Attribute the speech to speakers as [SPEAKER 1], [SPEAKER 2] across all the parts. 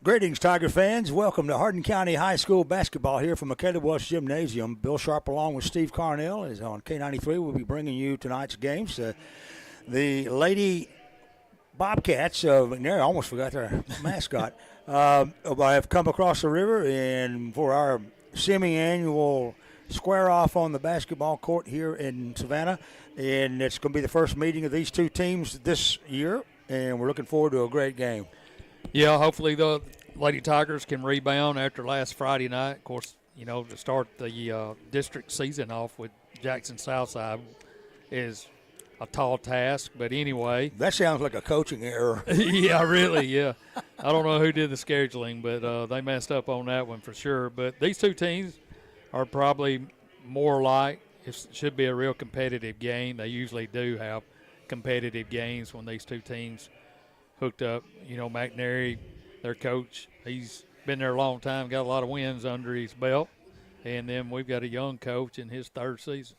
[SPEAKER 1] Greetings, Tiger fans. Welcome to Hardin County High School basketball here from McNairy Welch Gymnasium. Bill Sharp along with Steve Carnell is on K93. We'll be bringing you tonight's games. The Lady Bobcats of McNairy, I almost forgot their mascot, have come across the river and for our semi-annual square-off on the basketball court here in Savannah. And it's going to be the first meeting of these two teams this year, and we're looking forward to a great game.
[SPEAKER 2] Yeah, hopefully the Lady Tigers can rebound after last Friday night. Of course, to start the district season off with Jackson Southside is a tall task. But anyway.
[SPEAKER 1] That sounds like a coaching error.
[SPEAKER 2] Yeah, really, yeah. I don't know who did the scheduling, but they messed up on that one for sure. But these two teams are probably more like it should be a real competitive game. They usually do have competitive games when these two teams hooked up. McNairy, their coach, he's been there a long time, got a lot of wins under his belt. And then we've got a young coach in his third season.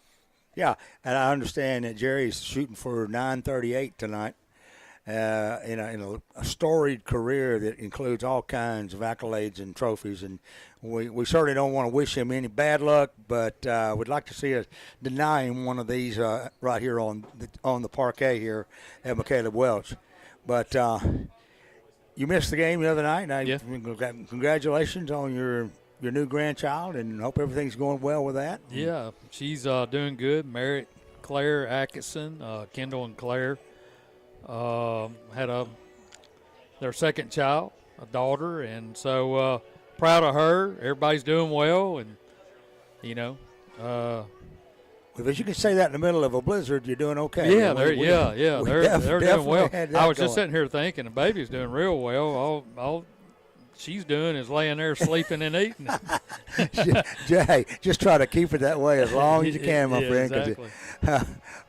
[SPEAKER 1] Yeah, and I understand that Jerry's shooting for 938 tonight in a storied career that includes all kinds of accolades and trophies. And we certainly don't want to wish him any bad luck, but we'd like to see us deny him one of these right here on the parquet here at McNairy Welch. But you missed the game the other night.
[SPEAKER 2] Yeah.
[SPEAKER 1] Congratulations on your new grandchild, and hope everything's going well with that.
[SPEAKER 2] Yeah, she's doing good. Merritt, Claire Atkinson, Kendall and Claire had their second child, a daughter, and so proud of her. Everybody's doing well, and
[SPEAKER 1] If you can say that in the middle of a blizzard, you're doing okay.
[SPEAKER 2] Yeah, they're doing well. I was just
[SPEAKER 1] going.
[SPEAKER 2] sitting here thinking the baby's doing real well. All she's doing is laying there sleeping and eating.
[SPEAKER 1] Jay, just try to keep it that way as long as you can, my friend.
[SPEAKER 2] Exactly.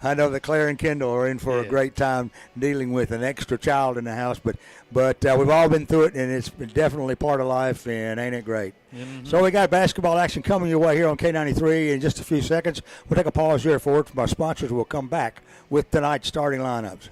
[SPEAKER 1] I know that Claire and Kendall are in for a great time dealing with an extra child in the house, but we've all been through it, and it's definitely part of life, and ain't it great?
[SPEAKER 2] Mm-hmm.
[SPEAKER 1] So we got basketball action coming your way here on K93 in just a few seconds. We'll take a pause here for it from our sponsors. We'll come back with tonight's starting lineups.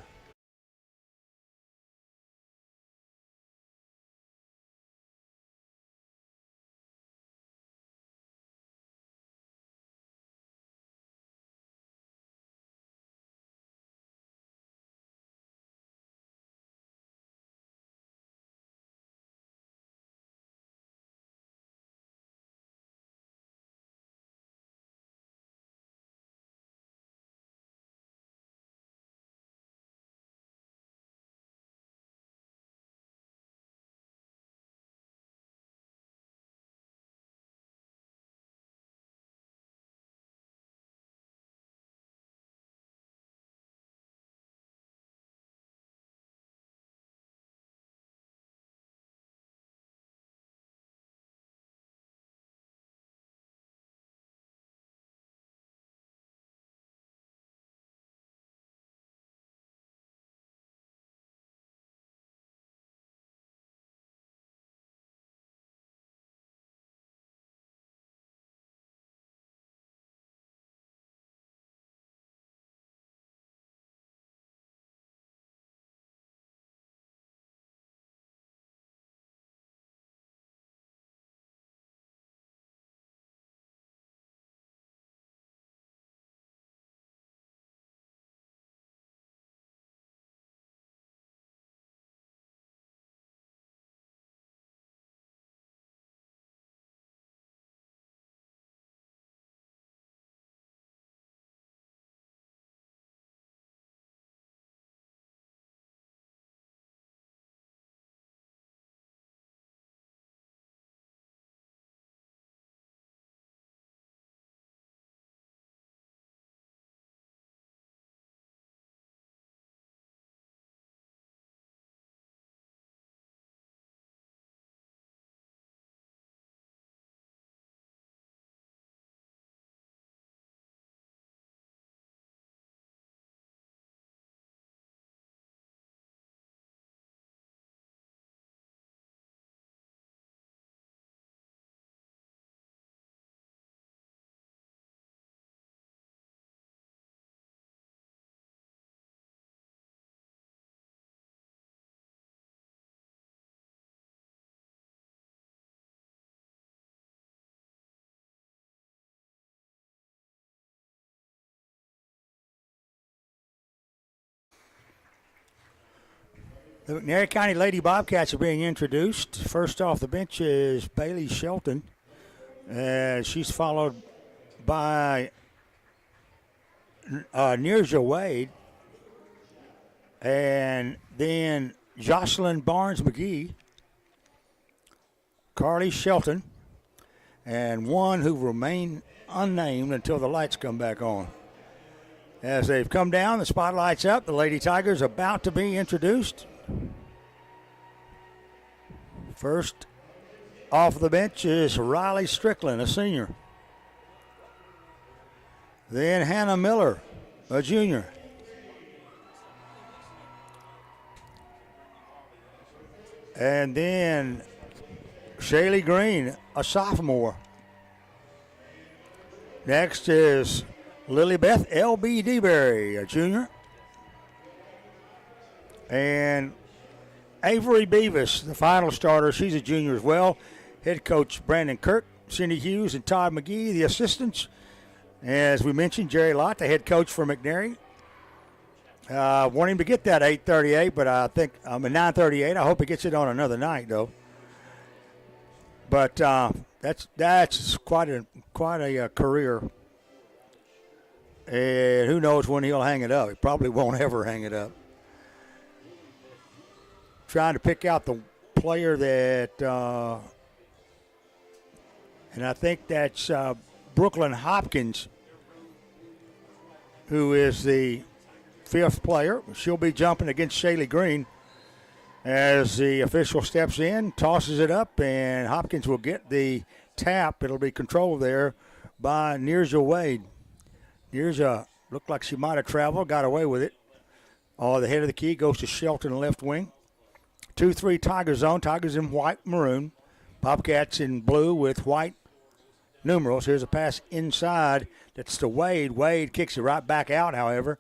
[SPEAKER 1] The McNairy County Lady Bobcats are being introduced. First off the bench is Bailey Shelton. She's followed by Nirja Wade. And then Jocelyn Barnes-McGee, Carly Shelton, and one who remain unnamed until the lights come back on. As they've come down, the spotlight's up. The Lady Tigers about to be introduced. First off the bench is Riley Strickland, a senior. Then Hannah Miller, a junior. And then Shaylee Green, a sophomore. Next is Lily Beth L.B. DeBerry, a junior. And Avery Beavis, the final starter. She's a junior as well. Head coach Brandon Kirk, Cindy Hughes, and Todd McGee, the assistants. As we mentioned, Jerry Lott, the head coach for McNairy. Want him to get that 8:38, but I think 9:38. I hope he gets it on another night, though. But that's quite a career. And who knows when he'll hang it up? He probably won't ever hang it up. Trying to pick out the player that, and I think that's Brooklyn Hopkins, who is the fifth player. She'll be jumping against Shaylee Green as the official steps in, tosses it up, and Hopkins will get the tap. It'll be controlled there by Nirja Wade. Nirja looked like she might have traveled, got away with it. The head of the key goes to Shelton, left wing. 2-3 Tiger zone. Tigers in white, maroon. Bobcats in blue with white numerals. Here's a pass inside. That's to Wade. Wade kicks it right back out, however,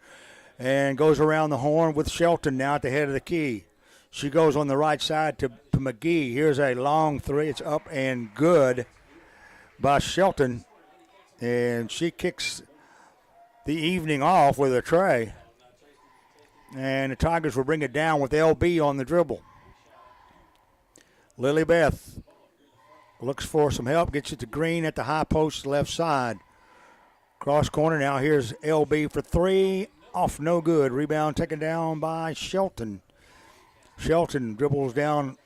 [SPEAKER 1] and goes around the horn with Shelton now at the head of the key. She goes on the right side to McGee. Here's a long three. It's up and good by Shelton. And she kicks the evening off with a tray. And the Tigers will bring it down with LB on the dribble. Lily Beth looks for some help, gets it to Green at the high post left side. Cross corner now. Here's LB for three. Off no good. Rebound taken down by Shelton. Shelton dribbles down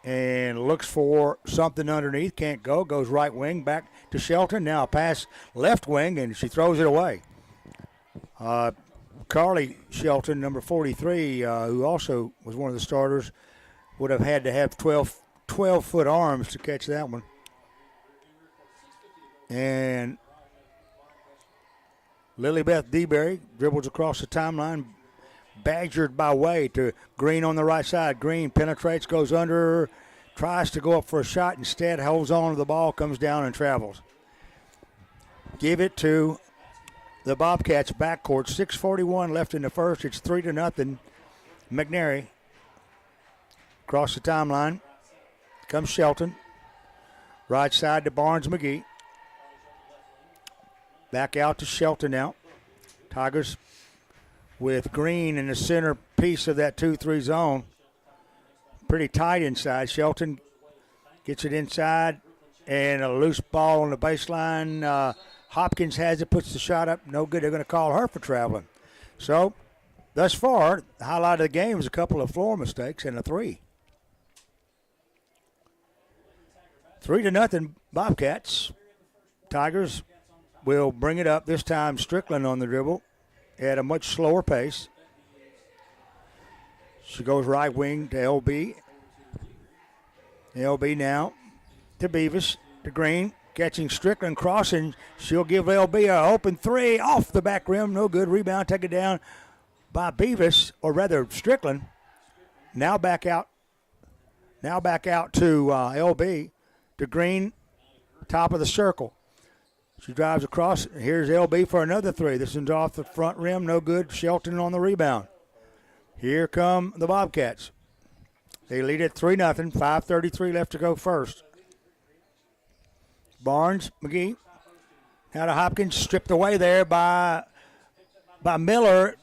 [SPEAKER 1] and looks for something underneath. Can't go. Goes right wing back to Shelton. Now a pass left wing, and she throws it away. Carly Shelton, number 43, who also was one of the starters, would have had to have 12-foot arms to catch that one. And Lily Beth DeBerry dribbles across the timeline, badgered by Wade to Green on the right side. Green penetrates, goes under, tries to go up for a shot. Instead, holds on to the ball, comes down and travels. Give it to the Bobcats backcourt. 6:41 left in the first. It's 3-0. McNairy across the timeline. Comes Shelton. Right side to Barnes-McGee. Back out to Shelton now. Tigers with Green in the center piece of that 2-3 zone. Pretty tight inside. Shelton gets it inside, and a loose ball on the baseline. Hopkins has it, puts the shot up. No good. They're going to call her for traveling. So, thus far, the highlight of the game is a couple of floor mistakes and a three. 3-0 Bobcats. Tigers will bring it up. This time Strickland on the dribble at a much slower pace. She goes right wing to LB. LB now to Beavis, to Green. Catching Strickland, crossing. She'll give LB an open three off the back rim. No good. Rebound taken down by Beavis, or rather Strickland. Now back out. Now back out to LB, to Green, top of the circle. She drives across. Here's LB for another three. This one's off the front rim. No good. Shelton on the rebound. Here come the Bobcats. They lead at 3-0. 5:33 left to go first. Barnes, McGee. Now to Hopkins, stripped away there by Miller.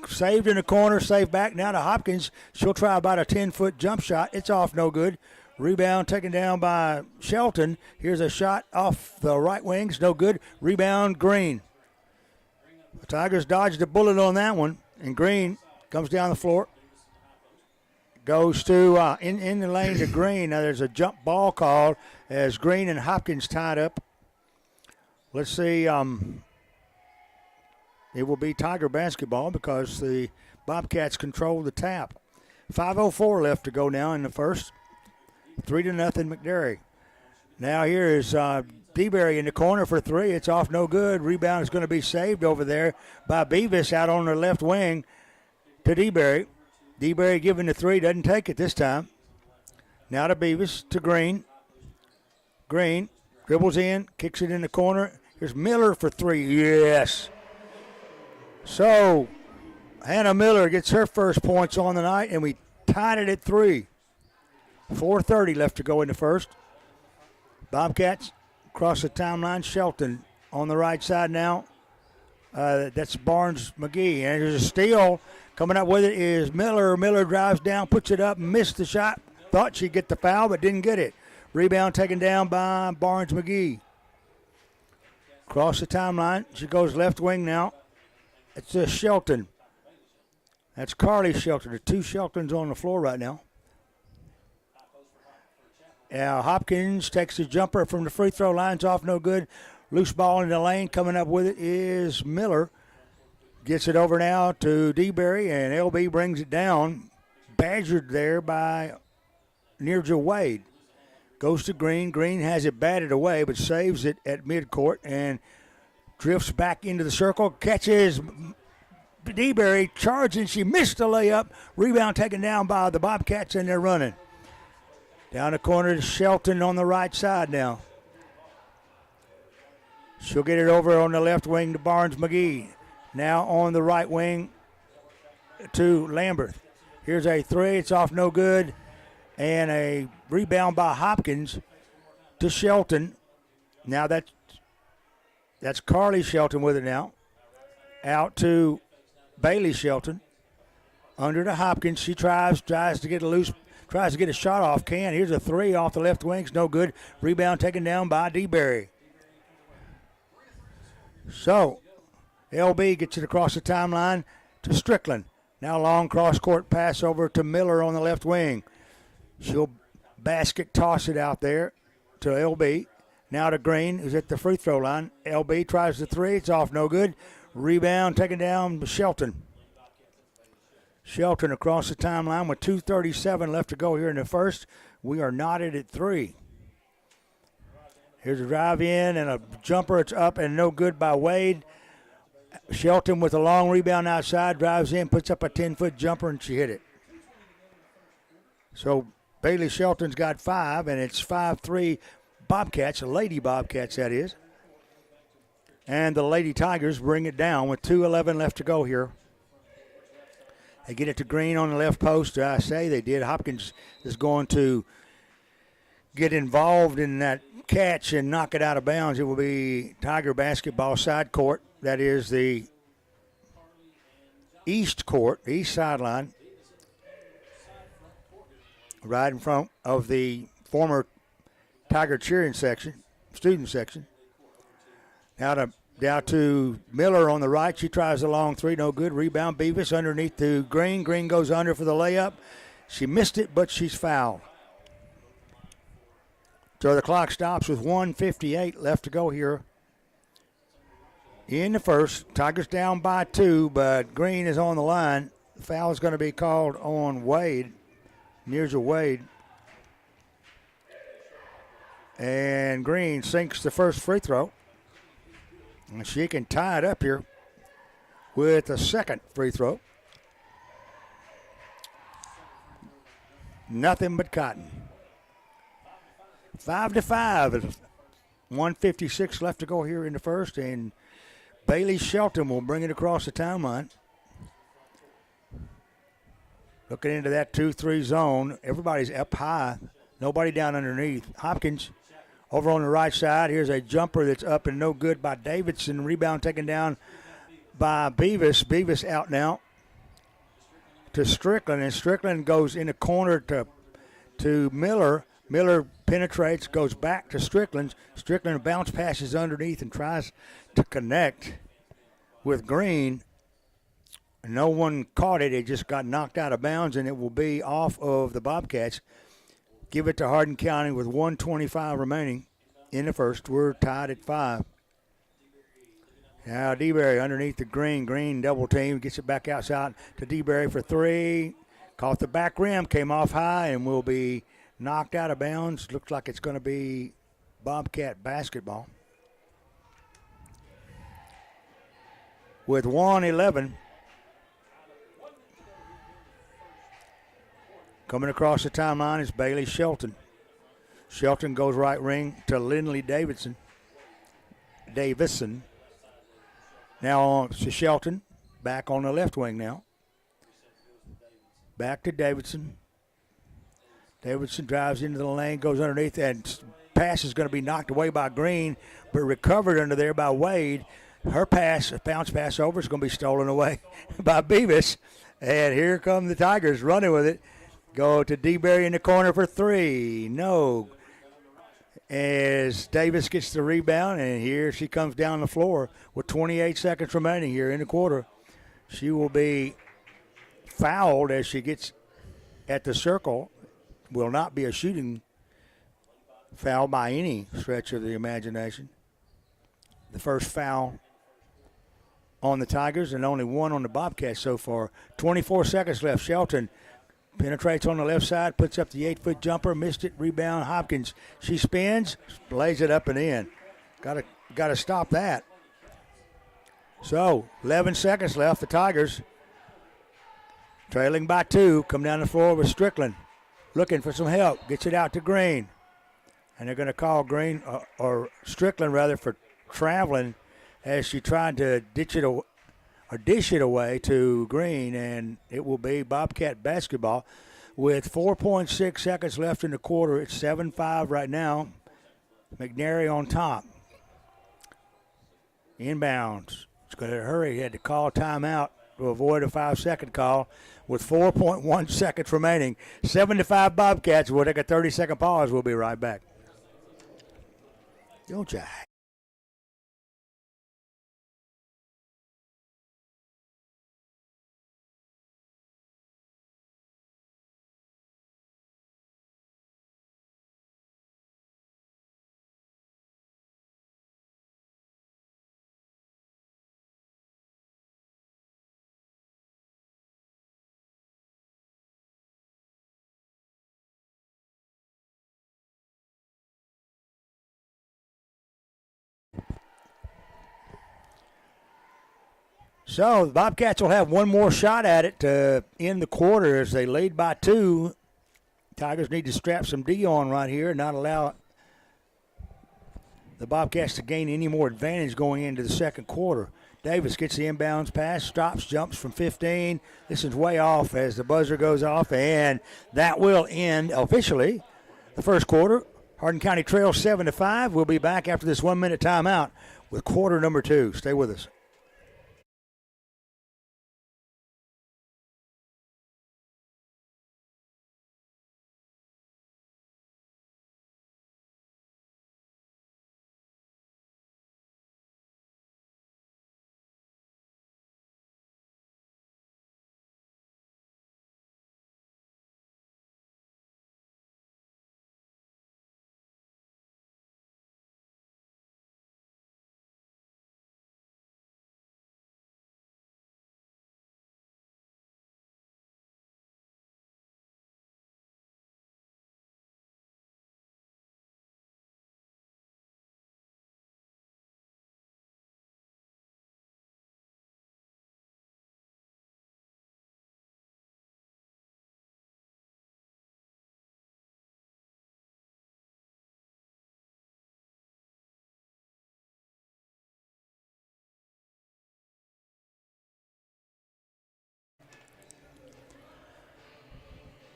[SPEAKER 1] saved in the corner, saved back now to Hopkins. She'll try about a 10-foot jump shot. It's off, no good. Rebound taken down by Shelton. Here's a shot off the right wings, no good. Rebound, Green. The Tigers dodged a bullet on that one, and Green comes down the floor. Goes to in the lane to Green. Now there's a jump ball called as Green and Hopkins tied up. Let's see. It will be Tiger basketball because the Bobcats control the tap. 5:04 left to go now in the first. 3-0 McNairy. Now here is DeBerry in the corner for three. It's off, no good. Rebound is going to be saved over there by Beavis out on the left wing to DeBerry. DeBerry giving the three, doesn't take it this time. Now to Beavis, to Green. Green dribbles in, kicks it in the corner. Here's Miller for three. Yes. So Hannah Miller gets her first points on the night, and we tied it at 3. 4:30 left to go in the first. Bobcats across the timeline. Shelton on the right side now. That's Barnes McGee. And there's a steal. Coming up with it is Miller. Miller drives down, puts it up, missed the shot. Thought she'd get the foul, but didn't get it. Rebound taken down by Barnes McGee. Across the timeline. She goes left wing now. It's Shelton. That's Carly Shelton. The two Sheltons on the floor right now. Now Hopkins takes the jumper from the free throw line's off, no good. Loose ball in the lane. Coming up with it is Miller. Gets it over now to DeBerry, and LB brings it down. Badgered there by Nirja Wade. Goes to Green. Green has it batted away, but saves it at midcourt and drifts back into the circle. Catches DeBerry, charging. She missed the layup. Rebound taken down by the Bobcats, and they're running. Down the corner to Shelton on the right side now. She'll get it over on the left wing to Barnes McGee. Now on the right wing to Lambert. Here's a three. It's off, no good. And a rebound by Hopkins to Shelton. Now that's Carly Shelton with it now. Out to Bailey Shelton. Under to Hopkins. She tries to get a loose, tries to get a shot off. Here's a three off the left wing. It's no good. Rebound taken down by DeBerry. So LB gets it across the timeline to Strickland. Now long cross-court pass over to Miller on the left wing. She'll basket toss it out there to LB. Now to Green, who's at the free throw line. LB tries the three. It's off, no good. Rebound taken down by Shelton. Shelton across the timeline with 2:37 left to go here in the first. We are knotted at 3. Here's a drive in and a jumper. It's up and no good by Wade. Shelton with a long rebound outside, drives in, puts up a 10-foot jumper, and she hit it. So Bailey Shelton's got 5, and it's 5-3 Bobcats, Lady Bobcats that is. And the Lady Tigers bring it down with 2:11 left to go here. They get it to Green on the left post. I say they did. Hopkins is going to get involved in that catch and knock it out of bounds. It will be Tiger basketball side court. That is the east court, the east sideline, right in front of the former Tiger cheering section, student section. Now to Miller on the right. She tries a long three, no good. Rebound, Beavis underneath to Green. Green goes under for the layup. She missed it, but she's fouled. So the clock stops with 1:58 left to go here in the first. Tigers down by 2, but Green is on the line. The foul is going to be called on Wade, Nirja Wade. And Green sinks the first free throw. And she can tie it up here with a second free throw. Nothing but cotton. 5-5. 1:56 left to go here in the first, and Bailey Shelton will bring it across the timeline. Looking into that 2-3 zone. Everybody's up high. Nobody down underneath. Hopkins over on the right side. Here's a jumper that's up and no good by Davidson. Rebound taken down by Beavis. Beavis out now. to Strickland, and Strickland goes in the corner to Miller. Miller penetrates, goes back to Strickland. Strickland bounce passes underneath and tries to connect with Green. No one caught it. It just got knocked out of bounds, and it will be off of the Bobcats. Give it to Hardin County with 1:25 remaining in the first. We're tied at 5. Now DeBerry underneath the Green. Green double team, gets it back outside to DeBerry for 3. Caught the back rim, came off high, and will be knocked out of bounds. Looks like it's going to be Bobcat basketball. With 1:11. Coming across the timeline is Bailey Shelton. Shelton goes right wing to Lindley Davison. Now on to Shelton. Back on the left wing now. Back to Davidson. Davidson drives into the lane, goes underneath, and pass is going to be knocked away by Green, but recovered under there by Wade. Her pass, a bounce pass over, is going to be stolen away by Beavis. And here come the Tigers running with it. Go to DeBerry in the corner for 3. No. As Davis gets the rebound, and here she comes down the floor with 28 seconds remaining here in the quarter. She will be fouled as she gets at the circle. Will not be a shooting foul by any stretch of the imagination. The first foul on the Tigers and only one on the Bobcats so far. 24 seconds left. Shelton penetrates on the left side, puts up the 8-foot jumper, missed it, rebound, Hopkins. She spins, lays it up and in. Got to stop that. So, 11 seconds left. The Tigers trailing by 2, come down the floor with Strickland. Looking for some help, gets it out to Green. And they're going to call Green, or Strickland rather, for traveling as she tried to dish it away to Green, and it will be Bobcat basketball with 4.6 seconds left in the quarter. It's 7-5 right now. McNairy on top. Inbounds. It's going to hurry. He had to call timeout to avoid a 5-second call with 4.1 seconds remaining. 7-5 Bobcats. We'll take a 30-second pause. We'll be right back. Don't you? So the Bobcats will have one more shot at it to end the quarter as they lead by 2. Tigers need to strap some D on right here and not allow the Bobcats to gain any more advantage going into the second quarter. Davis gets the inbounds pass, stops, jumps from 15. This is way off as the buzzer goes off, and that will end officially the first quarter. Hardin County trails 7-5. We'll be back after this 1-minute timeout with quarter number 2. Stay with us.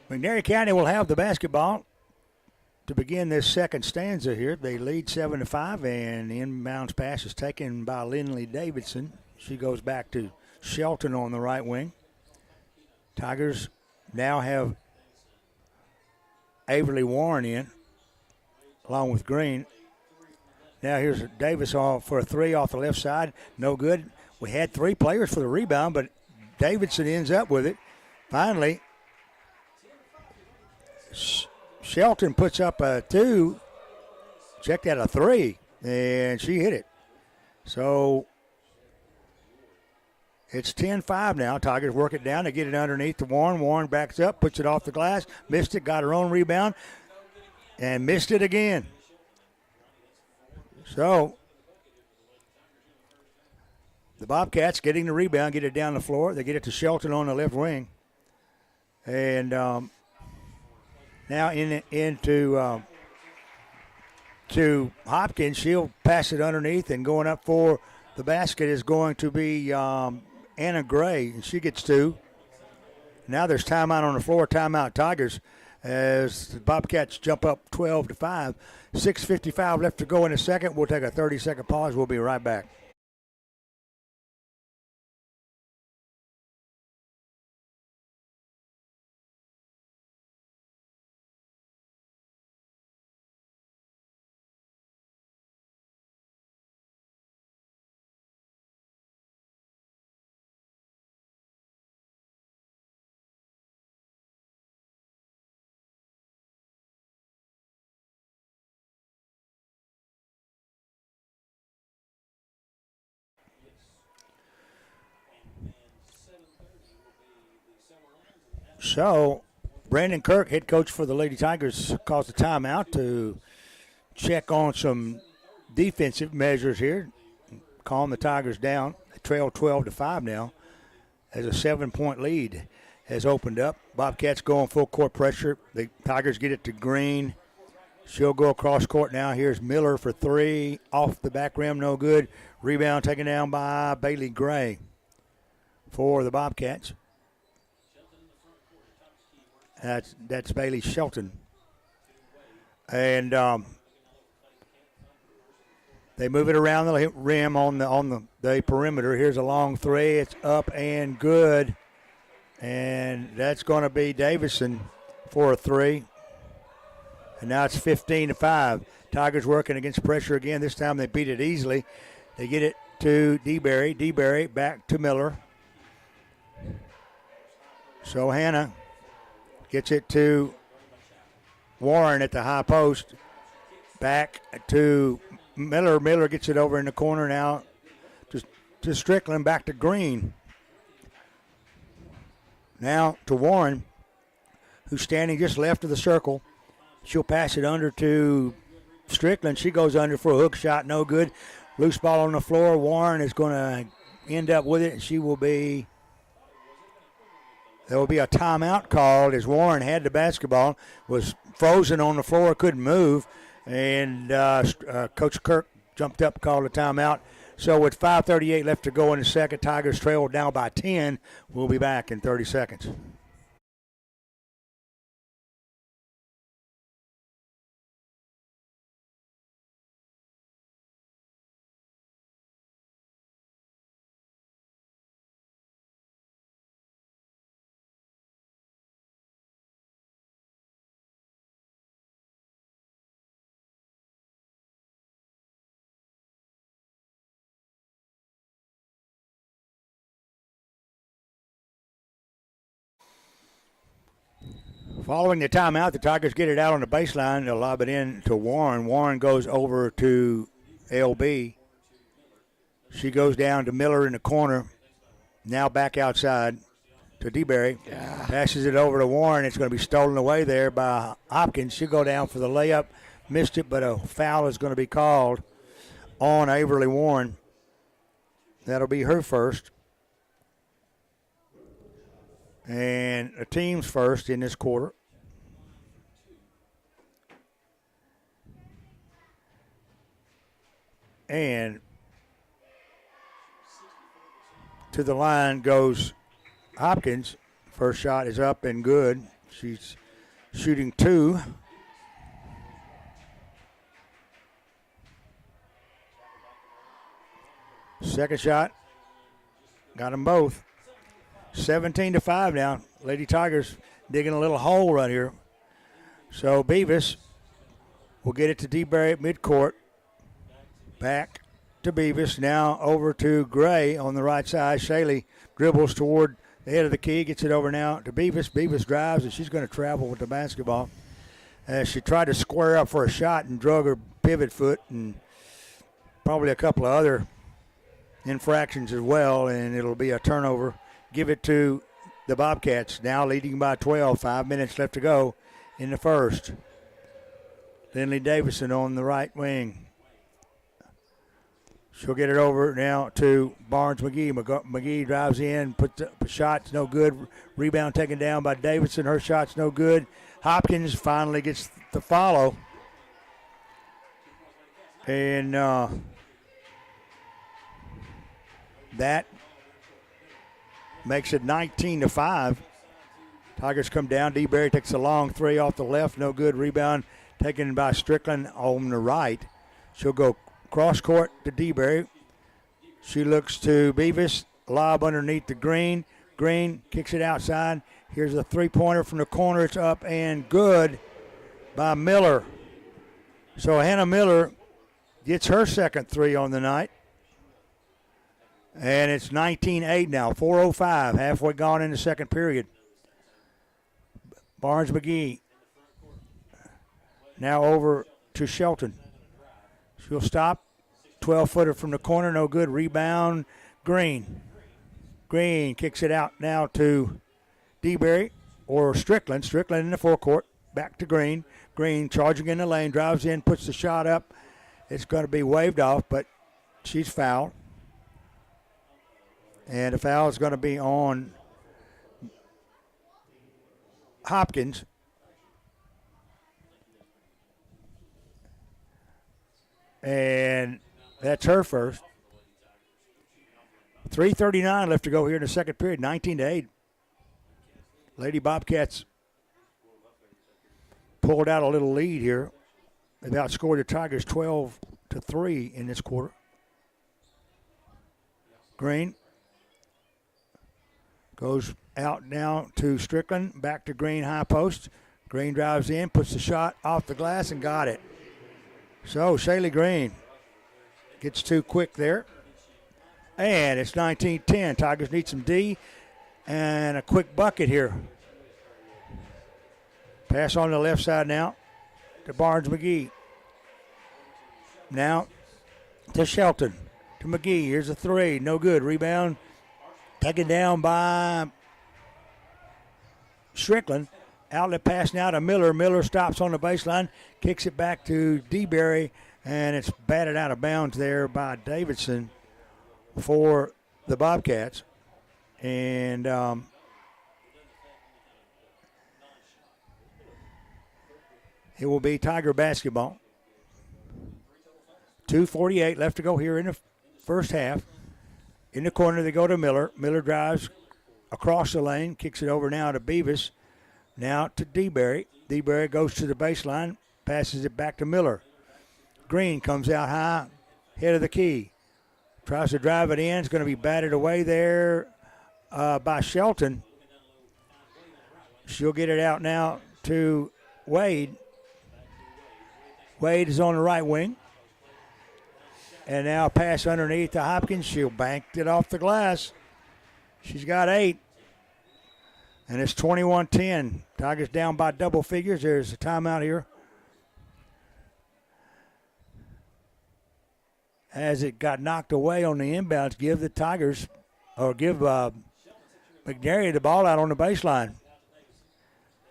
[SPEAKER 1] McNairy County will have the basketball to begin this second stanza here. They lead 7-5, and the inbounds pass is taken by Lindley Davidson. She goes back to Shelton on the right wing. Tigers now have Averly Warren in, along with Green. Now here's Davis off for a three off the left side. No good. We had three players for the rebound, but Davidson ends up with it. Finally, Shelton puts up a two. Check that, a three, and she hit it. So it's 10-5 now. Tigers work it down. They get it underneath to Warren. Warren backs up, puts it off the glass, missed it, got her own rebound, and missed it again. So the Bobcats getting the rebound, get it down the floor. They get it to Shelton on the left wing. And now into to Hopkins. She'll pass it underneath, and going up for the basket is going to be Anna Gray, and she gets two. Now there's timeout on the floor, timeout Tigers, as the Bobcats jump up 12-5. 6:55 left to go in the second. We'll take a 30-second pause. We'll be right back. So, Brandon Kirk, head coach for the Lady Tigers, calls a timeout to check on some defensive measures here, calm the Tigers down. They trail 12-5 now, as a 7-point lead has opened up. Bobcats go on full court pressure. The Tigers get it to Green. She'll go across court now. Here's Miller for three, off the back rim, no good. Rebound taken down by Bailey Gray for the Bobcats. That's Bailey Shelton. And they move it around the rim on the perimeter. Here's a long three. It's up and good. And that's going to be Davison for a three. And now it's 15-5. Tigers working against pressure again. This time they beat it easily. They get it to DeBerry. DeBerry back to Miller. So Hannah gets it to Warren at the high post. Back to Miller. Miller gets it over in the corner now to Strickland. Back to Green. Now to Warren, who's standing just left of the circle. She'll pass it under to Strickland. She goes under for a hook shot. No good. Loose ball on the floor. Warren is going to end up with it, and there will be a timeout called as Warren had the basketball, was frozen on the floor, couldn't move, and Coach Kirk jumped up, called a timeout. So with 5:38 left to go in the second, Tigers trail down by 10. We'll be back in 30 seconds. Following the timeout, the Tigers get it out on the baseline. They'll lob it in to Warren. Warren goes over to LB. She goes down to Miller in the corner. Now back outside to DeBerry. Yeah. Passes it over to Warren. It's going to be stolen away there by Hopkins. She'll go down for the layup. Missed it, but a foul is going to be called on Averly Warren. That'll be her first. And a team's first in this quarter. And to the line goes Hopkins. First shot is up and good. She's shooting two. Second shot, got them both. 17-5 now. Lady Tigers digging a little hole right here. So Beavis will get it to DeBerry at midcourt. Back to Beavis. Now over to Gray on the right side. Shaley dribbles toward the head of the key. Gets it over now to Beavis. Beavis drives, and she's going to travel with the basketball. As she tried to square up for a shot and drug her pivot foot, and probably a couple of other infractions as well, and it'll be a turnover. Give it to the Bobcats, now leading by 12. 5 minutes left to go in the first. Lindley Davison on the right wing. She'll get it over now to Barnes-McGee. McGee drives in, puts up a shot, it's no good. Rebound taken down by Davidson. Her shot's no good. Hopkins finally gets the follow. And that makes it 19-5. Tigers come down. DeBerry takes a long three off the left. No good. Rebound taken by Strickland on the right. She'll go cross court to DeBerry. She looks to Beavis. Lob underneath the Green. Green kicks it outside. Here's a three-pointer from the corner. It's up and good by Miller. So Hannah Miller gets her second three on the night. And it's 19-8 now. 4:05, halfway gone in the second period. Barnes-McGee now over to Shelton. She'll stop. 12-footer from the corner, no good. Rebound, Green. Green kicks it out now to DeBerry or Strickland. Strickland in the forecourt. Back to Green. Green charging in the lane, drives in, puts the shot up. It's going to be waved off, but she's fouled. And the foul is going to be on Hopkins. And that's her first. 3:39 left to go here in the second period, 19-8. Lady Bobcats pulled out a little lead here. They've outscored the Tigers 12-3 in this quarter. Green goes out now to Strickland, back to Green, high post. Green drives in, puts the shot off the glass and got it. So Shaylee Green gets too quick there. And it's 19-10. Tigers need some D and a quick bucket here. Pass on the left side now to Barnes-McGee. Now to Shelton, to McGee. Here's a three. No good. Rebound taken down by Strickland. Outlet pass now to Miller. Miller stops on the baseline, kicks it back to DeBerry, and it's batted out of bounds there by Davidson for the Bobcats. And it will be Tiger basketball. 2:48 left to go here in the first half. In the corner, they go to Miller. Miller drives across the lane, kicks it over now to Beavis. Now to DeBerry. DeBerry goes to the baseline, passes it back to Miller. Green comes out high, head of the key. Tries to drive it in. It's going to be batted away there by Shelton. She'll get it out now to Wade. Wade is on the right wing. And now pass underneath to Hopkins. She'll bank it off the glass. She's got 8. And it's 21-10. Tigers down by double figures. There's a timeout here. As it got knocked away on the inbounds, give the Tigers, or give McNairy the ball out on the baseline.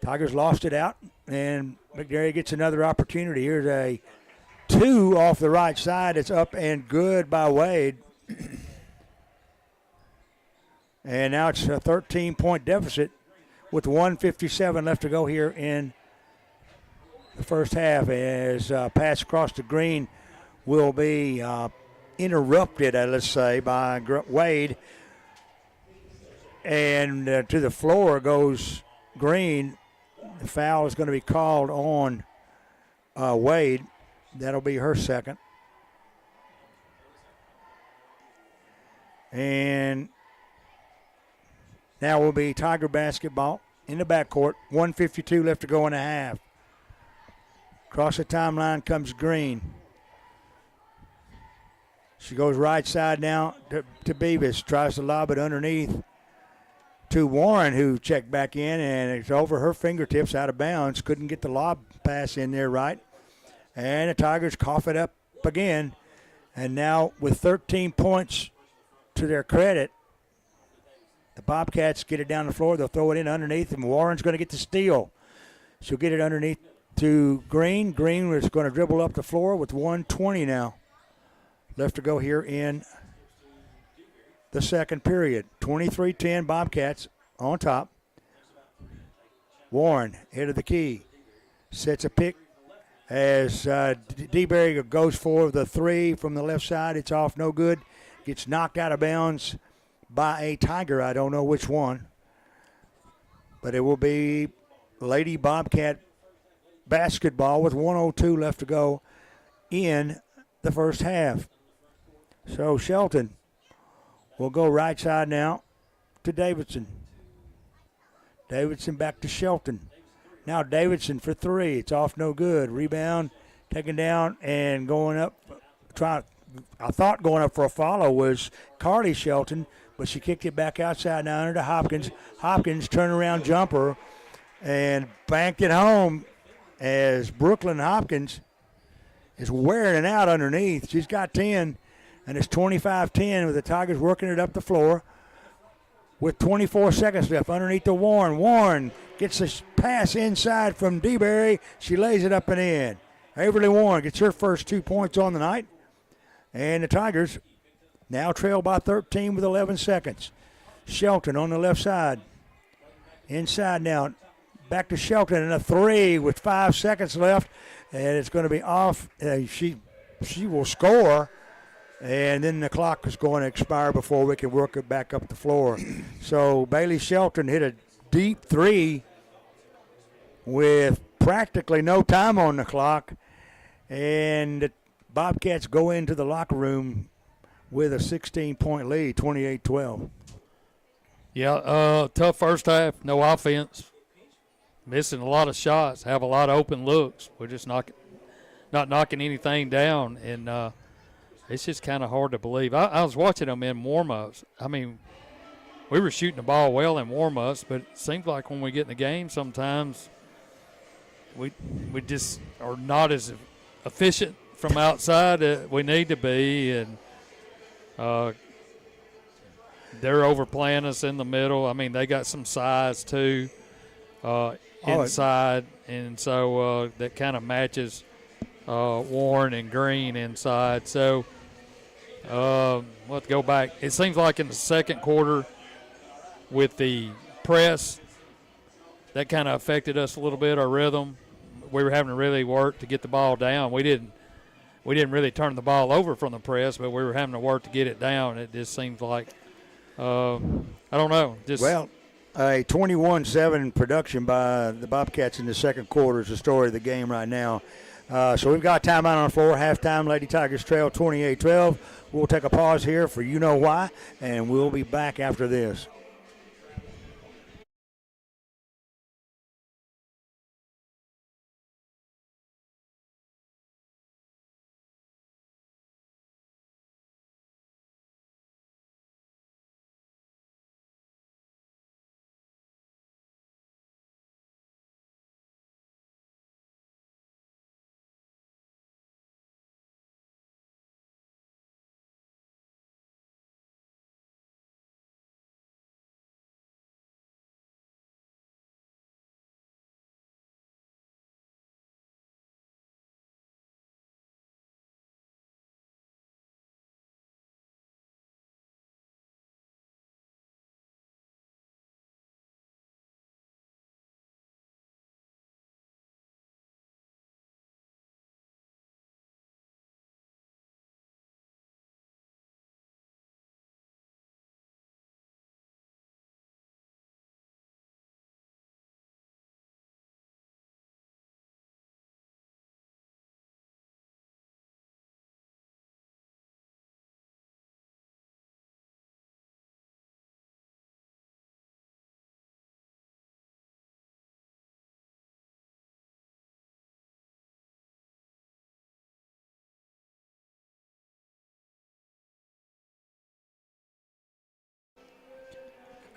[SPEAKER 1] Tigers lost it out, and McNairy gets another opportunity. Here's a 2 off the right side. It's up and good by Wade. And now it's a 13-point deficit with 1:57 left to go here in the first half, as pass across the Green will be interrupted, let's say, by Wade. And to the floor goes Green. The foul is going to be called on Wade. That'll be her second. And Now will be Tiger basketball in the backcourt. 1:52 left to go in the half. Across the timeline comes Green. She goes right side now to Beavis. Tries to lob it underneath to Warren, who checked back in, and it's over her fingertips, out of bounds. Couldn't get the lob pass in there right. And the Tigers cough it up again. And now with 13 points to their credit, the Bobcats get it down the floor. They'll throw it in underneath, and Warren's going to get the steal. She'll get it underneath to Green. Green is going to dribble up the floor with 1:20 now left to go here in the second period. 23-10 Bobcats on top. Warren, head of the key, sets a pick as DeBerry goes for the three from the left side. It's off, no good. Gets knocked out of bounds by a Tiger. I don't know which one. But it will be Lady Bobcat basketball with 1:02 left to go in the first half. So Shelton will go right side now to Davidson. Davidson back to Shelton. Now Davidson for three. It's off, no good. Rebound taken down and going up. I thought going up for a follow was Carly Shelton, but she kicked it back outside now under to Hopkins. Hopkins turnaround jumper and banked it home as Brooklyn Hopkins is wearing it out underneath. She's got 10, and it's 25-10 with the Tigers working it up the floor with 24 seconds left underneath the Warren. Warren gets a pass inside from DeBerry. She lays it up and in. Averly Warren gets her first 2 points on the night. And the Tigers now trail by 13 with 11 seconds. Shelton on the left side. Inside now. Back to Shelton and a three with 5 seconds left. And it's going to be off. She will score. And then the clock is going to expire before we can work it back up the floor. So Bailey Shelton hit a deep three with practically no time on the clock. And the Bobcats go into the locker room with a 16-point lead, 28-12.
[SPEAKER 2] Yeah, tough first half, no offense. Missing a lot of shots, have a lot of open looks. We're just not knocking anything down, and it's just kind of hard to believe. I was watching them in warm-ups. I mean, we were shooting the ball well in warm-ups, but it seems like when we get in the game sometimes we just are not as efficient from outside we need to be, and they're overplaying us in the middle. I mean, they got some size too inside, and so that kind of matches Warren and Green inside. So we'll have to go back. It seems like in the second quarter with the press, that kind of affected us a little bit, our rhythm. We were having to really work to get the ball down. We didn't really turn the ball over from the press, but we were having to work to get it down. It just seems like, I don't know.
[SPEAKER 1] A 21-7 production by the Bobcats in the second quarter is the story of the game right now. So we've got timeout on the floor. Halftime, Lady Tigers trail 28-12. We'll take a pause here for you know why, and we'll be back after this.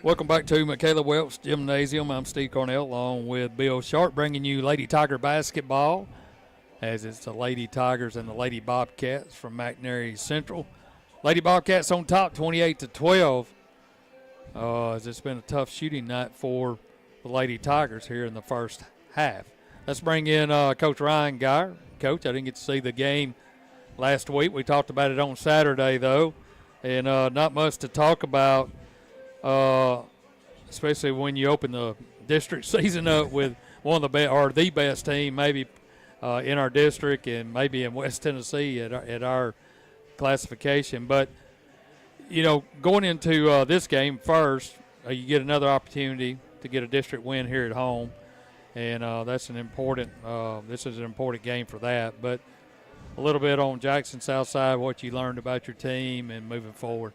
[SPEAKER 2] Welcome back to Michaela Welch Gymnasium. I'm Steve Cornell along with Bill Sharp bringing you Lady Tiger basketball as it's the Lady Tigers and the Lady Bobcats from McNairy Central. Lady Bobcats on top 28-12 as it's been a tough shooting night for the Lady Tigers here in the first half. Let's bring in Coach Ryan Geyer. Coach, I didn't get to see the game last week. We talked about it on Saturday, though, and not much to talk about. Especially when you open the district season up with one of the best or the best team maybe in our district and maybe in West Tennessee at our classification. But, you know, going into this game first, you get another opportunity to get a district win here at home, and that's an important this is an important game for that. But a little bit on Jackson Southside, what you learned about your team and moving forward.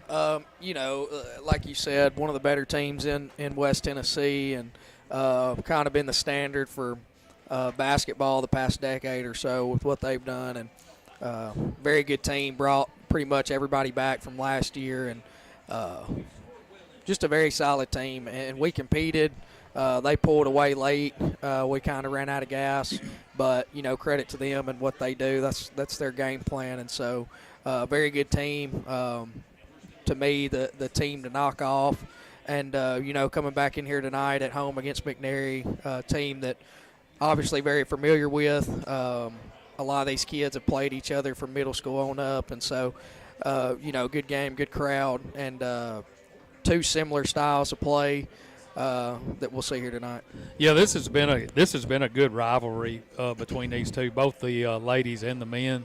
[SPEAKER 3] Like you said, one of the better teams in West Tennessee, and kind of been the standard for basketball the past decade or so with what they've done. And very good team, brought pretty much everybody back from last year, and just a very solid team. And we competed. They pulled away late. We kind of ran out of gas, but credit to them and what they do. That's their game plan, and so very good team. To me, the team to knock off. And, coming back in here tonight at home against McNairy, a team that obviously very familiar with. A lot of these kids have played each other from middle school on up. And so, good game, good crowd, and two similar styles of play that we'll see here tonight.
[SPEAKER 2] Yeah, this has been a good rivalry between these two, both the ladies and the men.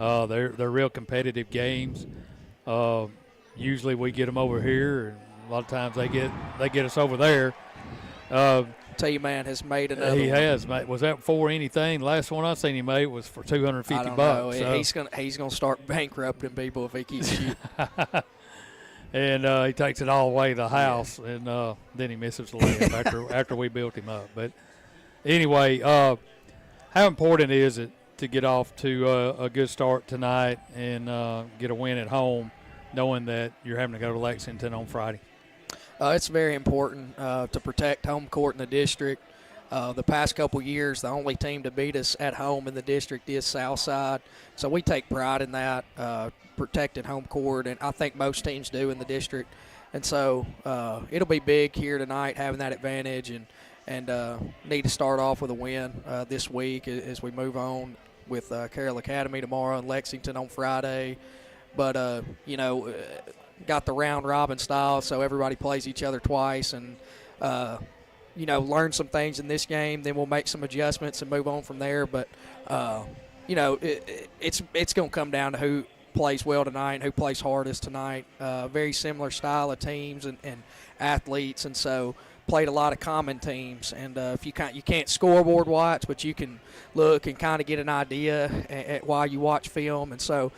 [SPEAKER 2] They're real competitive games. Usually we get them over here, and a lot of times they get us over there.
[SPEAKER 3] T-Man has made another
[SPEAKER 2] He
[SPEAKER 3] one.
[SPEAKER 2] has. Was that for anything? Last one I seen him make was for $250.
[SPEAKER 3] I don't know. So. He's gonna start bankrupting people if he keeps shooting.
[SPEAKER 2] And he takes it all the way to the house, and then he misses the layup after we built him up. But anyway, how important is it to get off to a good start tonight and get a win at home, knowing that you're having to go to Lexington on Friday?
[SPEAKER 3] It's very important to protect home court in the district. The past couple years, the only team to beat us at home in the district is Southside. So we take pride in that, protecting home court, and I think most teams do in the district. And so it'll be big here tonight, having that advantage, and need to start off with a win this week as we move on with Carroll Academy tomorrow and Lexington on Friday. But, got the round-robin style, so everybody plays each other twice. And, learn some things in this game. Then we'll make some adjustments and move on from there. But, it's going to come down to who plays well tonight and who plays hardest tonight. Very similar style of teams and athletes, and so played a lot of common teams. And if you can't scoreboard watch, but you can look and kind of get an idea while you watch film. And so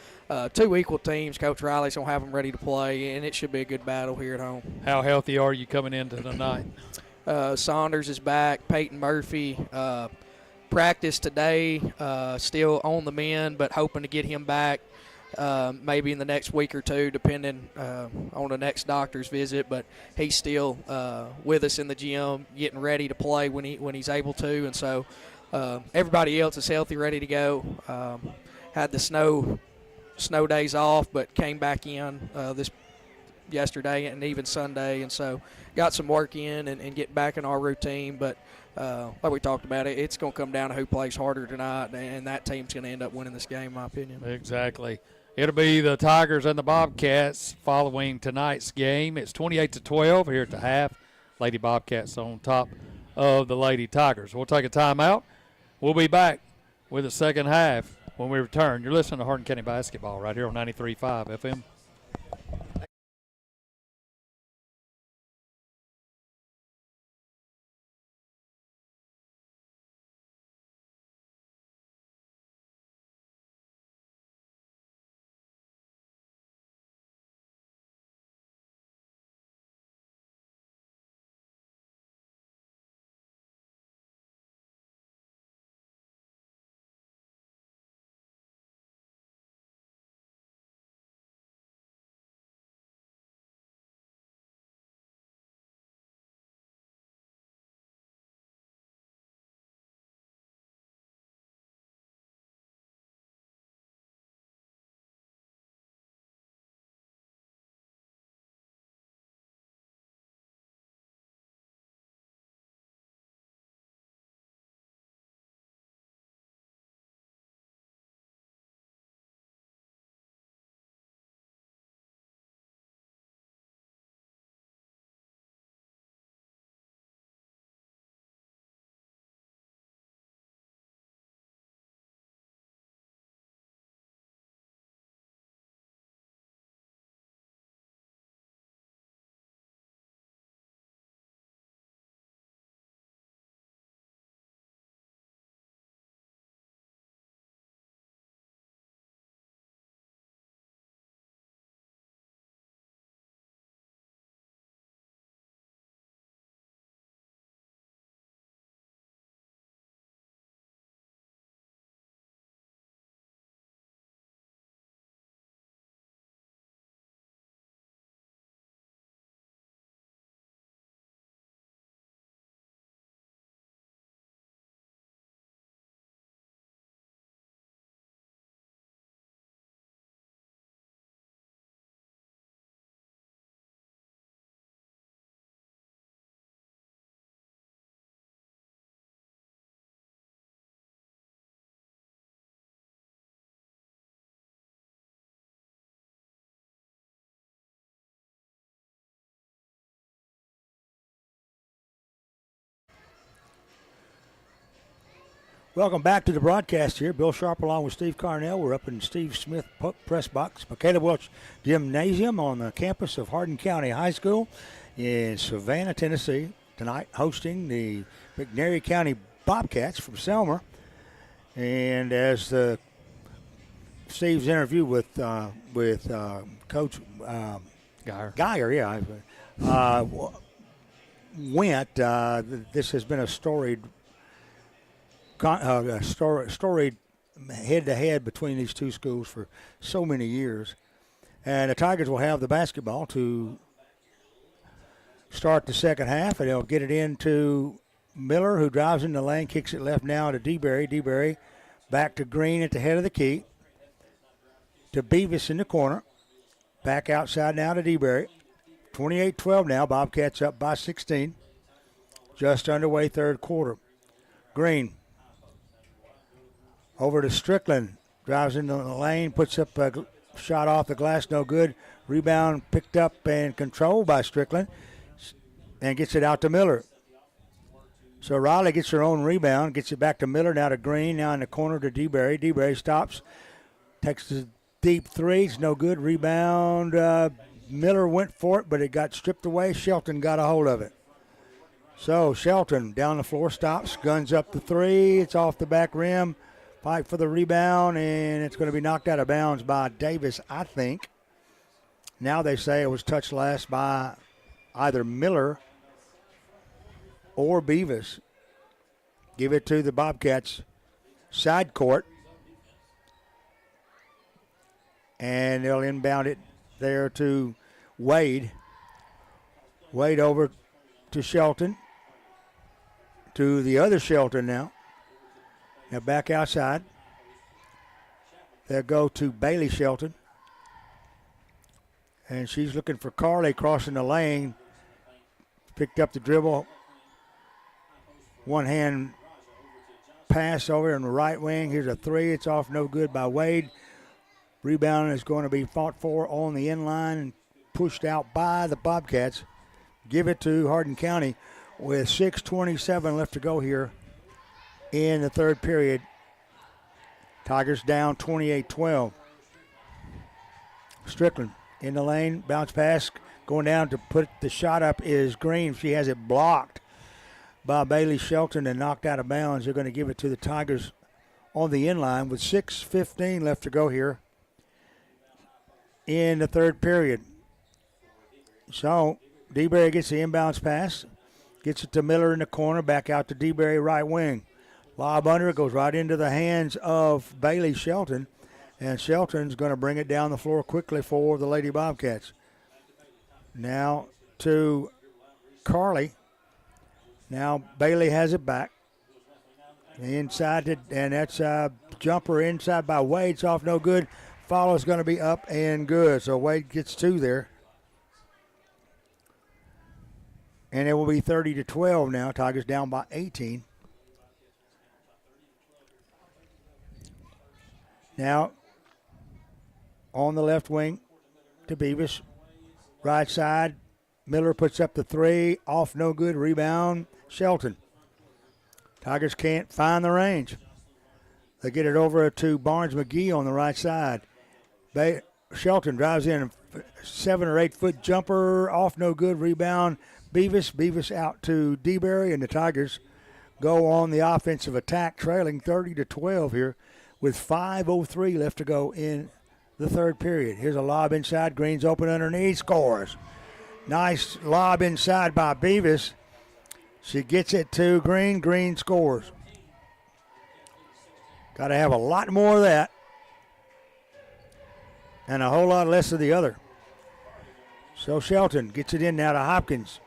[SPEAKER 3] two equal teams. Coach Riley's going to have them ready to play, and it should be a good battle here at home.
[SPEAKER 2] How healthy are you coming into the night?
[SPEAKER 3] Saunders is back. Peyton Murphy practiced today, still on the mend, but hoping to get him back maybe in the next week or two, depending on the next doctor's visit. But he's still with us in the gym, getting ready to play when he's able to. And so everybody else is healthy, ready to go. Had the snow days off, but came back in this yesterday and even Sunday, and so got some work in and get back in our routine. But like we talked about, it's going to come down to who plays harder tonight, and that team's going to end up winning this game, in my opinion.
[SPEAKER 2] Exactly. It'll be the Tigers and the Bobcats following tonight's game. It's 28-12 here at the half. Lady Bobcats on top of the Lady Tigers. We'll take a timeout. We'll be back with the second half when we return. You're listening to Hardin County Basketball right here on 93.5 FM.
[SPEAKER 1] Welcome back to the broadcast here. Bill Sharp along with Steve Carnell. We're up in Steve Smith press box, Caleb Welch Gymnasium on the campus of Hardin County High School in Savannah, Tennessee. Tonight hosting the McNairy County Bobcats from Selmer. And as Steve's interview with Coach Geyer, went, this has been a storied head-to-head between these two schools for so many years. And the Tigers will have the basketball to start the second half, and they'll get it into Miller, who drives in the lane, kicks it left now to DeBerry. DeBerry back to Green at the head of the key. To Beavis in the corner. Back outside now to DeBerry. 28-12 now. Bobcats up by 16. Just underway third quarter. Green over to Strickland. Drives into the lane, puts up a shot off the glass, no good. Rebound picked up and controlled by Strickland and gets it out to Miller. So Riley gets her own rebound, gets it back to Miller, now to Green, now in the corner to DeBerry. DeBerry stops, takes the deep three, it's no good. Rebound, Miller went for it, but it got stripped away. Shelton got a hold of it. So Shelton down the floor, stops, guns up the three, it's off the back rim. Fight for the rebound, and it's going to be knocked out of bounds by Davis, I think. Now they say it was touched last by either Miller or Beavis. Give it to the Bobcats side court. And they'll inbound it there to Wade. Wade over to Shelton. To the other Shelton now. Now back outside. They'll go to Bailey Shelton. And she's looking for Carly crossing the lane. Picked up the dribble. One hand pass over in the right wing. Here's a three. It's off no good by Wade. Rebound is going to be fought for on the end line and pushed out by the Bobcats. Give it to Hardin County with 6:27 left to go here in the third period. Tigers down 28-12. Strickland in the lane, bounce pass, going down to put the shot up is Green. She has it blocked by Bailey Shelton and knocked out of bounds. They're going to give it to the Tigers on the end line with 6:15 left to go here in the third period. So DeBerry gets the inbounds pass, gets it to Miller in the corner, back out to DeBerry right wing. Lob under, it goes right into the hands of Bailey Shelton, and Shelton's going to bring it down the floor quickly for the Lady Bobcats. Now to Carly. Now Bailey has it back. Inside, and that's a jumper inside by Wade. It's off no good. Follow's going to be up and good. So Wade gets two there. And it will be 30-12 now. Tigers down by 18. Now, on the left wing to Beavis. Right side, Miller puts up the three. Off no good. Rebound, Shelton. Tigers can't find the range. They get it over to Barnes-McGee on the right side. Shelton drives in, 7 or 8 foot jumper, off no good, rebound. Beavis out to DeBerry, and the Tigers go on the offensive attack, trailing 30-12 here with 5:03 left to go in the third period. Here's a lob inside. Green's open underneath, scores. Nice lob inside by Beavis. She gets it to Green. Green scores. Got to have a lot more of that and a whole lot less of the other. So Shelton gets it in now to Hopkins.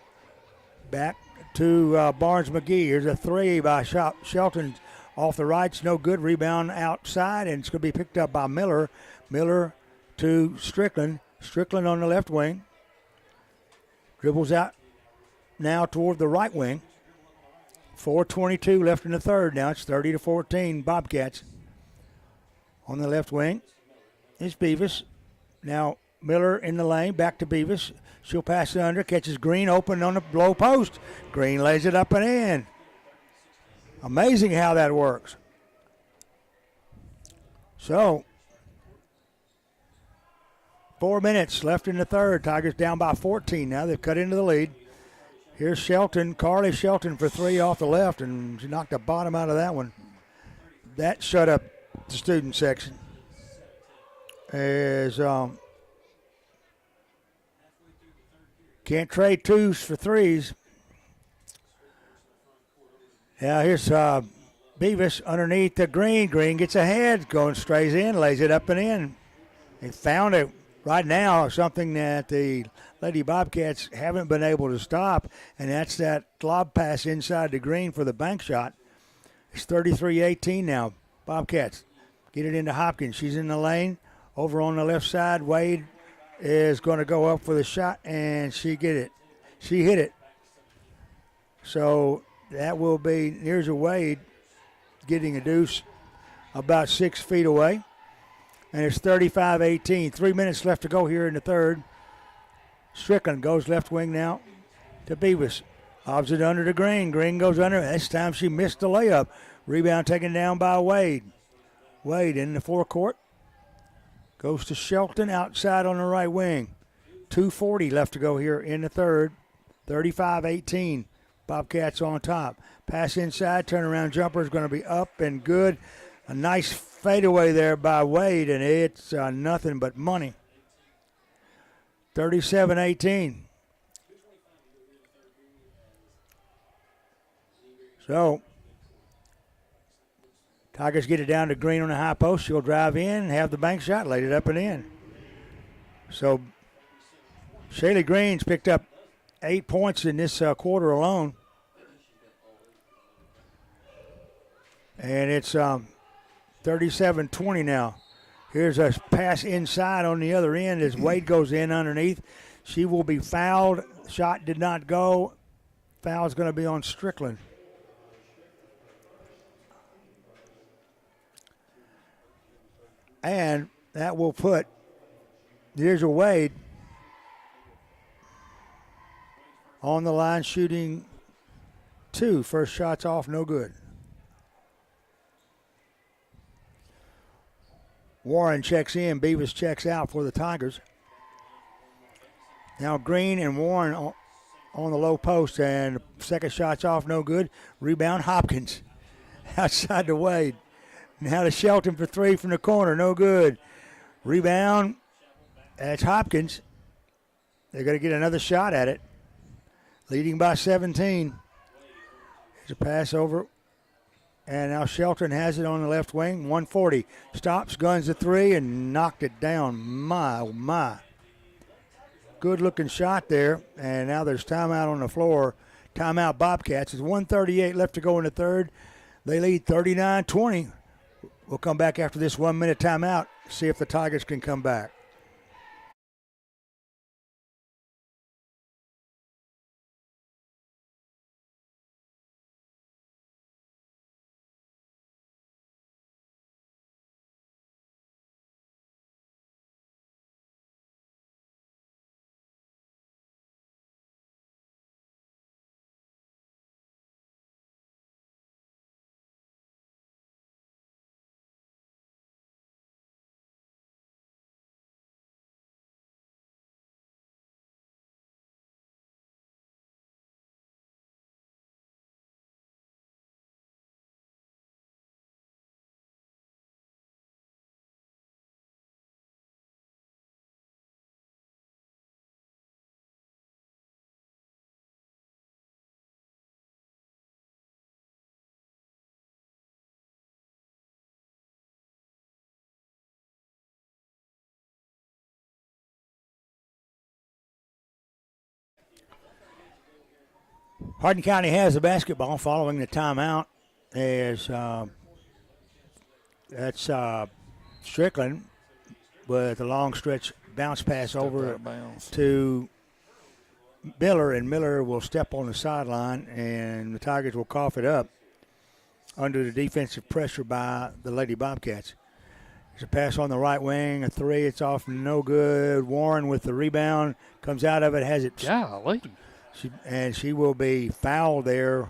[SPEAKER 1] Back to Barnes-McGee. Here's a three by Shelton off the right. It's no good. Rebound outside, and it's going to be picked up by Miller. Miller to Strickland. Strickland on the left wing. Dribbles out now toward the right wing. 4:22 left in the third. Now it's 30-14 Bobcats. On the left wing is Beavis. Now Miller in the lane, back to Beavis. She'll pass it under, catches Green open on the low post. Green lays it up and in. Amazing how that works. So, 4 minutes left in the third. Tigers down by 14 now. They've cut into the lead. Here's Shelton, Carly Shelton for three off the left, and she knocked the bottom out of that one. That shut up the student section. As can't trade twos for threes. Now here's Beavis underneath the Green. Green gets ahead, going straight in, lays it up and in. They found it right now, something that the Lady Bobcats haven't been able to stop, and that's that lob pass inside the Green for the bank shot. It's 33-18 now. Bobcats get it into Hopkins. She's in the lane. Over on the left side, Wade is going to go up for the shot, and she get it. She hit it. So that will be Nearza Wade getting a deuce about 6 feet away. And it's 35-18. 3 minutes left to go here in the third. Strickland goes left wing now to Beavis. Lobs it under the Green. Green goes under. This time she missed the layup. Rebound taken down by Wade. Wade in the forecourt. Goes to Shelton outside on the right wing. 2:40 left to go here in the third. 35-18. Bobcats on top. Pass inside. Turnaround jumper is going to be up and good. A nice fadeaway there by Wade, and it's nothing but money. 37-18. So, Tigers get it down to Green on the high post. She'll drive in, have the bank shot, laid it up and in. So, Shaylee Green's picked up 8 points in this quarter alone. And it's 37-20 now. Here's a pass inside on the other end as Wade goes in underneath. She will be fouled. Shot did not go. Foul's going to be on Strickland. And that will put Nearza Wade on the line shooting 2. First shot's off, no good. Warren checks in. Beavis checks out for the Tigers. Now Green and Warren on the low post, and the second shot's off, no good. Rebound Hopkins outside to Wade. Now to Shelton for 3 from the corner, no good. Rebound, that's Hopkins. They're going to get another shot at it. Leading by 17. Here's a pass over. And now Shelton has it on the left wing. 140. Stops, guns the 3, and knocked it down. My, oh my. Good-looking shot there. And now there's timeout on the floor. Timeout Bobcats. There's 1:38 left to go in the third. They lead 39-20. We'll come back after this 1 minute timeout, see if the Tigers can come back. Hardin County has the basketball following the timeout. As that's Strickland with a long stretch bounce pass over to Miller, and Miller will step on the sideline, and the Tigers will cough it up under the defensive pressure by the Lady Bobcats. There's a pass on the right wing, a 3, it's off, no good. Warren with the rebound, comes out of it, has it.
[SPEAKER 2] Golly.
[SPEAKER 1] She will be fouled there,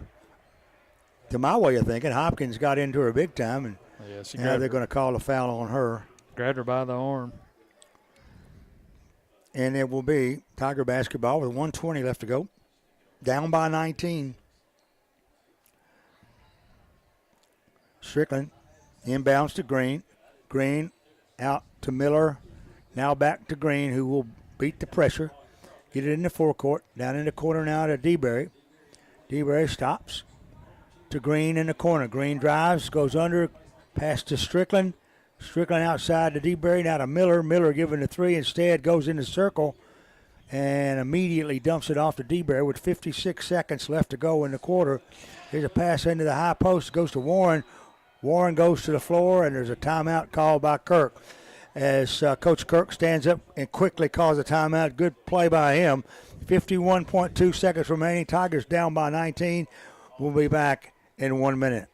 [SPEAKER 1] to my way of thinking. Hopkins got into her big time, and
[SPEAKER 2] Yeah, she
[SPEAKER 1] Now they're going to call a foul on her.
[SPEAKER 2] grabbed her by the arm.
[SPEAKER 1] And it will be Tiger basketball with 1:20 left to go. Down by 19. Strickland inbounds to Green. Green out to Miller. Now back to Green, who will beat the pressure. Get it in the forecourt. Down in the corner now to DeBerry. DeBerry stops to Green in the corner. Green drives, goes under, pass to Strickland. Strickland outside to DeBerry, now to Miller. Miller giving the three instead, goes in the circle and immediately dumps it off to DeBerry with 56 seconds left to go in the quarter. Here's a pass into the high post, goes to Warren. Warren goes to the floor, and there's a timeout called by Kirk. As Coach Kirk stands up and quickly calls a timeout. Good play by him. 51.2 seconds remaining. Tigers down by 19. We'll be back in 1 minute.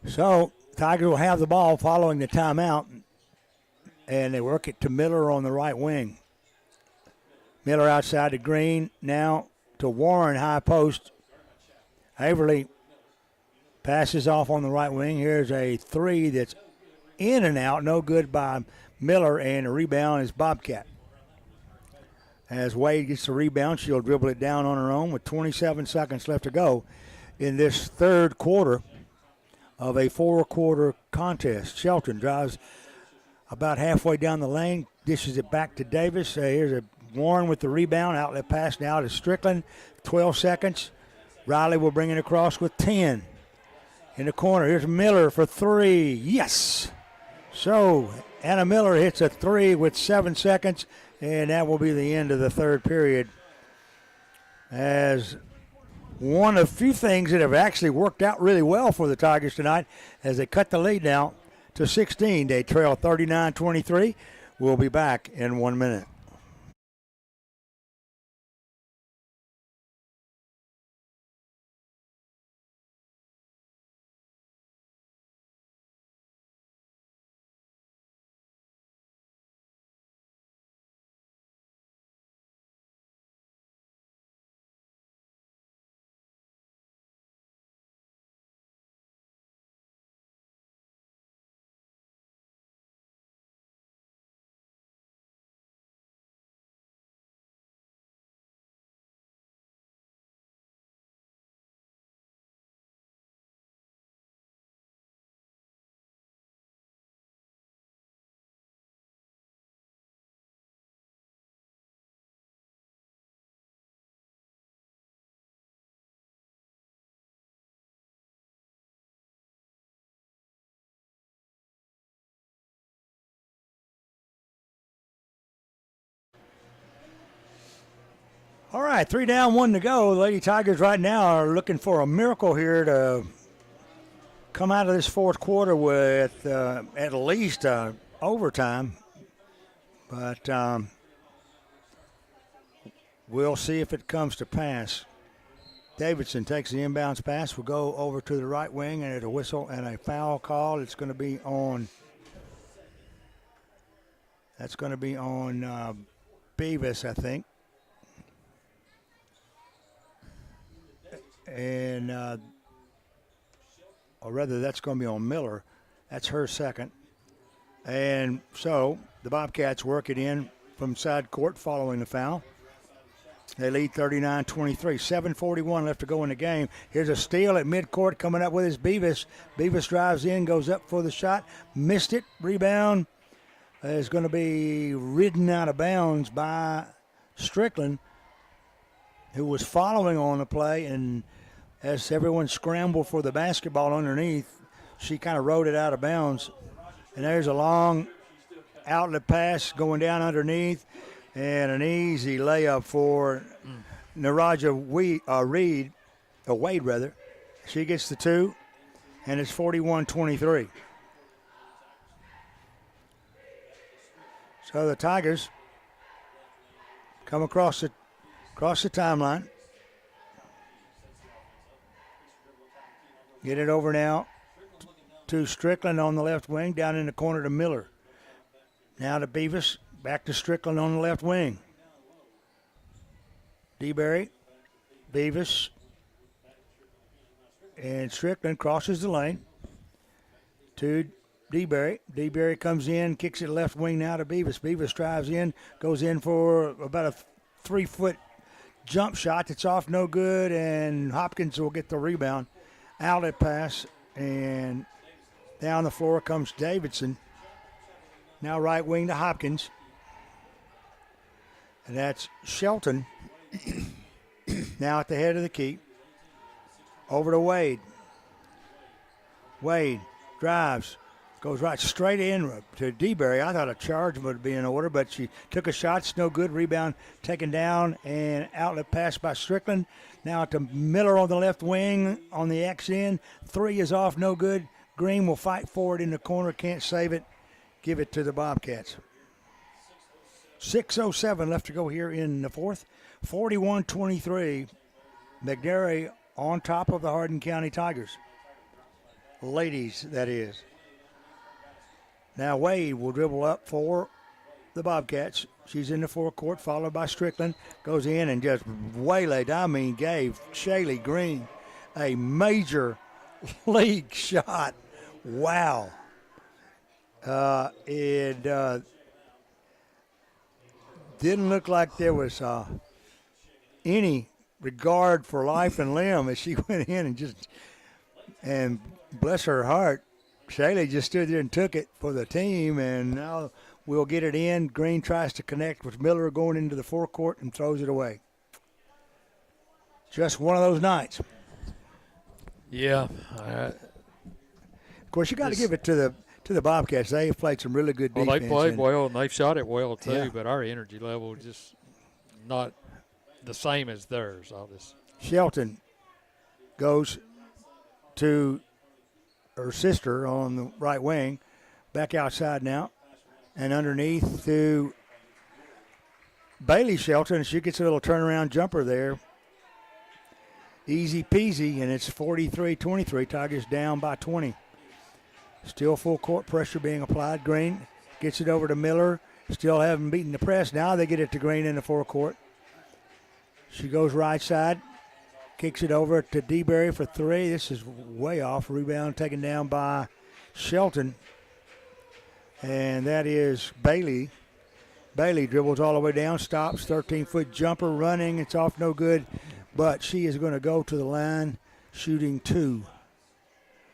[SPEAKER 1] So Tigers will have the ball following the timeout, and they work it to Miller on the right wing. Miller outside to Green, now to Warren, high post. Haverly passes off on the right wing. Here's a three that's in and out, no good by Miller, and the rebound is Bobcat. As Wade gets the rebound, she'll dribble it down on her own with 27 seconds left to go in this third quarter of a four-quarter contest. Shelton drives about halfway down the lane, dishes it back to Davis. Here's a Warren with the rebound, outlet pass now to Strickland. 12 seconds. Riley will bring it across with 10. In the corner, here's Miller for three. Yes! So Anna Miller hits a three with 7 seconds, and that will be the end of the third period. As one of few things that have actually worked out really well for the Tigers tonight as they cut the lead now to 16. They trail 39-23. We'll be back in 1 minute. All right, 3 down, 1 to go. The Lady Tigers right now are looking for a miracle here to come out of this fourth quarter with at least overtime. But we'll see if it comes to pass. Davidson takes the inbounds pass. Will go over to the right wing, and at a whistle and a foul call. It's going to be on. That's going to be on Beavis, I think. And, or rather, that's going to be on Miller. That's her second. And so the Bobcats work it in from side court following the foul. They lead 39-23. 7:41 left to go in the game. Here's a steal at midcourt coming up with his Beavis. Beavis drives in, goes up for the shot. Missed it. Rebound is going to be ridden out of bounds by Strickland. who was following on the play, and as everyone scrambled for the basketball underneath, she kind of rode it out of bounds. And there's a long outlet pass going down underneath, and an easy layup for Naraja Wade rather. She gets the 2, and it's 41-23. So the Tigers come across the timeline. Get it over now to Strickland on the left wing, down in the corner to Miller. Now to Beavis, back to Strickland on the left wing. DeBerry, Beavis, and Strickland crosses the lane to DeBerry. DeBerry comes in, kicks it left wing now to Beavis. Beavis drives in, goes in for about a 3-foot jump shot that's off, no good, and Hopkins will get the rebound. Outlet pass, and down the floor comes Davidson. Now right wing to Hopkins. And that's Shelton. Now at the head of the key. Over to Wade. Wade drives. Goes right straight in to DeBerry. I thought a charge would be in order, but she took a shot. It's no good. Rebound taken down, and outlet pass by Strickland. Now to Miller on the left wing on the X-end. 3 is off, no good. Green will fight for it in the corner. Can't save it. Give it to the Bobcats. 6:07 left to go here in the fourth. 41-23. McNairy on top of the Hardin County Tigers. Ladies, that is. Now Wade will dribble up for the Bobcats. She's in the forecourt, followed by Strickland. Goes in and just waylaid, gave Shaylee Green a major league shot. Wow. It didn't look like there was any regard for life and limb as she went in and bless her heart, Shaylee just stood there and took it for the team, and now we'll get it in. Green tries to connect with Miller going into the forecourt and throws it away. Just one of those nights.
[SPEAKER 2] Yeah.
[SPEAKER 1] Of course, you got to give it to the Bobcats. They've played some really good defense.
[SPEAKER 2] Well, they played well, and they've shot it well, too,
[SPEAKER 1] Yeah.
[SPEAKER 2] but our energy level is just not the same as theirs.
[SPEAKER 1] Shelton goes to her sister on the right wing, back outside now, and underneath to Bailey Shelton. She gets a little turnaround jumper there. Easy peasy, and it's 43-23. Tigers down by 20. Still full court pressure being applied. Green gets it over to Miller. Still haven't beaten the press. Now they get it to Green in the forecourt. She goes right side. Kicks it over to DeBerry for 3. This is way off. Rebound taken down by Shelton. And that is Bailey. Bailey dribbles all the way down, stops, 13-foot jumper running. It's off, no good. But she is going to go to the line shooting 2.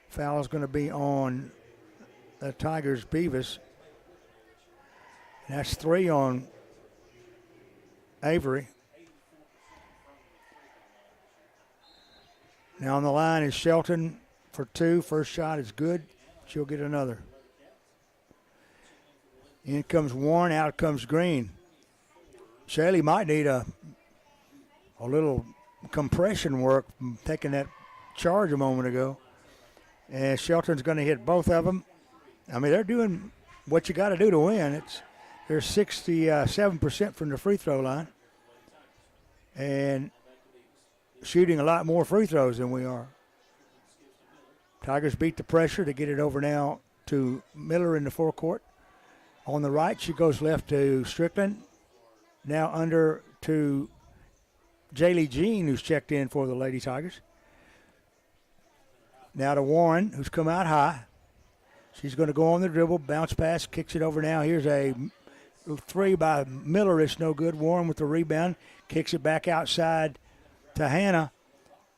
[SPEAKER 1] Foul is going to be on the Tigers' Beavis. And that's 3 on Avery. Now on the line is Shelton for 2. First shot is good. She'll get another. In comes Warren, out comes Green. Shaylee might need a little compression work from taking that charge a moment ago. And Shelton's going to hit both of them. I mean, they're doing what you got to do to win. They're 67% from the free throw line. And shooting a lot more free throws than we are. Tigers beat the pressure to get it over now to Miller in the forecourt. On the right, she goes left to Strickland. Now under to Jaylee Jean, who's checked in for the Lady Tigers. Now to Warren, who's come out high. She's going to go on the dribble, bounce pass, kicks it over now. Here's a 3 by Miller. It's no good. Warren with the rebound, kicks it back outside to Hannah.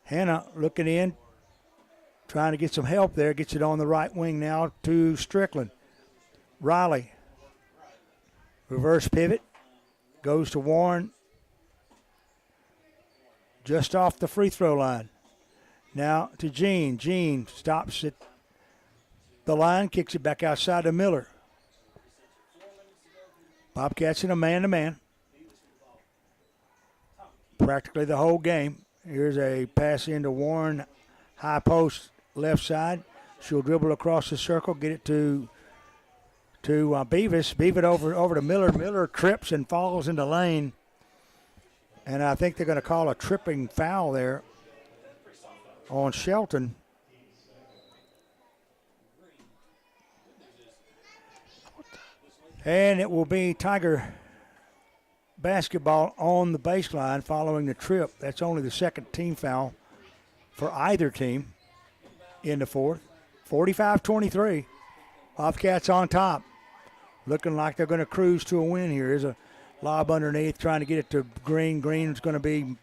[SPEAKER 1] Hannah looking in, trying to get some help there. Gets it on the right wing now to Strickland. Riley. Reverse pivot. Goes to Warren. just off the free throw line. Now to Jean. Jean stops at the line, kicks it back outside to Miller. Bobcats in a man-to-man. Practically the whole game. Here's a pass into Warren, high post, left side. She'll dribble across the circle, get it to Beavis. Beavis over to Miller. Miller trips and falls in the lane. And I think they're going to call a tripping foul there on Shelton. And it will be Tiger basketball on the baseline following the trip. That's only the second team foul for either team in the fourth. 45-23. Bobcats on top. Looking like they're going to cruise to a win here. Here's a lob underneath, trying to get it to Green. Green's going to be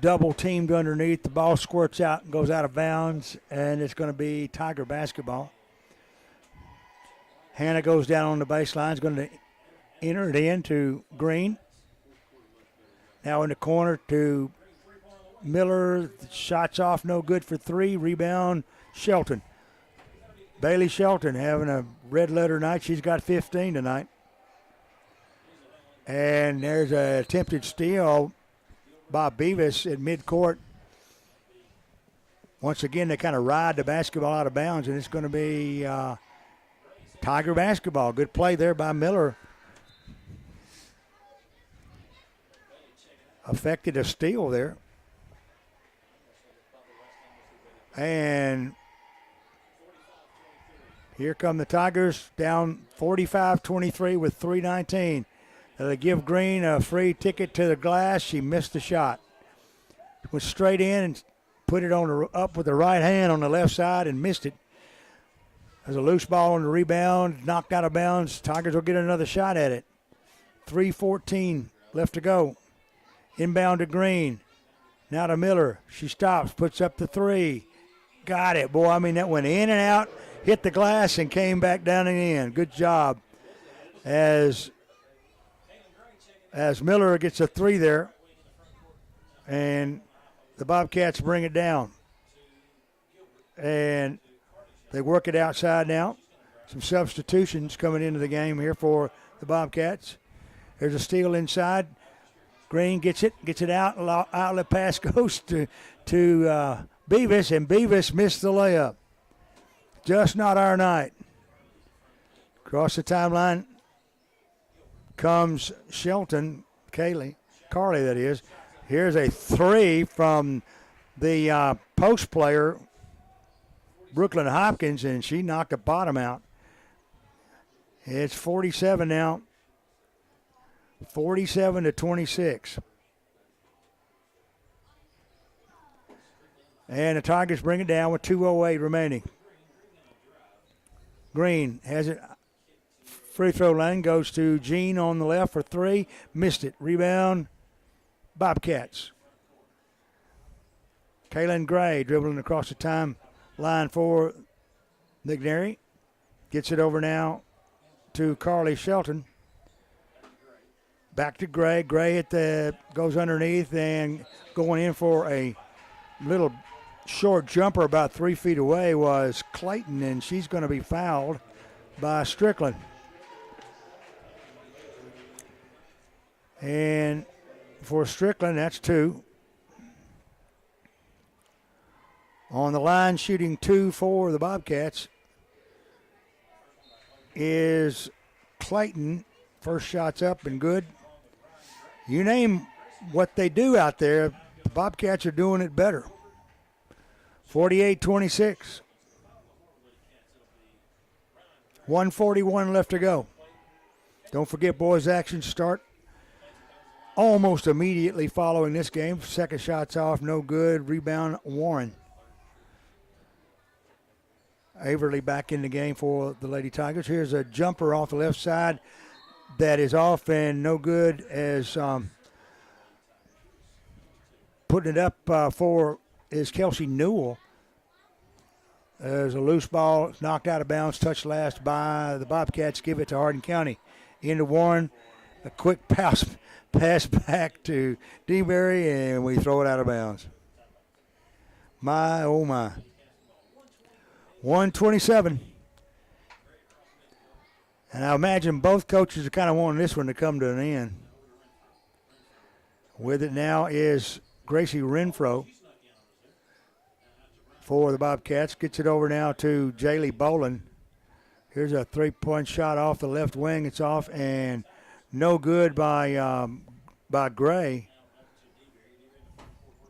[SPEAKER 1] double teamed underneath. The ball squirts out and goes out of bounds, and it's going to be Tiger basketball. Hannah goes down on the baseline, is going to enter it in to Green. Now in the corner to Miller. Shots off, no good for three. Rebound, Shelton. Bailey Shelton having a red letter night. She's got 15 tonight. And there's an attempted steal by Beavis at midcourt. Once again, they kind of ride the basketball out of bounds, and it's going to be Tiger basketball. Good play there by Miller. Affected a steal there. And here come the Tigers, down 45-23 with 3:19. They give Green a free ticket to the glass. She missed the shot. Went straight in and put it on up with the right hand on the left side and missed it. There's a loose ball on the rebound, knocked out of bounds. Tigers will get another shot at it. 3:14 left to go. Inbound to Green. Now to Miller. She stops, puts up the three. Got it, boy. I mean, that went in and out, hit the glass, and came back down and in. Good job. As Miller gets a three there, and the Bobcats bring it down. And they work it outside now. Some substitutions coming into the game here for the Bobcats. There's a steal inside. Green gets it out. Outlet pass goes to Beavis, and Beavis missed the layup. Just not our night. Across the timeline comes Shelton, Carly that is. Here's a three from the post player, Brooklyn Hopkins, and she knocked the bottom out. It's 47 now. 47-26. And the Tigers bring it down with 2:08 remaining. Green has it. Free throw line goes to Jean on the left for three. Missed it. Rebound, Bobcats. Kaylin Gray dribbling across the timeline for McNairy. Gets it over now to Carly Shelton. Back to Gray. Gray goes underneath and going in for a little short jumper about 3 feet away was Clayton, and she's going to be fouled by Strickland. And for Strickland, that's two. On the line, shooting two for the Bobcats is Clayton. First shot's up and good. You name what they do out there, the Bobcats are doing it better. 48-26. 1:41 left to go. Don't forget, boys, actions start almost immediately following this game. Second shot's off, no good. Rebound, Warren. Averly back in the game for the Lady Tigers. Here's a jumper off the left side that is off and no good, as putting it up for is Kelsey Newell. There's a loose ball, knocked out of bounds, touched last by the Bobcats. Give it to Hardin County. Into Warren, A quick pass back to DeBerry, and we throw it out of bounds. My, oh my. 127. And I imagine both coaches are kind of wanting this one to come to an end. With it now is Gracie Renfro for the Bobcats. Gets it over now to Jaylee Boland. Here's a three-point shot off the left wing. It's off and no good by Gray.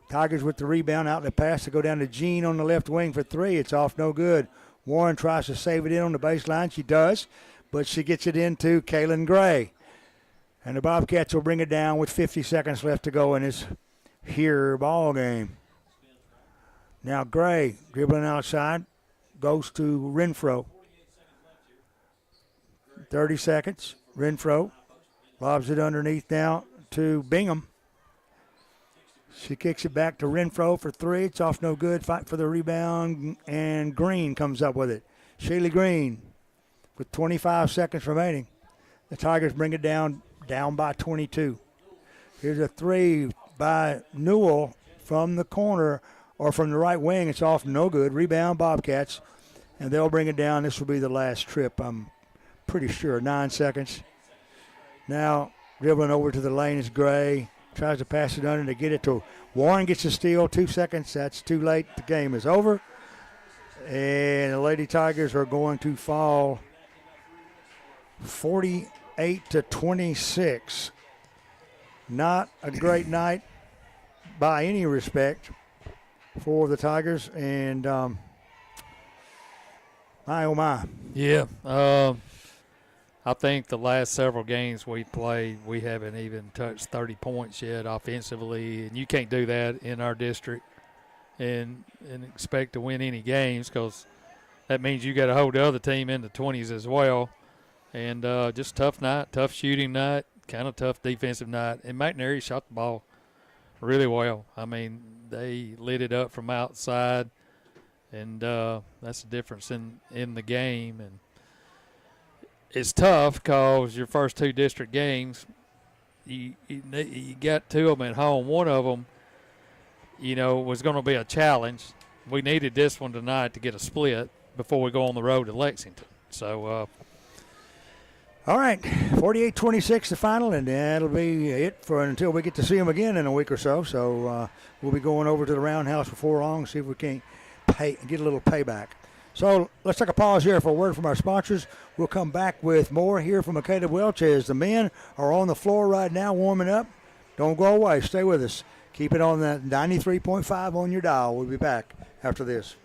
[SPEAKER 1] Tigers with the rebound, outlet pass to go down to Jean on the left wing for three. It's off, no good. Warren tries to save it in on the baseline. She does, but she gets it into Kaylin Gray. And the Bobcats will bring it down with 50 seconds left to go in this here ball game. Now Gray dribbling outside, goes to Renfro. 30 seconds. Renfro lobs it underneath now to Bingham. She kicks it back to Renfro for three. It's off, no good. Fight for the rebound, and Green comes up with it. Shaylee Green with 25 seconds remaining. The Tigers bring it down by 22. Here's a three by Newell from the corner or from the right wing. It's off, no good. Rebound, Bobcats, and they'll bring it down. This will be the last trip, I'm pretty sure. 9 seconds. Now dribbling over to the lane is Gray. Tries to pass it under to get it to Warren. Gets a steal. 2 seconds. That's too late. The game is over. And the Lady Tigers are going to fall 48-26. Not a great night by any respect for the Tigers. And my, oh my.
[SPEAKER 2] Yeah. I think the last several games we played, we haven't even touched 30 points yet offensively, and you can't do that in our district and expect to win any games, because that means you got to hold the other team in the 20s as well. And just tough night, tough shooting night, kind of tough defensive night. And McNairy shot the ball really well. I mean, they lit it up from outside, and that's the difference in the game. And it's tough because your first 2 district games, you got 2 of them at home. One of them, was going to be a challenge. We needed this one tonight to get a split before we go on the road to Lexington. So,
[SPEAKER 1] all right, 48-26 the final, and that'll be it for until we get to see them again in a week or so. So we'll be going over to the Roundhouse before long, see if we can get a little payback. So let's take a pause here for a word from our sponsors. We'll come back with more here from Makeda Welch as the men are on the floor right now warming up. Don't go away. Stay with us. Keep it on that 93.5 on your dial. We'll be back after this.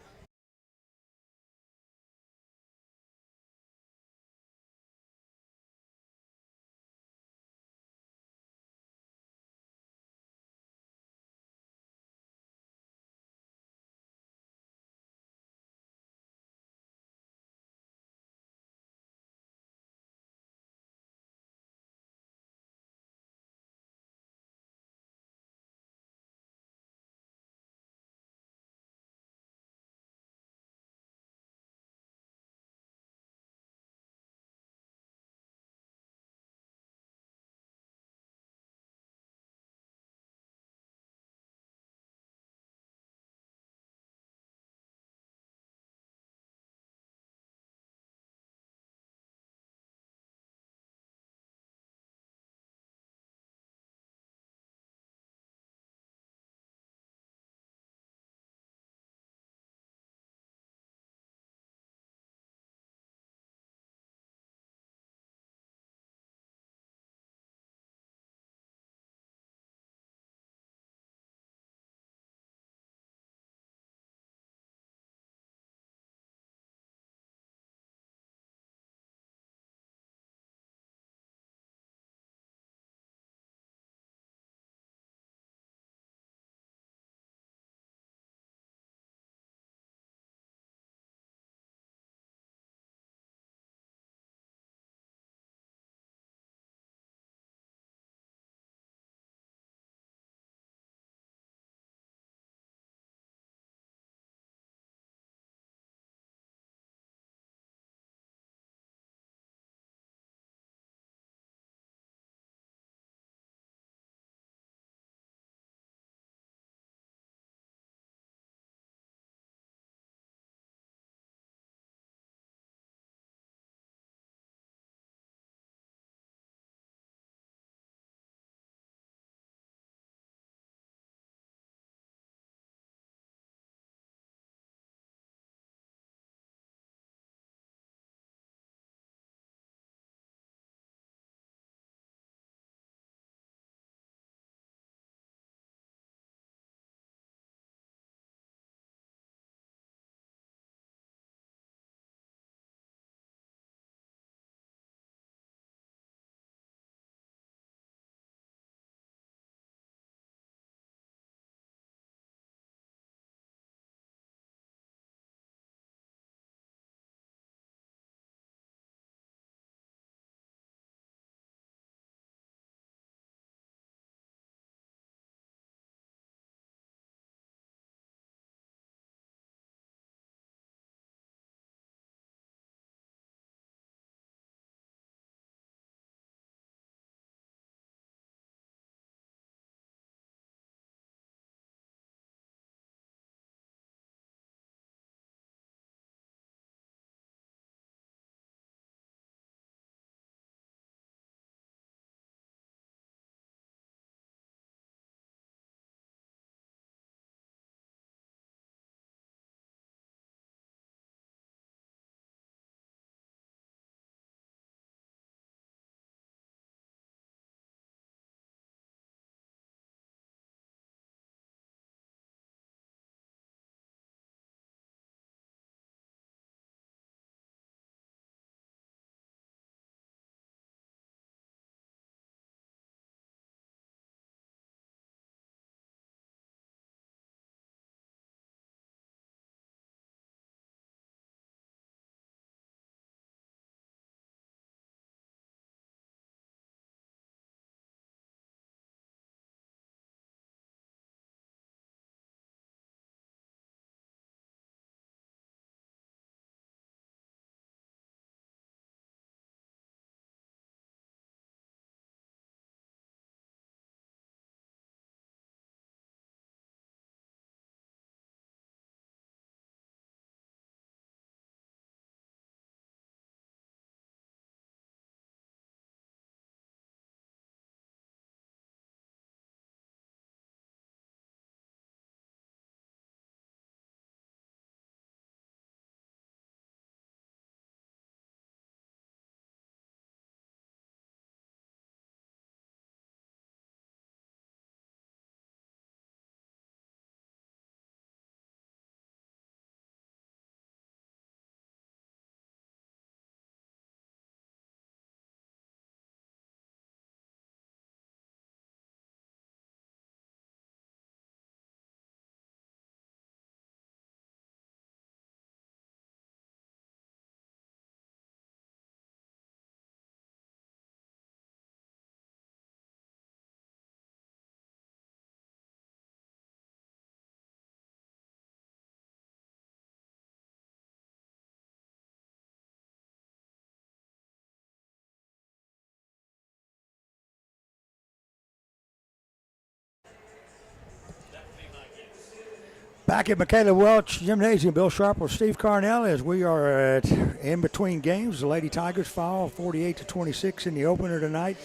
[SPEAKER 1] Back at Michaela Welch Gymnasium, Bill Sharp with Steve Carnell as we are in between games. The Lady Tigers fall 48-26 in the opener tonight.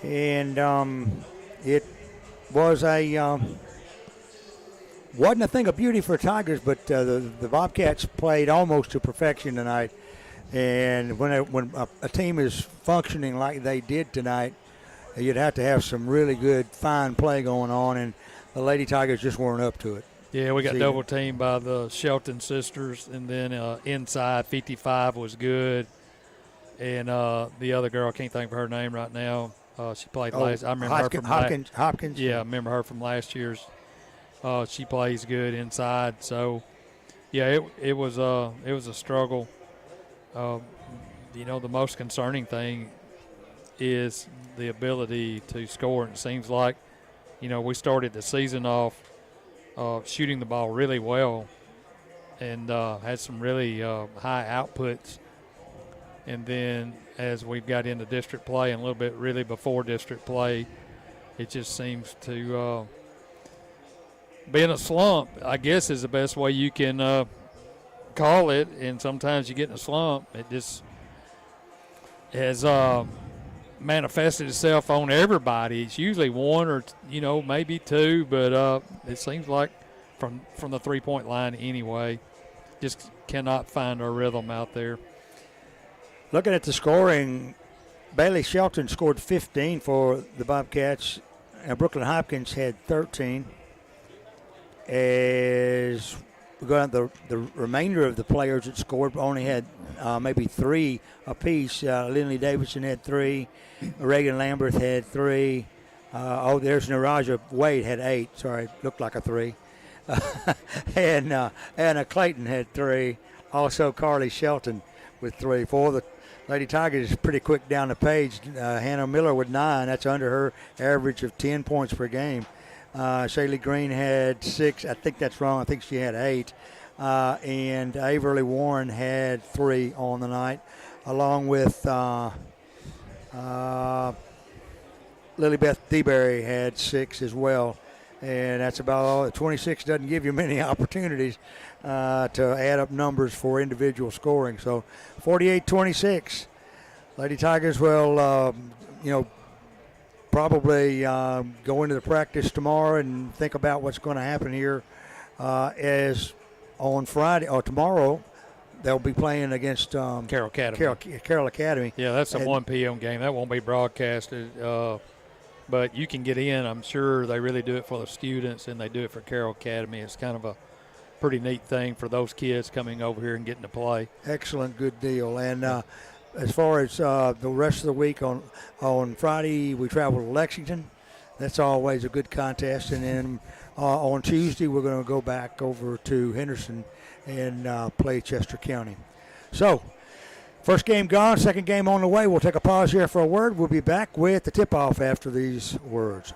[SPEAKER 1] And it was wasn't a thing of beauty for Tigers, but the Bobcats played almost to perfection tonight. And when a team is functioning like they did tonight, you'd have to have some really good, fine play going on, and the Lady Tigers just weren't up to it.
[SPEAKER 2] Yeah, we got double teamed by the Shelton sisters, and then inside 55 was good. And the other girl, I can't think of her name right now. She played last. I remember her from
[SPEAKER 1] Hopkins.
[SPEAKER 2] Yeah, I remember her from last year's. She plays good inside. So, yeah, it was a struggle. The most concerning thing is the ability to score. And it seems like, we started the season off shooting the ball really well and had some really high outputs. And then as we've got into district play and a little bit really before district play, it just seems to be in a slump, I guess is the best way you can call it. And sometimes you get in a slump. It just has manifested itself on everybody. It's usually one or maybe two, but it seems like from the 3-point line anyway, just cannot find our rhythm out there.
[SPEAKER 1] Looking at the scoring, Bailey Shelton scored 15 for the Bobcats, and Brooklyn Hopkins had 13. As we go down, the remainder of the players that scored only had maybe 3 apiece. Lindley Davidson had 3. Reagan Lambert had 3. There's Naraja Wade had 8. Sorry, looked like a 3. And Anna Clayton had 3. Also Carly Shelton with 3. For the Lady Tigers is pretty quick down the page. Hannah Miller with 9. That's under her average of 10 points per game. Shaylee Green had 6. I think that's wrong. I think she had 8. And Averly Warren had 3 on the night, along with Lilybeth DeBerry had 6 as well. And that's about all. 26 doesn't give you many opportunities to add up numbers for individual scoring. So 48-26. Lady Tigers will, probably go into the practice tomorrow and think about what's going to happen here as on Friday or tomorrow they'll be playing against
[SPEAKER 2] Carroll Academy.
[SPEAKER 1] Carroll Academy.
[SPEAKER 2] Yeah, that's a 1 p.m. game. That won't be broadcasted, but you can get in. I'm sure they really do it for the students, and they do it for Carroll Academy. It's kind of a pretty neat thing for those kids coming over here and getting to play.
[SPEAKER 1] Excellent, good deal. And as far as the rest of the week, on Friday we travel to Lexington. That's always a good contest. And then on Tuesday we're going to go back over to Henderson and play Chester County. So first game gone, second game on the way. We'll take a pause here for a word. We'll be back with the tip-off after these words.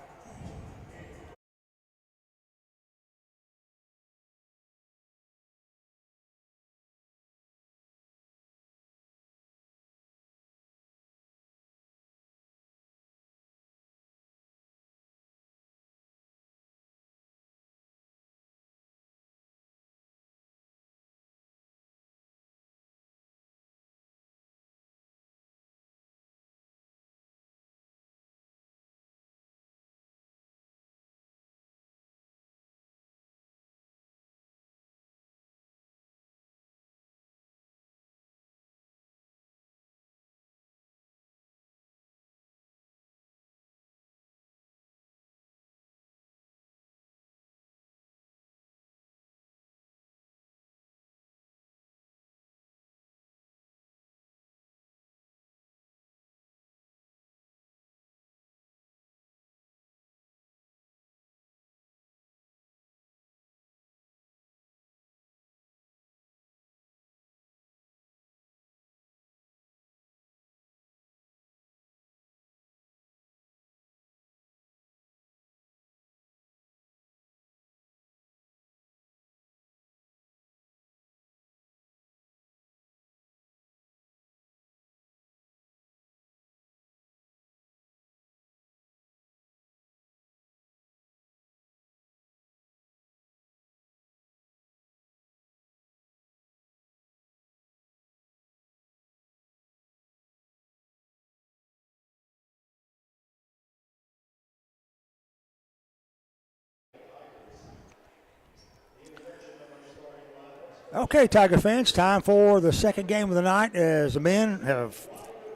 [SPEAKER 1] Okay, Tiger fans, time for the second game of the night as the men have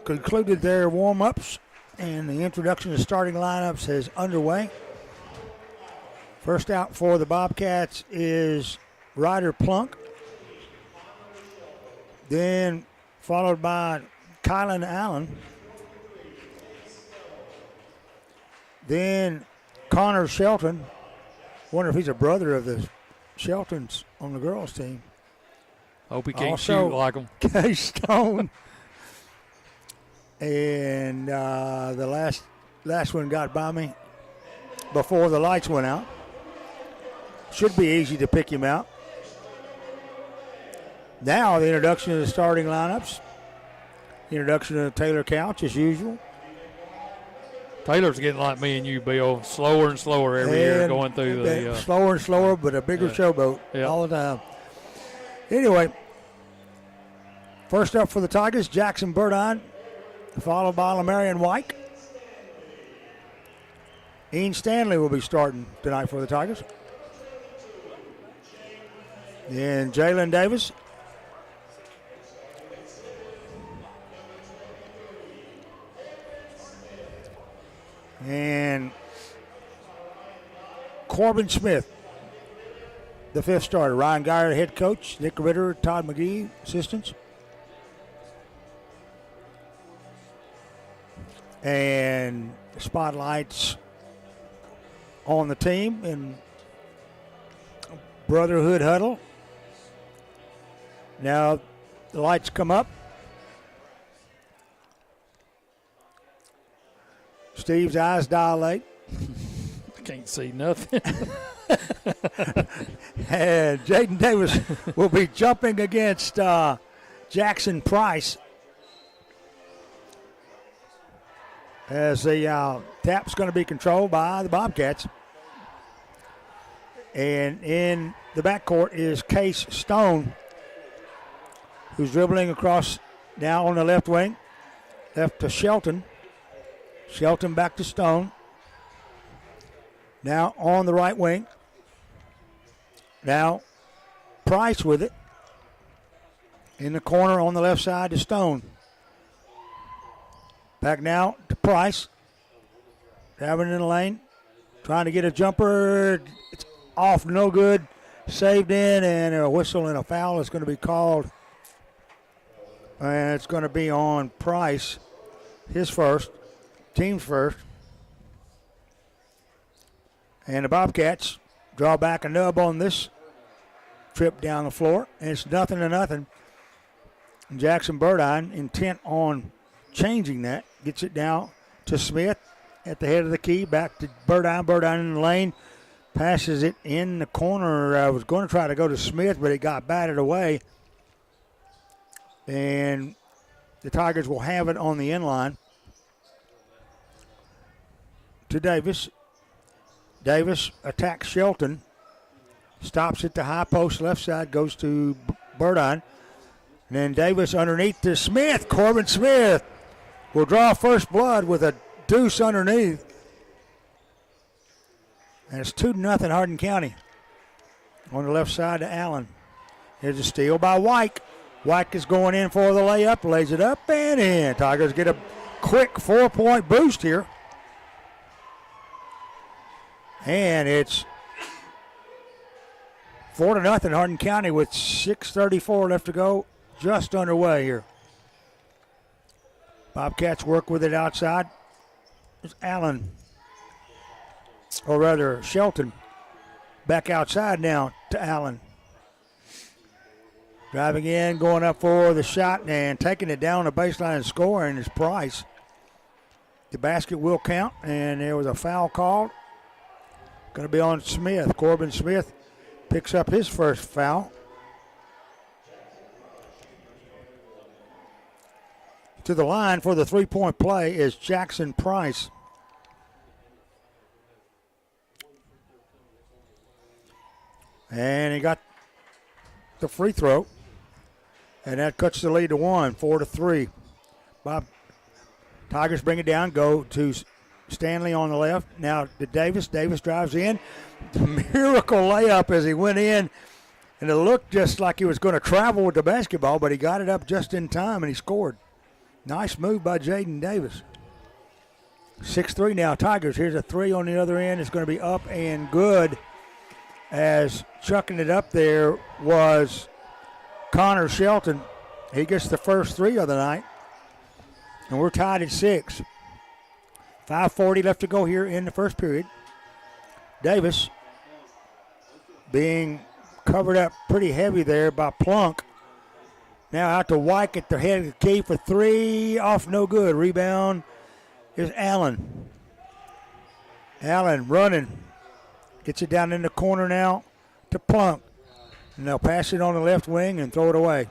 [SPEAKER 1] concluded their warm-ups and the introduction of starting lineups is underway. First out for the Bobcats is Ryder Plunk. Then followed by Kylan Allen. Then Connor Shelton. Wonder if he's a brother of the Sheltons on the girls' team.
[SPEAKER 2] Hope he can't
[SPEAKER 1] Also,
[SPEAKER 2] shoot like them.
[SPEAKER 1] Kay Stone. And the last one got by me before the lights went out. Should be easy to pick him out. Now the introduction of the starting lineups. Introduction of Taylor Couch as usual.
[SPEAKER 2] Taylor's getting like me and you, Bill, slower and slower every year going through the.
[SPEAKER 1] Slower and slower, but a bigger showboat all the time. Anyway, first up for the Tigers, Jackson Burdine, followed by Lamarion White. Ian Stanley will be starting tonight for the Tigers. And Jalen Davis. And Corbin Smith, the fifth starter. Ryan Geyer, head coach. Nick Ritter, Todd McGee, assistants. And spotlights on the team in Brotherhood Huddle. Now the lights come up. Steve's eyes dilate.
[SPEAKER 2] Can't see nothing.
[SPEAKER 1] And Jaden Davis will be jumping against Jackson Price as the tap's going to be controlled by the Bobcats. And in the backcourt is Case Stone, who's dribbling across now on the left wing. Left to Shelton. Shelton back to Stone. Now on the right wing. Now Price with it. In the corner on the left side to Stone. Back now to Price. Driving in the lane. Trying to get a jumper. It's off, no good. Saved in, and a whistle and a foul is going to be called. And it's going to be on Price. His first. Team's first. And the Bobcats draw back a nub on this trip down the floor. And it's 0-0. And Jackson Burdine, intent on changing that, gets it down to Smith at the head of the key. Back to Burdine. Burdine in the lane. Passes it in the corner. I was going to try to go to Smith, but it got batted away. And the Tigers will have it on the inline. To Davis. Davis attacks Shelton. Stops at the high post left side. Goes to Burdine. And then Davis underneath to Smith. Corbin Smith will draw first blood with a deuce underneath. And it's 2-0 Hardin County. On the left side to Allen. Here's a steal by White. White is going in for the layup. Lays it up and in. Tigers get a quick 4-point boost here. And it's 4-0 Hardin County with 6:34 left to go. Just underway here. Bobcats work with it outside. It's Allen. Or rather, Shelton. Back outside now to Allen. Driving in, going up for the shot, and taking it down the baseline and scoring is Price. The basket will count, and there was a foul called. Going to be on Smith. Corbin Smith picks up his first foul. To the line for the three-point play is Jackson Price. And he got the free throw. And that cuts the lead to 1, 4-3. Bob, Tigers bring it down, go to Stanley on the left. Now to Davis. Davis drives in. Miracle layup as he went in. And it looked just like he was going to travel with the basketball, but he got it up just in time and he scored. Nice move by Jaden Davis. 6-3 now, Tigers. Here's a three on the other end. It's going to be up and good. As chucking it up there was Connor Shelton. He gets the first three of the night. And we're tied at 6. 5:40 left to go here in the first period. Davis being covered up pretty heavy there by Plunk. Now out to White at the head of the key for three. Off no good. Rebound is Allen. Allen running. Gets it down in the corner now to Plunk. And they'll pass it on the left wing and throw it away.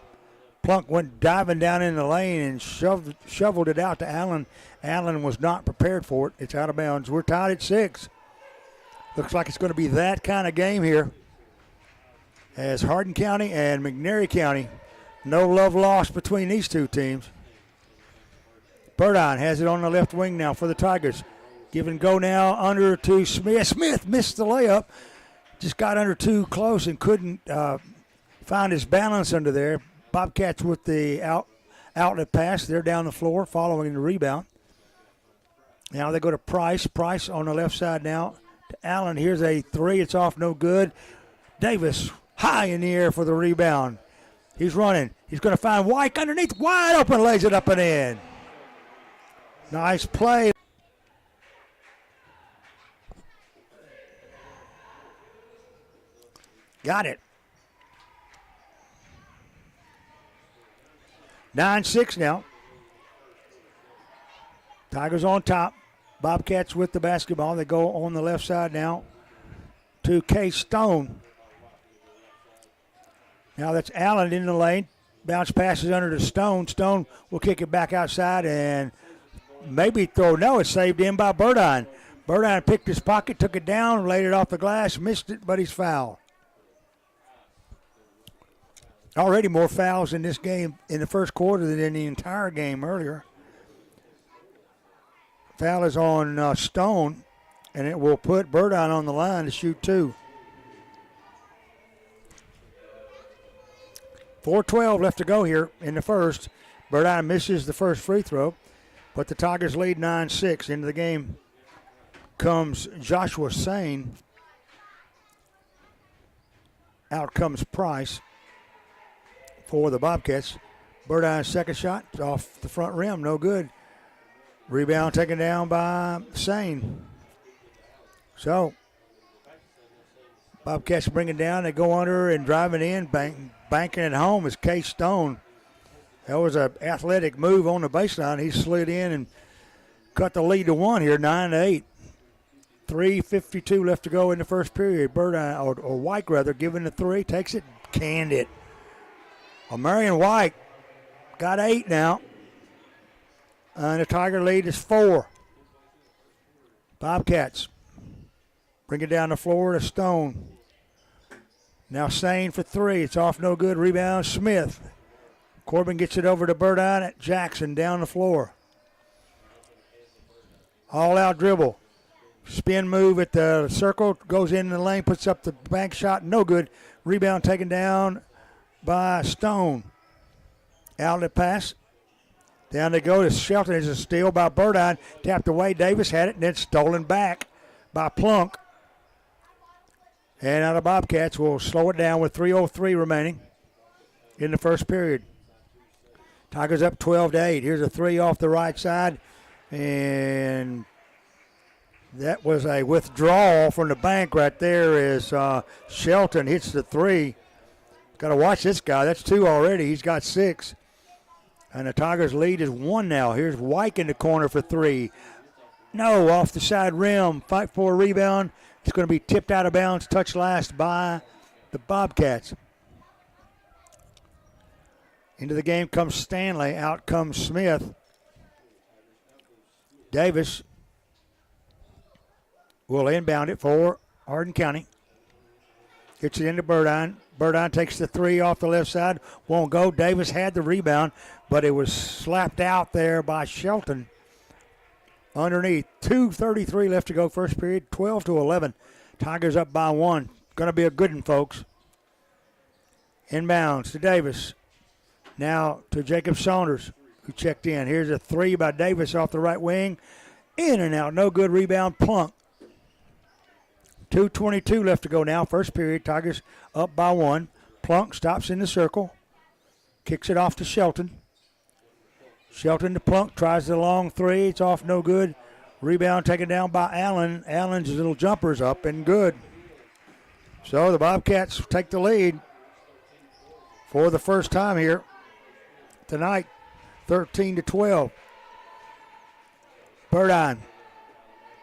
[SPEAKER 1] Plunk went diving down in the lane and shoveled it out to Allen. Allen was not prepared for it. It's out of bounds. We're tied at 6. Looks like it's going to be that kind of game here. As Hardin County and McNairy County, no love lost between these two teams. Burdine has it on the left wing now for the Tigers. Give and go now under to Smith. Smith missed the layup. Just got under too close and couldn't find his balance under there. Bobcats with the outlet pass. They're down the floor following the rebound. Now they go to Price. Price on the left side now to Allen. Here's a three. It's off no good. Davis high in the air for the rebound. He's running. He's going to find White underneath. Wide open. Lays it up and in. Nice play. Got it. 9-6 now. Tigers on top. Bobcats with the basketball. They go on the left side now to K. Stone. Now that's Allen in the lane. Bounce passes under to Stone. Stone will kick it back outside and maybe throw. No, it's saved in by Burdine. Burdine picked his pocket, took it down, laid it off the glass, missed it, but he's fouled. Already more fouls in this game in the first quarter than in the entire game earlier. Foul is on Stone, and it will put Burdine on the line to shoot 2. 4:12 left to go here in the first. Burdine misses the first free throw, but the Tigers lead 9-6. Into the game comes Joshua Sane. Out comes Price for the Bobcats. Burdine's second shot off the front rim, no good. Rebound taken down by Sane. So, Bobcats bring it down. They go under and driving in, banking it home is K. Stone. That was an athletic move on the baseline. He slid in and cut the lead to 1 here, 9-8. 3:52 left to go in the first period. Burdine, or White rather, giving the three, takes it, canned it. Well, Marion White got 8 now. And the Tiger lead is 4. Bobcats bring it down the floor to Stone. Now Sane for 3. It's off no good. Rebound Smith. Corbin gets it over to Burdine at Jackson down the floor. All out dribble. Spin move at the circle. Goes in the lane. Puts up the bank shot. No good. Rebound taken down by Stone. Outlet pass. Down they go to Shelton. There's a steal by Burdine. Tapped away. Davis had it and then stolen back by Plunk. And out of Bobcats will slow it down with 3:03 remaining in the first period. Tigers up 12-8. Here's a three off the right side. And that was a withdrawal from the bank right there as Shelton hits the three. Got to watch this guy. That's 2 already. He's got 6. And the Tigers' lead is 1 now. Here's White in the corner for 3. No, off the side rim. Fight for a rebound. It's going to be tipped out of bounds. Touched last by the Bobcats. Into the game comes Stanley. Out comes Smith. Davis will inbound it for Hardin County. Gets it into Burdine. Burdine takes the 3 off the left side. Won't go. Davis had the rebound, but it was slapped out there by Shelton. Underneath. 2:33 left to go first period. 12-11. Tigers up by 1. Going to be a good one, folks. Inbounds to Davis. Now to Jacob Saunders, who checked in. Here's a three by Davis off the right wing. In and out. No good. Rebound. Plunk. 2:22 left to go now. First period. Tigers up by 1. Plunk stops in the circle. Kicks it off to Shelton. Shelton to Plunk. Tries the long three. It's off. No good. Rebound taken down by Allen. Allen's little jumper's up and good. So the Bobcats take the lead for the first time here tonight, 13-12. Burdine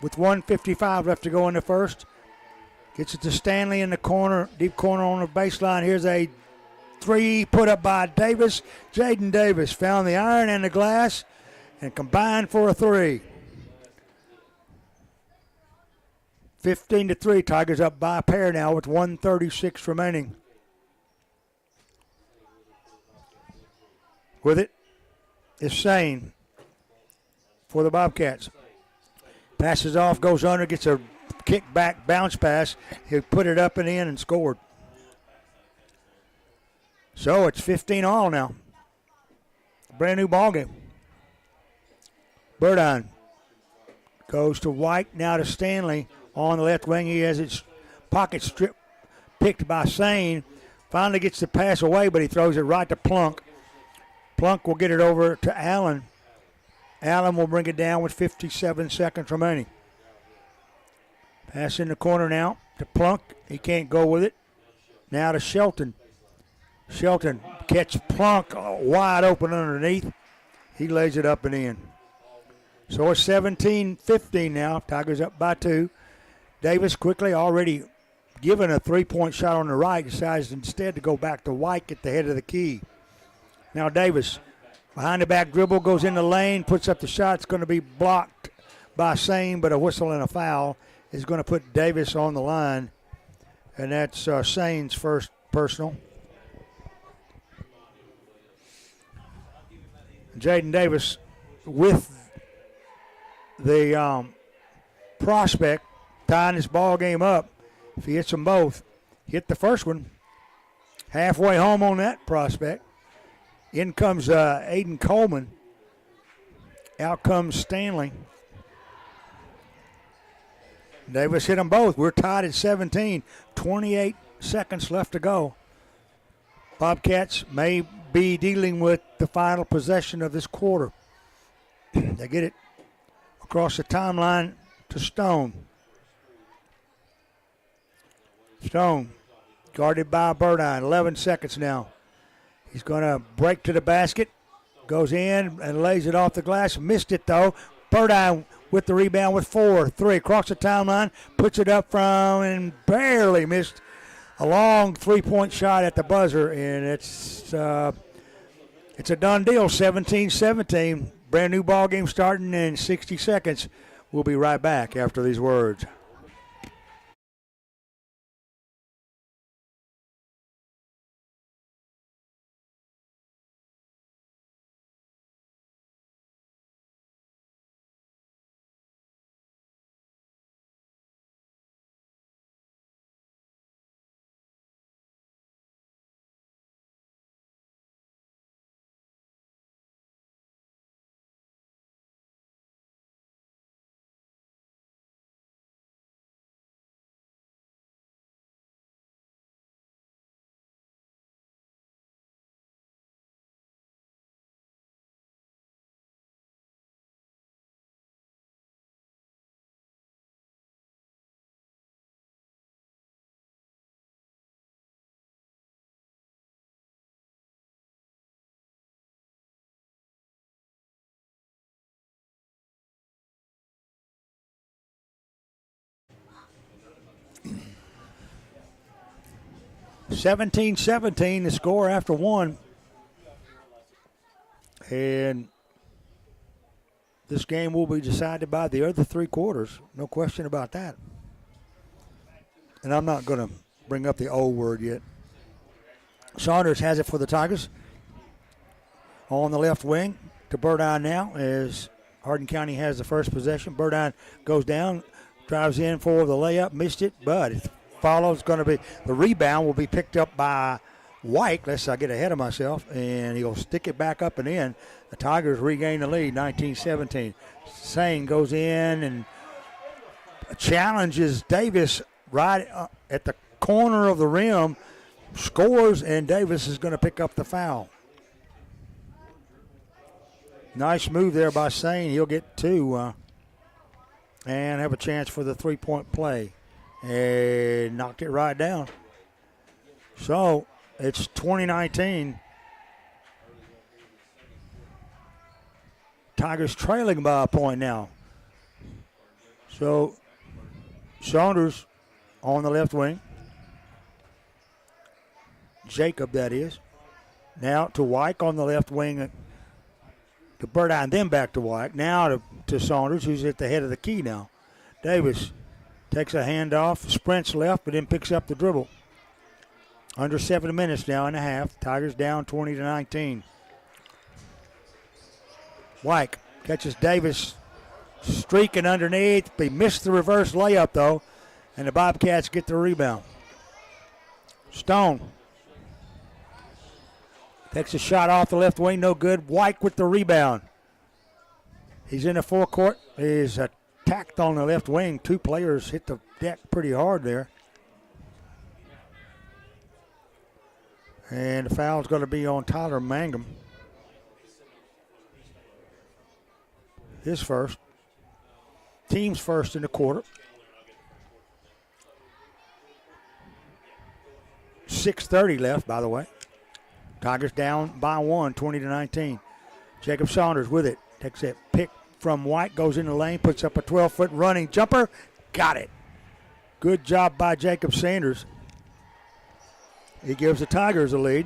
[SPEAKER 1] with 1:55 left to go in the first. Gets it to Stanley in the corner, deep corner on the baseline. Here's a three put up by Davis. Jaden Davis found the iron and the glass and combined for a three. 15-3, Tigers up by a pair now with 1:36 remaining. With it is Sane for the Bobcats. Passes off, goes under, gets a kick back, bounce pass. He put it up and in and scored. So it's 15 all now. Brand new ball game. Burdine goes to White, now to Stanley on the left wing. He has his pocket strip picked by Sane. Finally gets the pass away, but he throws it right to Plunk. Plunk will get it over to Allen. Allen will bring it down with 57 seconds remaining. Pass in the corner now to Plunk. He can't go with it. Now to Shelton. Shelton catch Plunk wide open underneath. He lays it up and in. So it's 17-15 now. Tigers up by 2. Davis quickly, already given a three-point shot on the right, decides instead to go back to White at the head of the key. Now Davis, behind the back dribble, goes in the lane, puts up the shot. It's going to be blocked by Sane, but a whistle and a foul is going to put Davis on the line. And that's Sane's first personal. Jaden Davis with the prospect tying this ball game up. If he hits them both, hit the first one. Halfway home on that prospect. In comes Aiden Coleman. Out comes Stanley. Davis hit them both. We're tied at 17. 28 seconds left to go. Bobcats may be dealing with the final possession of this quarter. They get it across the timeline to Stone. Stone guarded by Burdine. 11 seconds now. He's going to break to the basket. Goes in and lays it off the glass. Missed it, though. Burdine with the rebound with 4-3. Across the timeline. Puts it up from and barely missed a long three-point shot at the buzzer. And it's a done deal. 17-17. Brand new ball game starting in 60 seconds. We'll be right back after these words. (17-17) the score after one. And this game will be decided by the other three quarters. No question about that. And I'm not going to bring up the old word yet. Saunders has it for the Tigers. On the left wing to Burdine now as Hardin County has the first possession. Burdine goes down, drives in for the layup, missed it, but it follows. Going to be the rebound will be picked up by White, lest I get ahead of myself, and he'll stick it back up and in. The Tigers regain the lead, 19-17. Sane goes in and challenges Davis right at the corner of the rim, scores, and Davis is going to pick up the foul. Nice move there by Sane. He'll get 2 and have a chance for the three-point play. And knocked it right down. So it's 2019. Tigers trailing by a point now. So Saunders on the left wing. Jacob, that is. Now to Wyke on the left wing. To Burdine, then back to Wyke. Now to Saunders, who's at the head of the key now. Davis takes a handoff, sprints left, but then picks up the dribble. Under 7 minutes now and a half. Tigers down 20-19. Wyke catches Davis streaking underneath. He missed the reverse layup, though, and the Bobcats get the rebound. Stone takes a shot off the left wing, no good. Wyke with the rebound. He's in the forecourt. He's attacked on the left wing. 2 players hit the deck pretty hard there. And the foul's going to be on Tyler Mangum. His first. Team's first in the quarter. 6:30 left, by the way. Tigers down by 1, 20-19. Jacob Saunders with it. Takes that pick from White, goes in the lane, puts up a 12-foot running jumper. Got it. Good job by Jacob Sanders. He gives the Tigers a lead.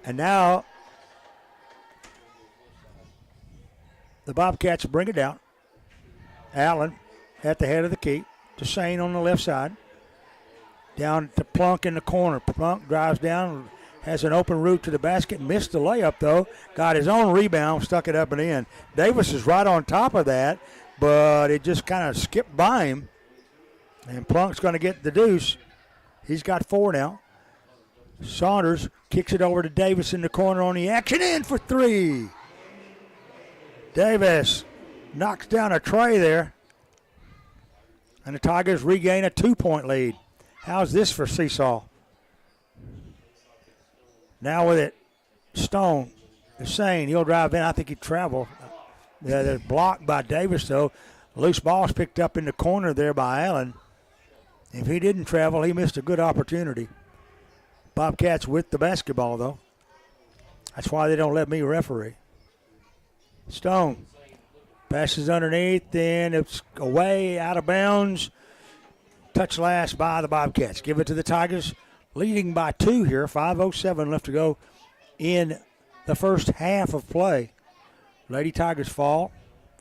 [SPEAKER 1] And now the Bobcats bring it down. Allen at the head of the key. To Shane on the left side. Down to Plunk in the corner. Plunk drives down, has an open route to the basket. Missed the layup, though. Got his own rebound, stuck it up and in. Davis is right on top of that, but it just kind of skipped by him. And Plunk's going to get the deuce. He's got 4 now. Saunders kicks it over to Davis in the corner on the action. In for 3. Davis knocks down a tray there. And the Tigers regain a 2-point lead. How's this for Seesaw? Now with it, Stone is saying he'll drive in. I think he'd travel. They're blocked by Davis, though. Loose ball's picked up in the corner there by Allen. If he didn't travel, he missed a good opportunity. Bobcats with the basketball, though. That's why they don't let me referee. Stone passes underneath, then it's away, out of bounds. Touch last by the Bobcats. Give it to the Tigers, leading by 2 here. 5:07 left to go in the first half of play. Lady Tigers fall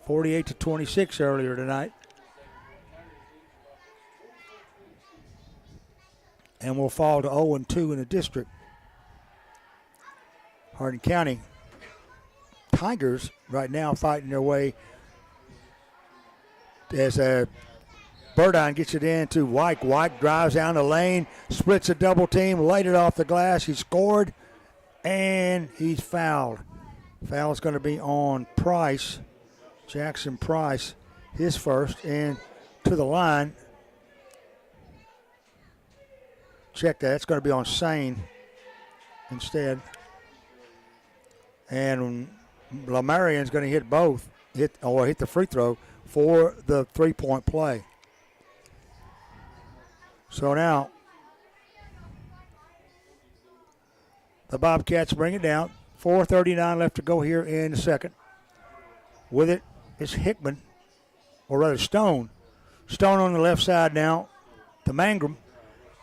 [SPEAKER 1] 48-26 earlier tonight. And will fall to 0-2 in the district. Hardin County Tigers right now fighting their way as Burdine gets it in to Wyke. Wyke drives down the lane, splits a double team, laid it off the glass. He scored, and he's fouled. Foul is going to be on Price, Jackson Price, his first, and to the line. Check that. It's going to be on Sane instead. And Lamarion's going to hit both, hit the free throw for the 3-point play. So now the Bobcats bring it down. 4:39 left to go here in the second. With it is Hickman, or rather Stone. Stone on the left side now to Mangum.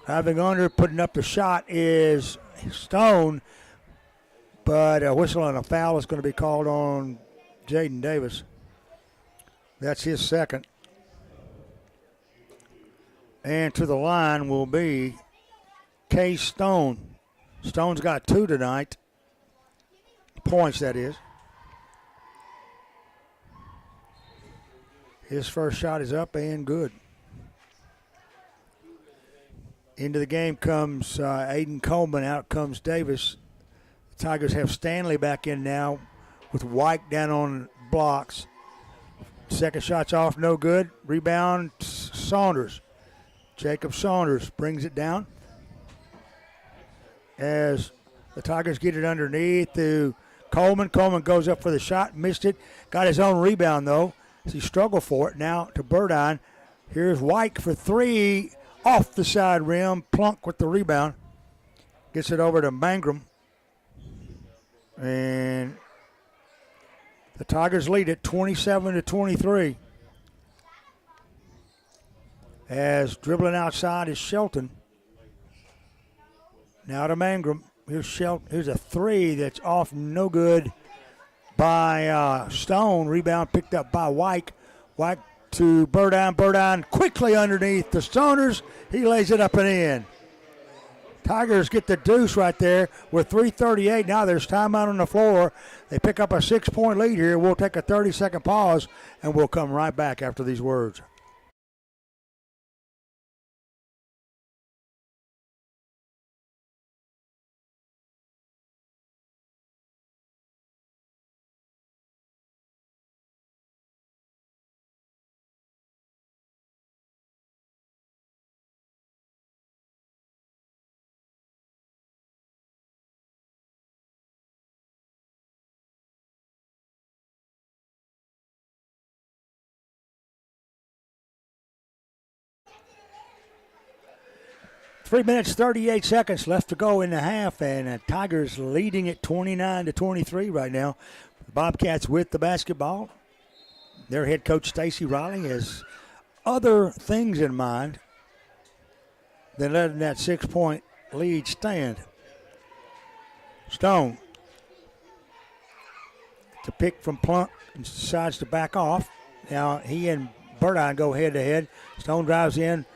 [SPEAKER 1] Driving under, putting up the shot is Stone, but a whistle and a foul is going to be called on Jaden Davis. That's his second. And to the line will be Case Stone. Stone's got 2 tonight. Points, that is. His first shot is up and good. Into the game comes Aiden Coleman. Out comes Davis. The Tigers have Stanley back in now with White down on blocks. Second shot's off, no good. Rebound, Saunders. Jacob Saunders brings it down as the Tigers get it underneath to Coleman. Coleman goes up for the shot, missed it. Got his own rebound, though, as he struggled for it. Now to Burdine. Here's White for three. Off the side rim. Plunk with the rebound. Gets it over to Mangrum. And the Tigers lead it 27-23. As dribbling outside is Shelton. Now to Mangrum. Here's Shelton. Here's a three that's off, no good by Stone. Rebound picked up by White. White to Burdine. Burdine quickly underneath the Stoners. He lays it up and in. Tigers get the deuce right there with 3:38. Now there's timeout on the floor. They pick up a 6-point lead here. We'll take a 30-second pause, and we'll come right back after these words. Three minutes, 38 seconds left to go in the half, and the Tigers leading it 29-23 right now. The Bobcats with the basketball. Their head coach, Stacy Riley, has other things in mind than letting that 6-point lead stand. Stone to pick from Plunk and decides to back off. Now he and Burdine go head-to-head. Stone drives in.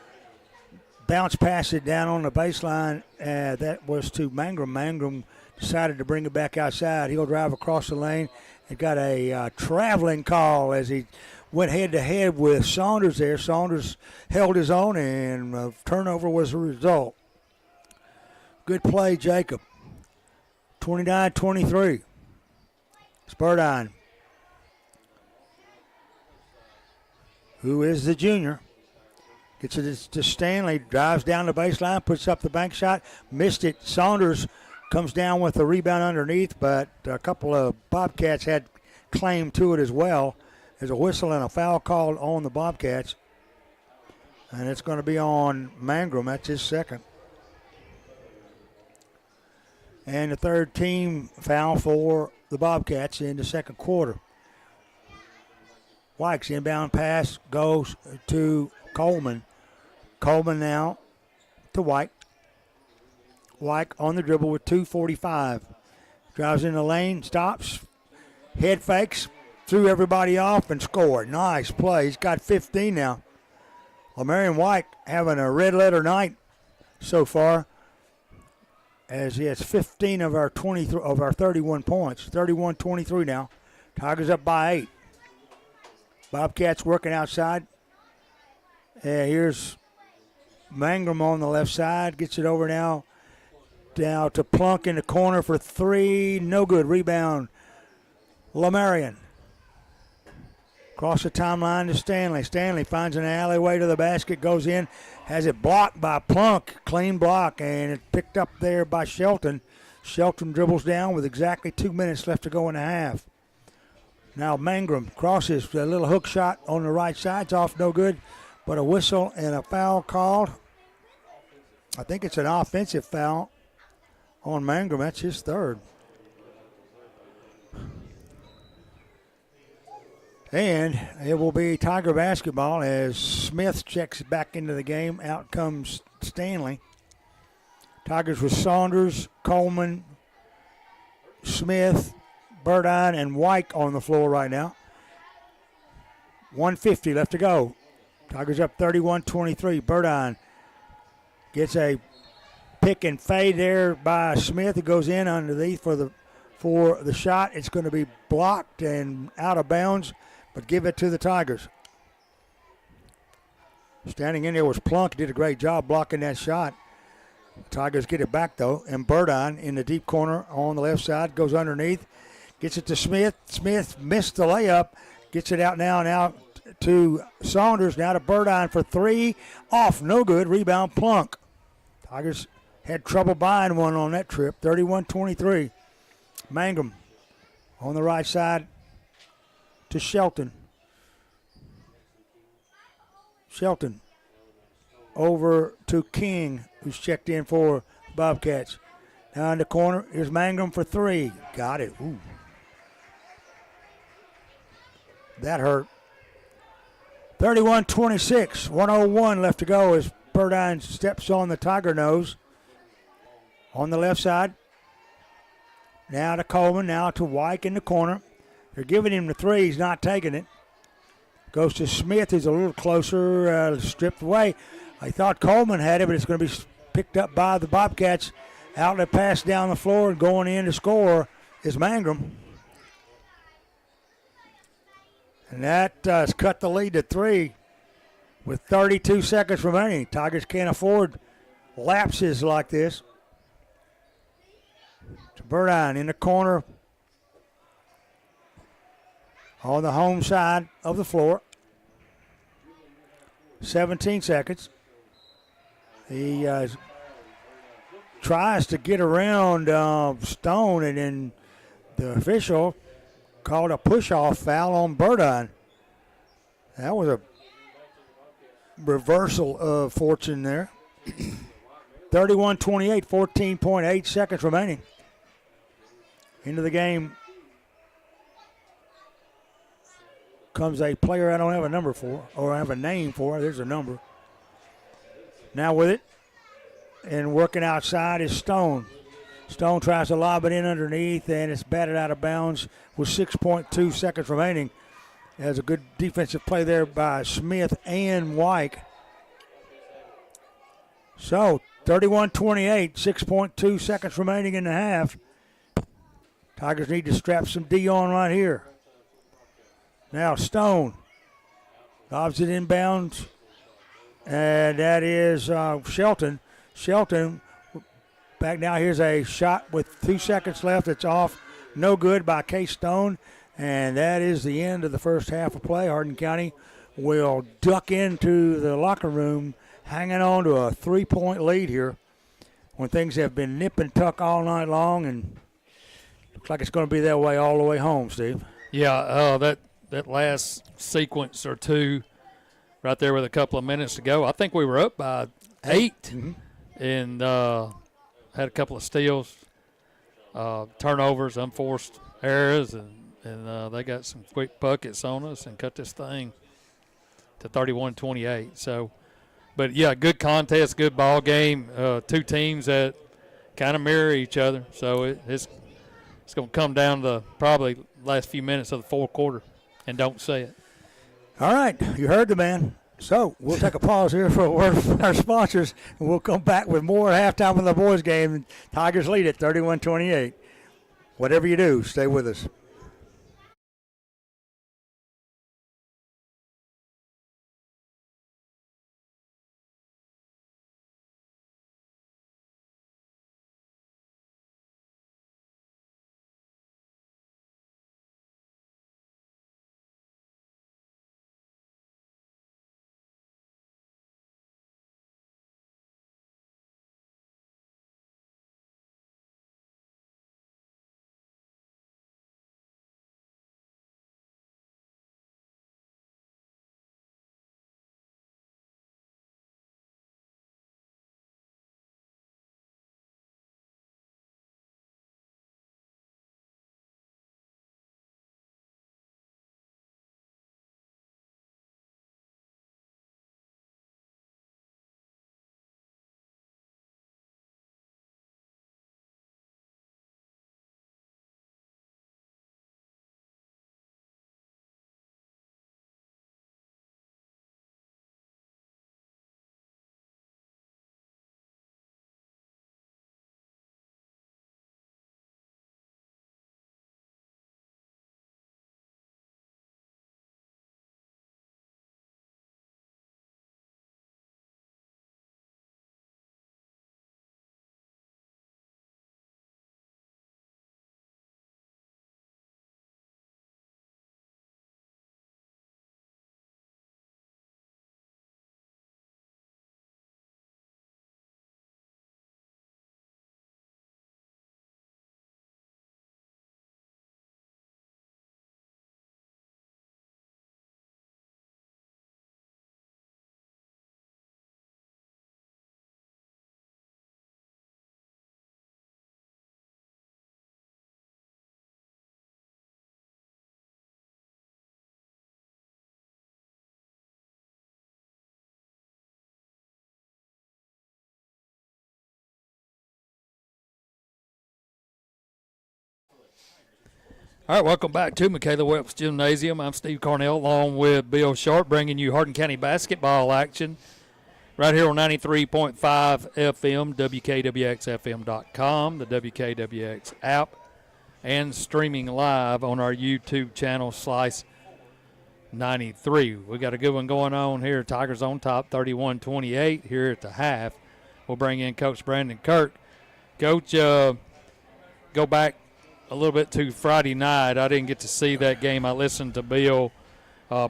[SPEAKER 1] Bounce pass it down on the baseline. That was to Mangrum. Mangrum decided to bring it back outside. He'll drive across the lane. He got a traveling call as he went head-to-head with Saunders there. Saunders held his own, and a turnover was the result. Good play, Jacob. 29-23. Burdine, who is the junior. Gets it to Stanley, drives down the baseline, puts up the bank shot, missed it. Saunders comes down with the rebound underneath, but a couple of Bobcats had claim to it as well. There's a whistle and a foul called on the Bobcats, and it's going to be on Mangrum. That's his second. And the third team foul for the Bobcats in the second quarter. White's inbound pass goes to Coleman. Coleman now to White. White on the dribble with 2:45. Drives in the lane, stops, head fakes, threw everybody off and scored. Nice play. He's got 15 now. Lamarion White having a red letter night so far, as he has 15 of our 31 points. 31-23 now. Tigers up by 8. Bobcats working outside. Here's Mangrum on the left side. Gets it over now to Plunk in the corner for three. No good. Rebound. Lamarion. Across the timeline to Stanley. Stanley finds an alleyway to the basket. Goes in. Has it blocked by Plunk. Clean block. And it picked up there by Shelton. Shelton dribbles down with exactly 2 minutes left to go in the half. Now Mangrum crosses a little hook shot on the right side. It's off, no good. But a whistle and a foul called. I think it's an offensive foul on Mangrum. That's his third. And it will be Tiger basketball as Smith checks back into the game. Out comes Stanley. Tigers with Saunders, Coleman, Smith, Burdine, and White on the floor right now. 1:50 left to go. Tigers up 31-23. Burdine gets a pick and fade there by Smith. It goes in underneath for the shot. It's going to be blocked and out of bounds, but give it to the Tigers. Standing in there was Plunk. Did a great job blocking that shot. Tigers get it back, though, and Burdine in the deep corner on the left side goes underneath, gets it to Smith. Smith missed the layup, gets it out now to Saunders, now to Burdine for three. Off, no good, rebound Plunk. Tigers had trouble buying one on that trip, 31-23. Mangum on the right side to Shelton. Shelton over to King, who's checked in for Bobcats. Now in the corner, here's Mangum for three. Got it. Ooh. That hurt. 31-26, 1:01 left to go as Burdine steps on the Tiger nose. On the left side, now to Coleman, now to Wyke in the corner. They're giving him the three, he's not taking it. Goes to Smith, who's a little closer, stripped away. I thought Coleman had it, but it's going to be picked up by the Bobcats. Outlet pass down the floor and going in to score is Mangum. And that has cut the lead to three with 32 seconds remaining. Tigers can't afford lapses like this. To Burdine in the corner on the home side of the floor. 17 seconds. He tries to get around Stone, and then the official called a push-off foul on Burdine. That was a reversal of fortune there. 31-28, 14.8 seconds remaining. Into the game comes a player I don't have a number for, or I have a name for. There's a number. Now with it, and working outside is Stone. Stone tries to lob it in underneath, and it's batted out of bounds with 6.2 seconds remaining. There's a good defensive play there by Smith and Wyke. So, 31-28, 6.2 seconds remaining in the half. Tigers need to strap some D on right here. Now Stone lobs it inbounds, and that is Shelton. Shelton back now. Here's a shot with 2 seconds left. It's off. No good by Case Stone. And that is the end of the first half of play. Hardin County will duck into the locker room hanging on to a 3-point lead here when things have been nip and tuck all night long, and looks like it's going to be that way all the way home, Steve.
[SPEAKER 2] Yeah, that last sequence or two right there with a couple of minutes to go, I think we were up by 8
[SPEAKER 1] Mm-hmm.
[SPEAKER 2] and had a couple of steals, turnovers, unforced errors, and they got some quick buckets on us and cut this thing to 31-28. So, but, yeah, good contest, good ball game, two teams that kind of mirror each other. So it's going to come down to probably last few minutes of the fourth quarter, and don't say it.
[SPEAKER 1] All right, you heard the man. So we'll take a pause here for a word from our sponsors, and we'll come back with more at halftime of the boys' game. Tigers lead at 31-28. Whatever you do, stay with us.
[SPEAKER 2] All right, welcome back to Michaela Welps Gymnasium. I'm Steve Carnell along with Bill Sharp, bringing you Hardin County basketball action right here on 93.5 FM, WKWXFM.com, the WKWX app, and streaming live on our YouTube channel, Slice 93. We got a good one going on here. Tigers on top, 31-28 here at the half. We'll bring in Coach Brandon Kirk. Coach, go back a little bit to Friday night. I didn't get to see that game. I listened to Bill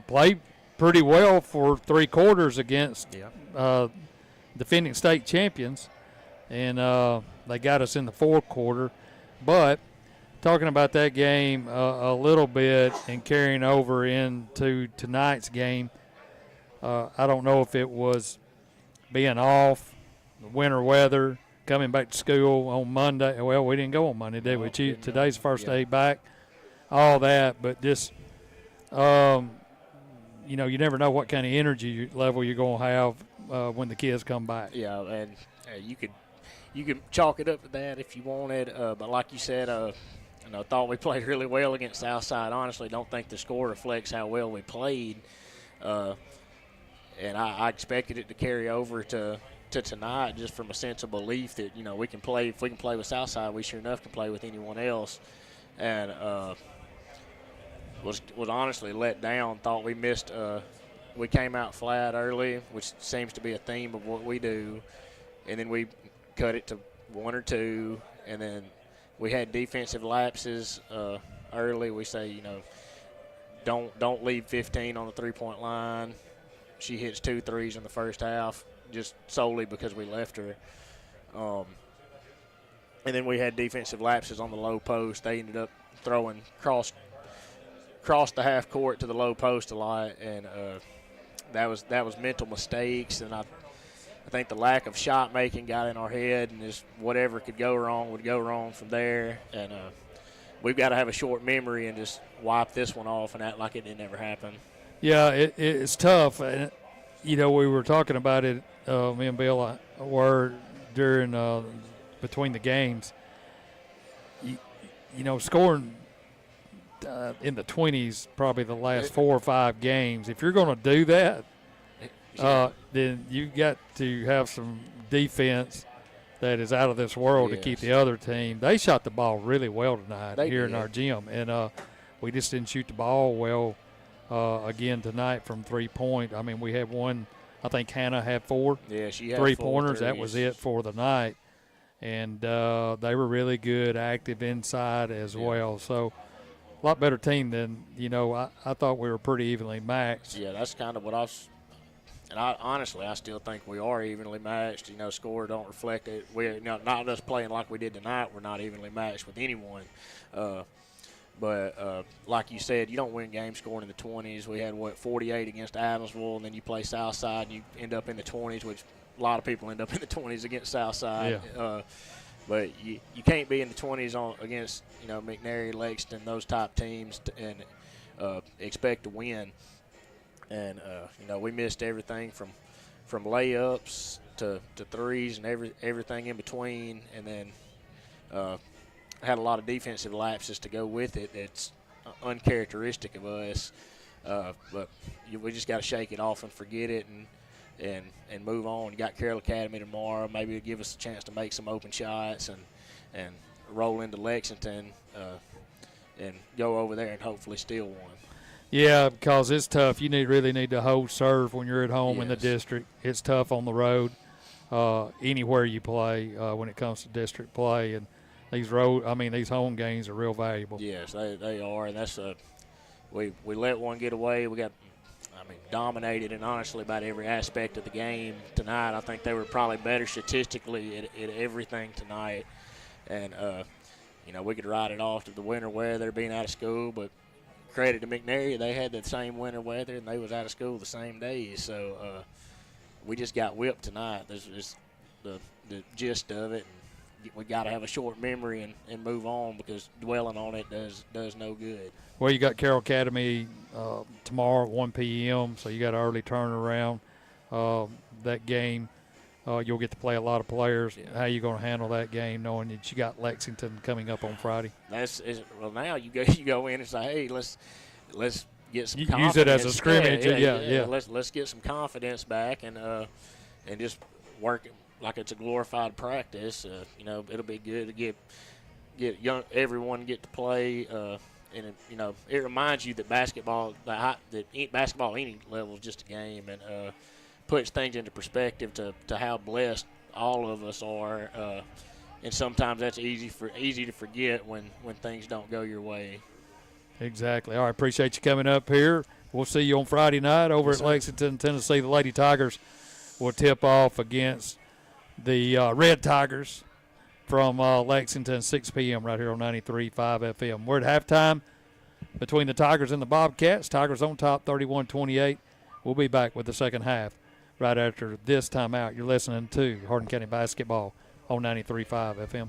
[SPEAKER 2] play pretty well for 3 quarters against defending state champions, and they got us in the 4th quarter. But talking about that game a little bit and carrying over into tonight's game, I don't know if it was being off, the winter weather, coming back to school on Monday. Well, we didn't go on Monday, did we? Today's first day back, all that. But just, you never know what kind of energy level you're going to have when the kids come back.
[SPEAKER 4] Yeah, and you could chalk it up to that if you wanted. But like you said, I thought we played really well against Southside. Honestly, don't think the score reflects how well we played. And I expected it to carry over to tonight, just from a sense of belief that we can play. If we can play with Southside, we sure enough can play with anyone else. And was honestly let down. Thought we missed. We came out flat early, which seems to be a theme of what we do, and then we cut it to 1 or 2, and then we had defensive lapses early. We say don't leave 15 on the 3-point line. She hits 2 threes in the first half, just solely because we left her. And then we had defensive lapses on the low post. They ended up throwing cross the half court to the low post a lot, and that was mental mistakes. And I think the lack of shot making got in our head, and just whatever could go wrong would go wrong from there. And we've got to have a short memory and just wipe this one off and act like it didn't ever happen.
[SPEAKER 2] Yeah, it's tough. We were talking about it, me and Bill were during between the games. Scoring in the 20s probably the last 4 or 5 games. If you're going to do that, then you've got to have some defense that is out of this world to keep the other team. They shot the ball really well tonight in our gym, and we just didn't shoot the ball well again tonight from 3-point. I mean, we had one. I think Hannah had 4
[SPEAKER 4] she had
[SPEAKER 2] 3-pointers. That was it for the night. And they were really good, active inside as well. So a lot better team than, I thought we were pretty evenly matched.
[SPEAKER 4] Yeah, that's kind of what I was – and honestly, I still think we are evenly matched. Score don't reflect it. We're not us playing like we did tonight. We're not evenly matched with anyone. But like you said, you don't win games scoring in the 20s. We had, 48 against Adamsville, and then you play Southside, and you end up in the 20s, which a lot of people end up in the 20s against Southside.
[SPEAKER 2] Yeah.
[SPEAKER 4] But you can't be in the 20s against, McNairy, Lexington, those type teams, and expect to win. And, we missed everything from layups to threes and everything in between, and then had a lot of defensive lapses to go with it. It's uncharacteristic of us, but we just got to shake it off and forget it and move on. You got Carroll Academy tomorrow. Maybe it'll give us a chance to make some open shots and roll into Lexington and go over there and hopefully steal one.
[SPEAKER 2] Yeah, because it's tough. You really need to hold serve when you're at home in the district. It's tough on the road, anywhere you play when it comes to district play. And these home games are real valuable.
[SPEAKER 4] Yes, they are, and that's we let one get away. We got, dominated in honestly about every aspect of the game tonight. I think they were probably better statistically at everything tonight, and we could write it off to the winter weather, being out of school, but credit to McNairy, they had the same winter weather and they was out of school the same day. So we just got whipped tonight. This is the gist of it. And we got to have a short memory and move on, because dwelling on it does no good.
[SPEAKER 2] Well, you got Carroll Academy tomorrow at 1 p.m., so you got an early turnaround. That game you'll get to play a lot of players. Yeah. How you going to handle that game, knowing that you got Lexington coming up on Friday?
[SPEAKER 4] Well, now you go in and say, hey, let's get some confidence.
[SPEAKER 2] Use it as a scrimmage. Yeah.
[SPEAKER 4] Let's get some confidence back and just work like it's a glorified practice. It'll be good to get everyone get to play. And it reminds you that basketball at any level is just a game, and puts things into perspective to how blessed all of us are. And sometimes that's easy to forget when things don't go your way.
[SPEAKER 2] Exactly. All right, appreciate you coming up here. We'll see you on Friday night over at Lexington, Tennessee. The Lady Tigers will tip off against the Red Tigers from Lexington, 6 p.m. right here on 93.5 FM. We're at halftime between the Tigers and the Bobcats. Tigers on top, 31-28. We'll be back with the second half right after this timeout. You're listening to Hardin County Basketball on 93.5 FM.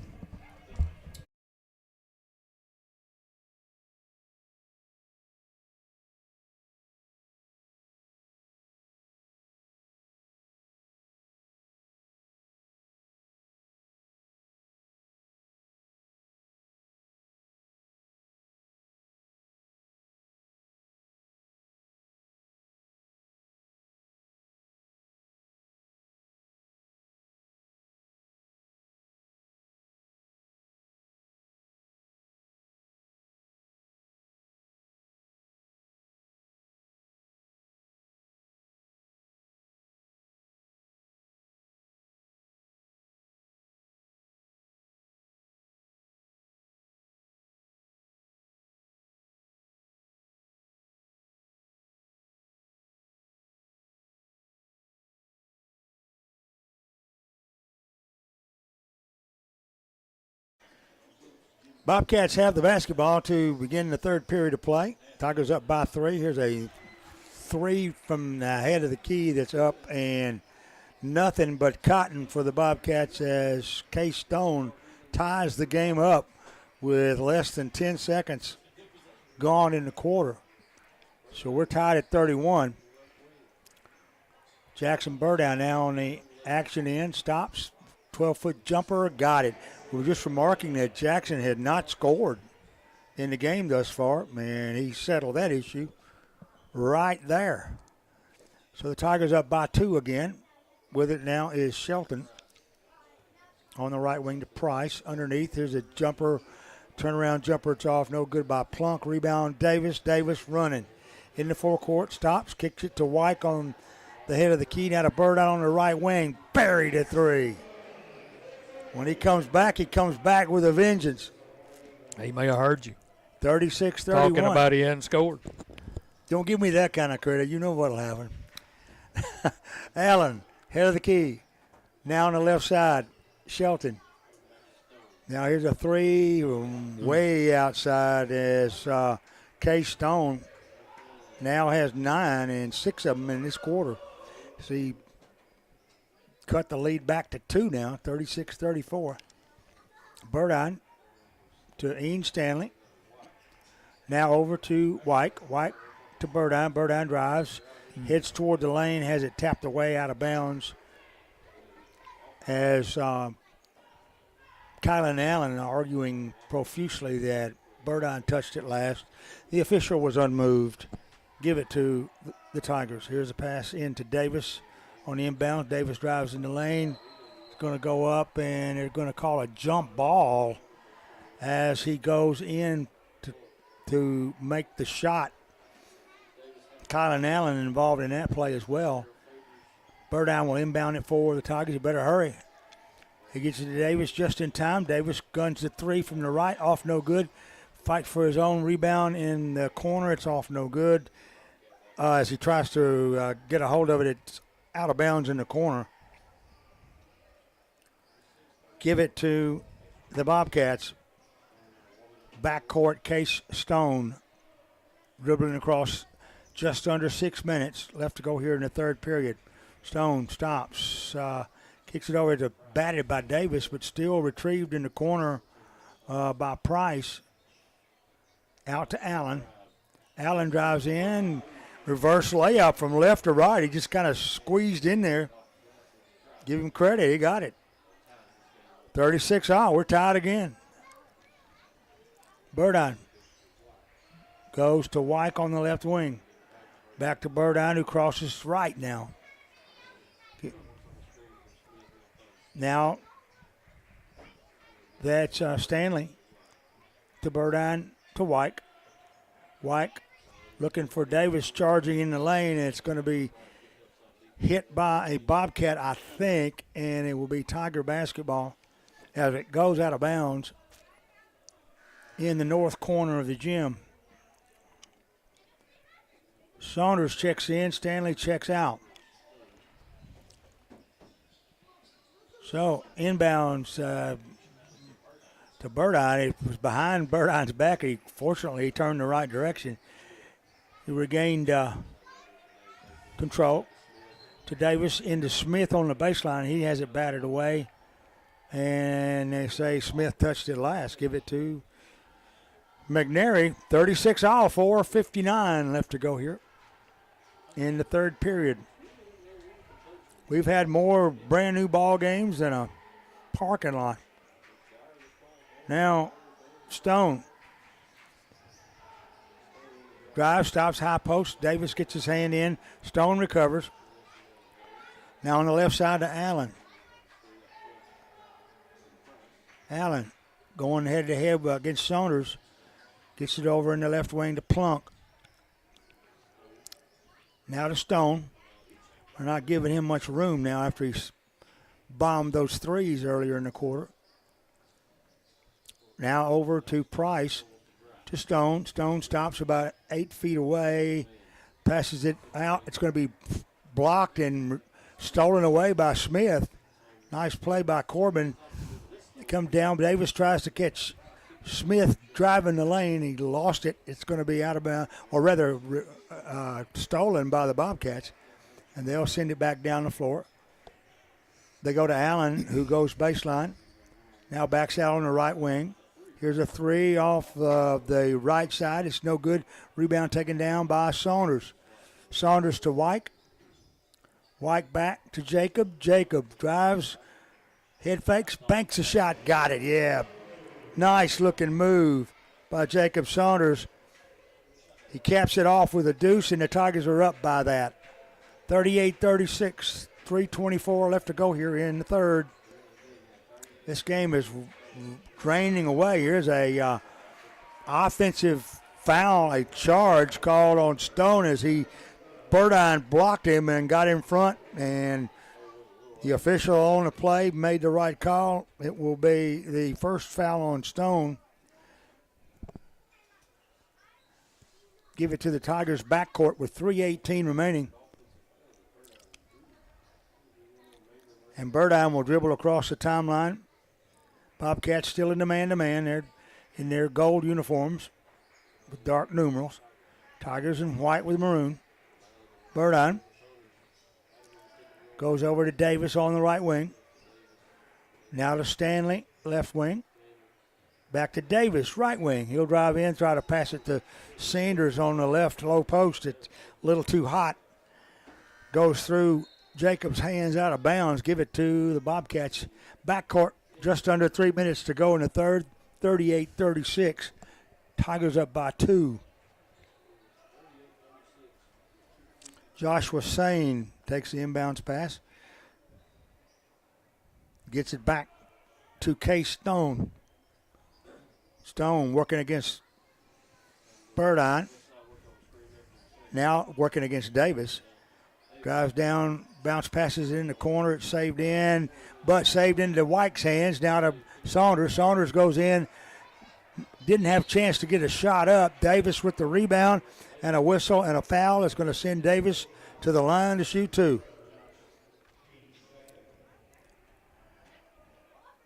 [SPEAKER 1] Bobcats have the basketball to begin the third period of play. Tigers up by 3. Here's a 3 from the head of the key that's up, and nothing but cotton for the Bobcats as Case Stone ties the game up with less than 10 seconds gone in the quarter. So we're tied at 31. Jackson Burdown now on the action end, stops, 12-foot jumper, got it. We were just remarking that Jackson had not scored in the game thus far, and he settled that issue right there. So the Tigers up by 2 again. With it now is Shelton on the right wing to Price. Underneath, here's a jumper, turnaround jumper. It's off, no good by Plunk. Rebound Davis. Davis running in the forecourt, stops, kicks it to Wyke on the head of the key. Now to Burdown on the right wing, buried a 3. When he comes back with a vengeance.
[SPEAKER 2] He may have heard you.
[SPEAKER 1] 36-31.
[SPEAKER 2] Talking about he hadn't scored.
[SPEAKER 1] Don't give me that kind of credit. You know what'll happen. Allen, head of the key. Now on the left side, Shelton. Now here's a 3 way outside as Case Stone now has 9 and 6 of them in this quarter. See, cut the lead back to 2 now, 36-34. Burdown to Ian Stanley. Now over to Wyke. Wyke to Burdown. Burdown drives, heads toward the lane, has it tapped away out of bounds as Kylan Allen arguing profusely that Burdown touched it last. The official was unmoved. Give it to the Tigers. Here's a pass in to Davis. On the inbound, Davis drives in the lane. It's going to go up, and they're going to call a jump ball as he goes in to make the shot. Kylan Allen involved in that play as well. Burdown will inbound it for the Tigers. You better hurry. He gets it to Davis just in time. Davis guns the 3 from the right, off no good. Fight for his own rebound in the corner. It's off no good. As he tries to get a hold of it, it's out of bounds in the corner. Give it to the Bobcats. Backcourt, Case Stone dribbling across just under 6 minutes left to go here in the third period. Stone stops, kicks it over to batted by Davis, but still retrieved in the corner by Price. Out to Allen. Allen drives in. Reverse layup from left to right. He just kind of squeezed in there. Give him credit. He got it. 36 all. We're tied again. Burdine goes to Wyke on the left wing. Back to Burdine, who crosses right now. Now that's Stanley to Burdine to Wyke. Wyke looking for Davis charging in the lane, and it's going to be hit by a Bobcat, I think, and it will be Tiger basketball as it goes out of bounds in the north corner of the gym. Saunders checks in, Stanley checks out. So inbounds to Burdine. It was behind Burdine's back. Fortunately, he turned the right direction. He regained control to Davis into Smith on the baseline. He has it batted away. And they say Smith touched it last. Give it to McNairy. 36 all, 4:59 left to go here in the third period. We've had more brand new ball games than a parking lot. Now, Stone. Drive, stops, high post. Davis gets his hand in. Stone recovers. Now on the left side to Allen. Allen going head-to-head against Saunders. Gets it over in the left wing to Plunk. Now to Stone. We're not giving him much room now after he's bombed those threes earlier in the quarter. Now over to Price, to Stone. Stone stops about 8 feet away, passes it out. It's going to be blocked and stolen away by Smith. Nice play by Corbin. They come down. Davis tries to catch Smith driving the lane. He lost it. It's going to be out of bounds, or rather stolen by the Bobcats, and they'll send it back down the floor. They go to Allen, who goes baseline. Now backs out on the right wing. Here's a three off the right side. It's no good. Rebound taken down by Saunders. Saunders to Wyke. Wyke back to Jacob. Jacob drives, head fakes, banks a shot. Got it, yeah. Nice looking move by Jacob Saunders. He caps it off with a deuce, and the Tigers are up by that. 38-36, 3:24 left to go here in the third. This game is draining away. Here's a offensive foul, a charge called on Stone as Burdine blocked him and got in front, and the official on the play made the right call. It will be the first foul on Stone. Give it to the Tigers backcourt with 3:18 remaining. And Burdine will dribble across the timeline. Bobcats still in the man-to-man. They're in their gold uniforms with dark numerals. Tigers in white with maroon. Burdine goes over to Davis on the right wing. Now to Stanley, left wing. Back to Davis, right wing. He'll drive in, try to pass it to Sanders on the left low post. It's a little too hot. Goes through Jacob's hands out of bounds. Give it to the Bobcats. Backcourt, just under 3 minutes to go in the third. 38-36. Tigers up by 2. Joshua Sane takes the inbounds pass. Gets it back to Case Stone. Stone working against Burdine. Now working against Davis. Drives down, bounce passes it in the corner. It's saved in, but saved into Wyke's hands. Now to Saunders. Saunders goes in. Didn't have a chance to get a shot up. Davis with the rebound and a whistle and a foul. It's going to send Davis to the line to shoot 2.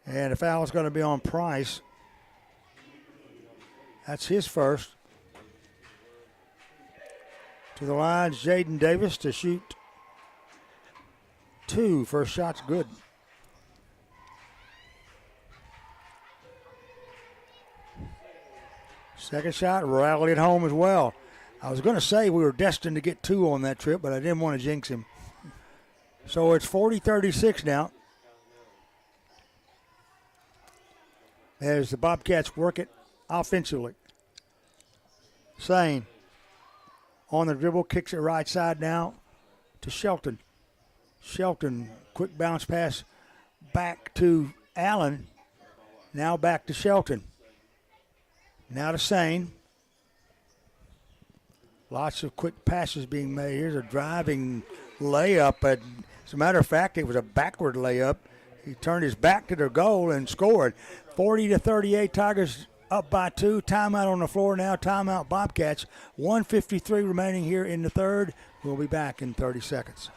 [SPEAKER 1] And the foul is going to be on Price. That's his first. To the line, Jaden Davis to shoot 2. First shot's good. Second shot, rallied it home as well. I was going to say we were destined to get 2 on that trip, but I didn't want to jinx him. So it's 40-36 now. As the Bobcats work it offensively. Sane on the dribble, kicks it right side now to Shelton. Shelton, quick bounce pass back to Allen. Now back to Shelton. Now to Sane. Lots of quick passes being made. Here's a driving layup. As a matter of fact, it was a backward layup. He turned his back to their goal and scored. 40-38, Tigers up by 2. Timeout on the floor now. Timeout Bobcats. 1:53 remaining here in the third. We'll be back in 30 seconds.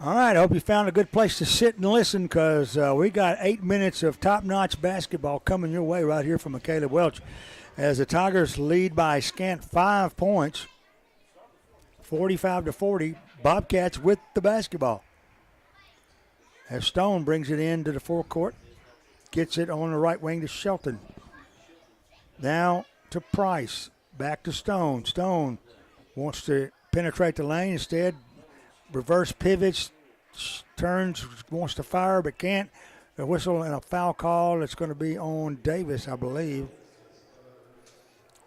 [SPEAKER 1] All right, I hope you found a good place to sit and listen because we got 8 minutes of top-notch basketball coming your way right here from Caleb Welch as the Tigers lead by a scant 5 points, 45-40. Bobcats with the basketball. As Stone brings it into the forecourt, gets it on the right wing to Shelton. Now to Price, back to Stone. Stone wants to penetrate the lane, instead reverse pivots, turns, wants to fire but can't. A whistle and a foul call. It's going to be on Davis, I believe.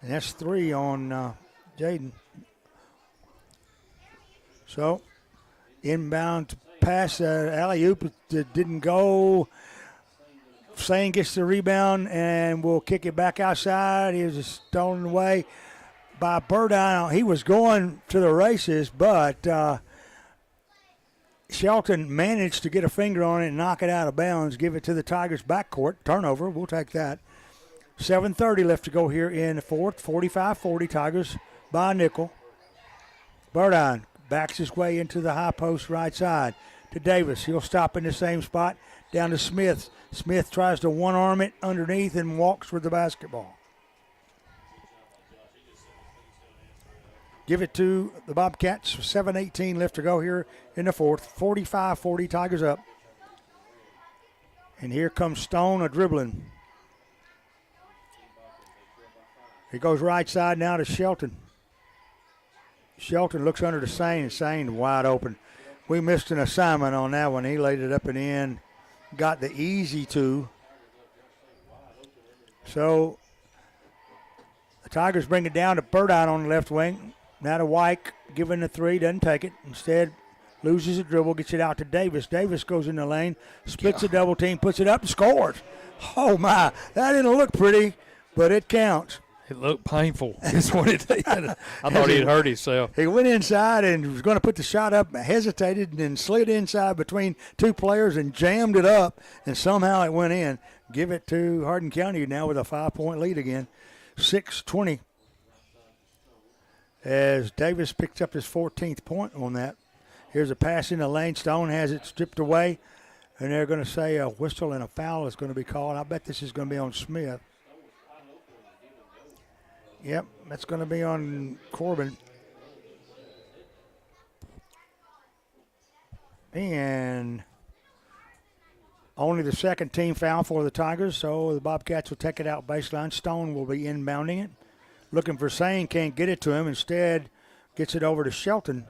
[SPEAKER 1] And that's 3 on Jaden. So, inbound pass, alley-oop didn't go. Sane gets the rebound and will kick it back outside. He was stolen away by Burdine. He was going to the races, but Shelton managed to get a finger on it and knock it out of bounds, give it to the Tigers backcourt. Turnover, we'll take that. 7:30 left to go here in the fourth. 45-40, Tigers by a nickel. Burdine backs his way into the high post right side to Davis. He'll stop in the same spot. Down to Smith. Smith tries to one-arm it underneath and walks with the basketball. Give it to the Bobcats. 7:18 left to go here in the fourth. 45-40, Tigers up. And here comes Stone dribbling. He goes right side now to Shelton. Shelton looks under to Sane, and Sane wide open. We missed an assignment on that one. He laid it up and in. Got the easy 2. So the Tigers bring it down to Burdine on the left wing. Now to White, giving the 3, doesn't take it. Instead, loses a dribble, gets it out to Davis. Davis goes in the lane, splits a double team, puts it up and scores. Oh, my. That didn't look pretty, but it counts.
[SPEAKER 2] It looked painful. Is what it did. I thought he had hurt himself.
[SPEAKER 1] He went inside and was going to put the shot up, hesitated, and then slid inside between 2 players and jammed it up, and somehow it went in. Give it to Hardin County now with a 5-point lead again. 6:20 as Davis picks up his 14th point on that. Here's a pass in the lane. Stone has it stripped away, and they're going to say a whistle and a foul is going to be called. I bet this is going to be on Smith. Yep, that's going to be on Corbin. And only the second team foul for the Tigers, so the Bobcats will take it out baseline. Stone will be inbounding it. Looking for Sane, can't get it to him. Instead, gets it over to Shelton.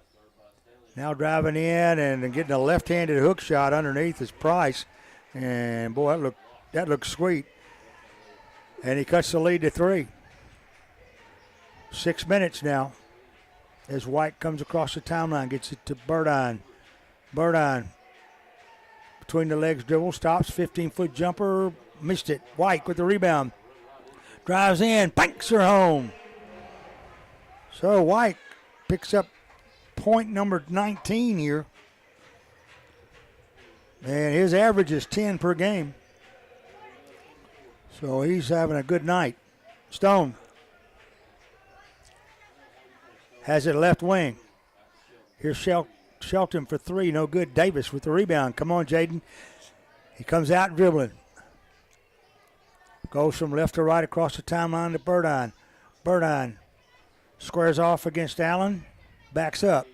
[SPEAKER 1] Now driving in and getting a left-handed hook shot underneath is Price. And, boy, that looked sweet. And he cuts the lead to 3. 6 minutes now as White comes across the timeline, gets it to Burdine. Burdine between the legs dribble, stops, 15-foot jumper, missed it. White with the rebound. Drives in, banks her home. So White picks up point number 19 here. And his average is 10 per game. So he's having a good night. Stone has it left wing. Here's Shelton for 3, no good. Davis with the rebound. Come on, Jaden. He comes out dribbling. Goes from left to right across the timeline to Burdine. Burdine squares off against Allen. Backs up.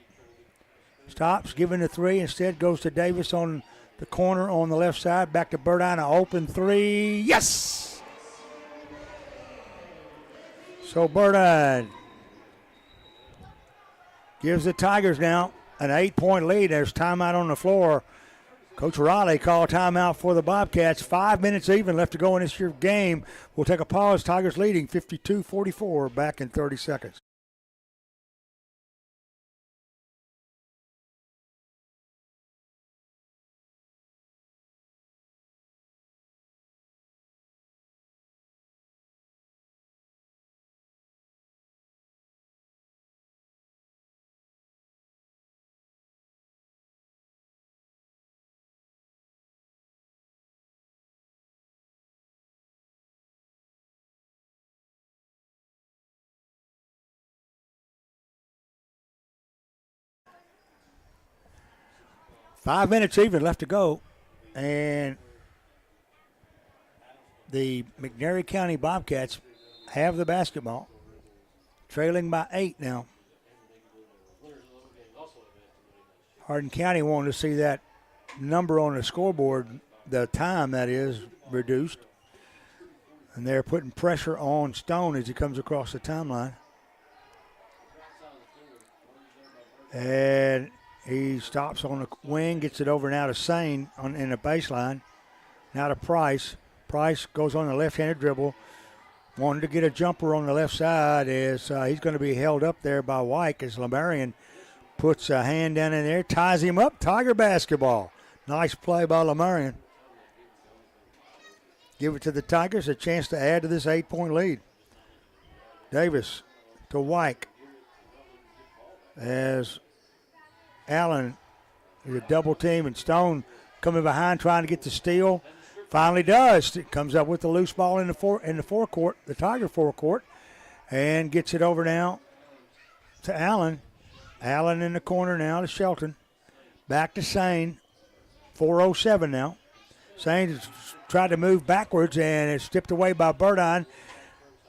[SPEAKER 1] Stops, giving the 3. Instead goes to Davis on the corner on the left side. Back to Burdine. An open 3. Yes! So Burdine gives the Tigers now an 8-point lead. There's timeout on the floor. Coach Riley called timeout for the Bobcats. 5 minutes even left to go in this year's game. We'll take a pause. Tigers leading 52-44. Back in 30 seconds. 5 minutes even left to go. And the McNairy County Bobcats have the basketball, trailing by 8 now. Hardin County wanted to see that number on the scoreboard, the time that is, reduced. And they're putting pressure on Stone as he comes across the timeline. And he stops on the wing, gets it over now to Sane in the baseline. Now to Price. Price goes on the left-handed dribble. Wanted to get a jumper on the left side as he's going to be held up there by White as Lamarion puts a hand down in there, ties him up. Tiger basketball. Nice play by Lamarion. Give it to the Tigers, a chance to add to this 8-point lead. Davis to White as Allen is a double team, and Stone coming behind trying to get the steal. Finally does. It comes up with the loose ball in the forecourt, the Tiger forecourt, and gets it over now to Allen. Allen in the corner now to Shelton. Back to Sane. 4:07 now. Sane has tried to move backwards, and it's tipped away by Burdine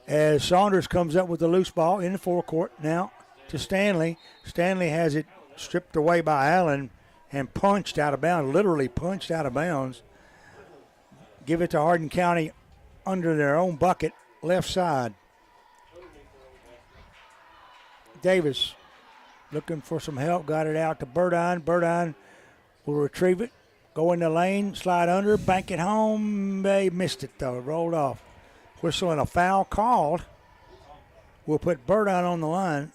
[SPEAKER 1] as Saunders comes up with the loose ball in the forecourt now to Stanley. Stanley has it stripped away by Allen and punched out of bounds, literally punched out of bounds. Give it to Hardin County under their own bucket, left side. Davis looking for some help, got it out to Burdine. Burdine will retrieve it, go in the lane, slide under, bank it home. They missed it though, it rolled off. Whistle and a foul called. We'll put Burdine on the line.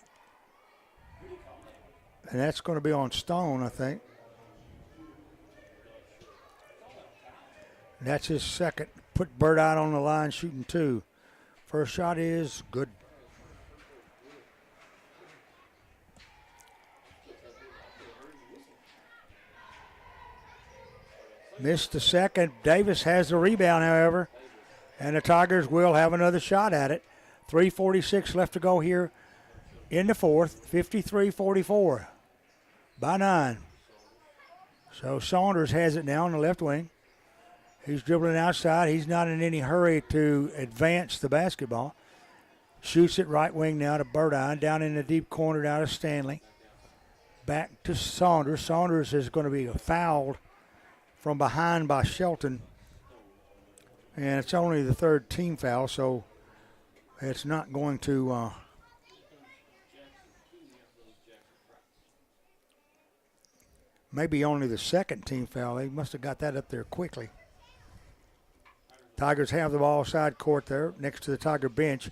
[SPEAKER 1] And that's going to be on Stone, I think. That's his second. Put Burdine on the line, shooting 2. First shot is good. Missed the second. Davis has the rebound, however, and the Tigers will have another shot at it. 3:46 left to go here in the fourth. 53-44 by 9. So Saunders has it now on the left wing. He's dribbling outside. He's not in any hurry to advance the basketball. Shoots it right wing now to Burdine. Down in the deep corner now to Stanley. Back to Saunders. Saunders is going to be fouled from behind by Shelton. And it's only the third team foul, so it's not going to maybe only the second team foul. They must have got that up there quickly. Tigers have the ball side court there next to the Tiger bench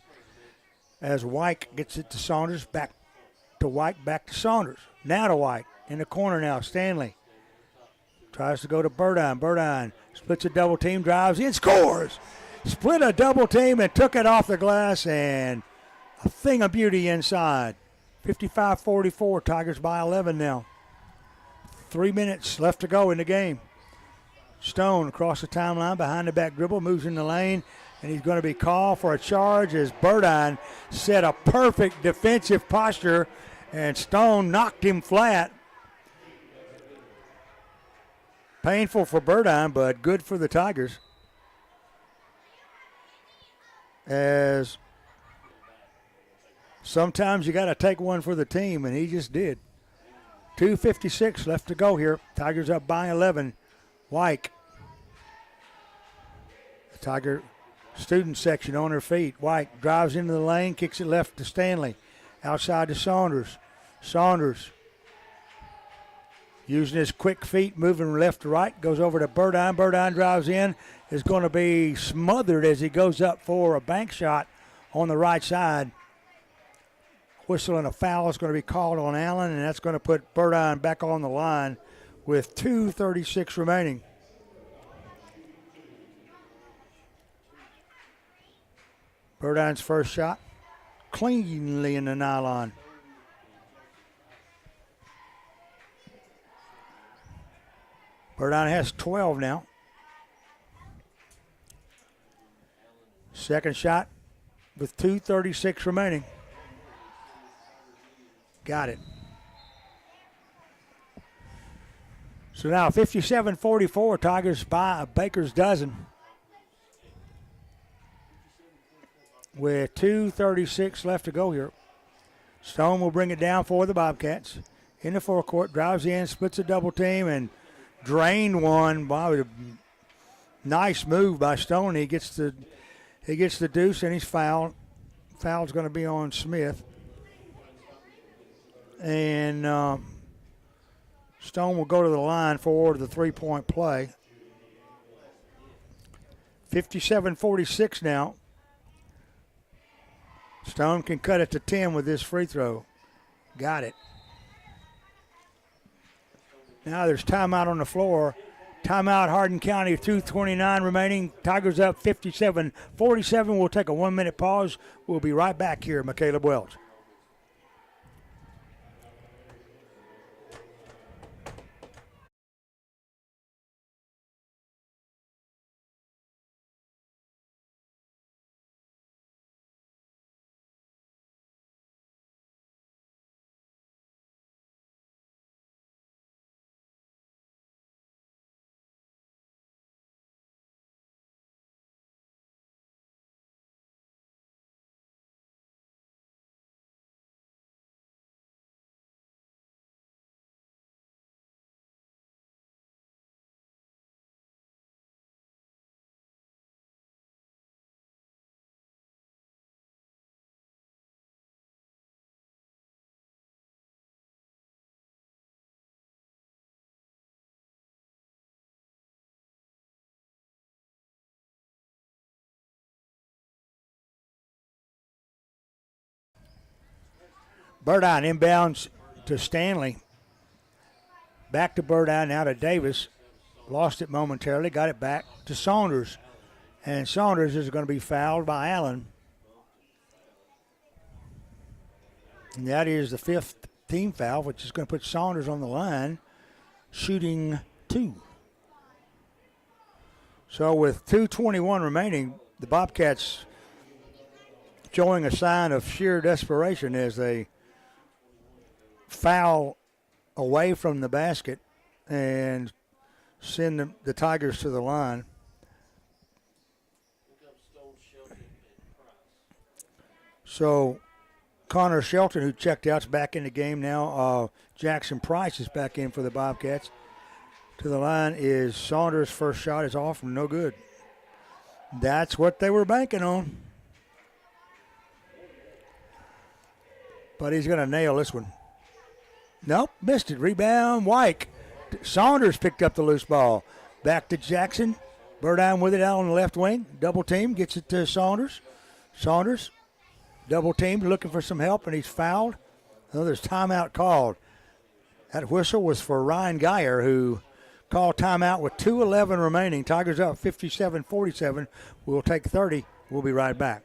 [SPEAKER 1] as White gets it to Saunders. Back to White, back to Saunders. Now to White. In the corner now, Stanley. Tries to go to Burdine. Burdine splits a double team, drives in, scores. Split a double team and took it off the glass, and a thing of beauty inside. 55-44, Tigers by 11 now. 3 minutes left to go in the game. Stone across the timeline behind the back dribble, moves in the lane, and he's going to be called for a charge as Burdine set a perfect defensive posture, and Stone knocked him flat. Painful for Burdine, but good for the Tigers. As sometimes you got to take one for the team, and he just did. 2:56 left to go here. Tigers up by 11. White. The Tiger student section on her feet. White drives into the lane, kicks it left to Stanley. Outside to Saunders. Saunders using his quick feet, moving left to right, goes over to Burdine. Burdine drives in, is going to be smothered as he goes up for a bank shot on the right side. Whistle and a foul is going to be called on Allen, and that's going to put Burdine back on the line with 2:36 remaining. Burdine's first shot, cleanly in the nylon. Burdine has 12 now. Second shot with 2:36 remaining. Got it. So now 57-44, Tigers by a baker's dozen. With 2:36 left to go here. Stone will bring it down for the Bobcats. In the forecourt, drives in, splits a double team, and drained one. Wow, a nice move by Stone. He gets the deuce, and he's fouled. Foul's going to be on Smith. And Stone will go to the line for the three-point play. 57-46 now. Stone can cut it to 10 with this free throw. Got it. Now there's timeout on the floor. Timeout, Hardin County, 2:29 remaining. Tigers up 57-47. We'll take a 1-minute pause. We'll be right back here at McCaleb Welch. Burdine inbounds to Stanley. Back to Burdine, now to Davis. Lost it momentarily, got it back to Saunders. And Saunders is going to be fouled by Allen. And that is the 5th team foul, which is going to put Saunders on the line, shooting 2. So with 2:21 remaining, the Bobcats showing a sign of sheer desperation as they foul away from the basket and send the Tigers to the line. So Connor Shelton, who checked out, is back in the game now. Jackson Price is back in for the Bobcats. To the line is Saunders' first shot is off and no good. That's what they were banking on. But he's going to nail this one. Nope, missed it. Rebound, Wyke. Saunders picked up the loose ball. Back to Jackson. Burdine with it out on the left wing. Double team, gets it to Saunders. Saunders, double team, looking for some help, and he's fouled. Oh, there's timeout called. That whistle was for Ryan Geyer, who called timeout with 2:11 remaining. Tigers up 57-47. We'll take 30. We'll be right back.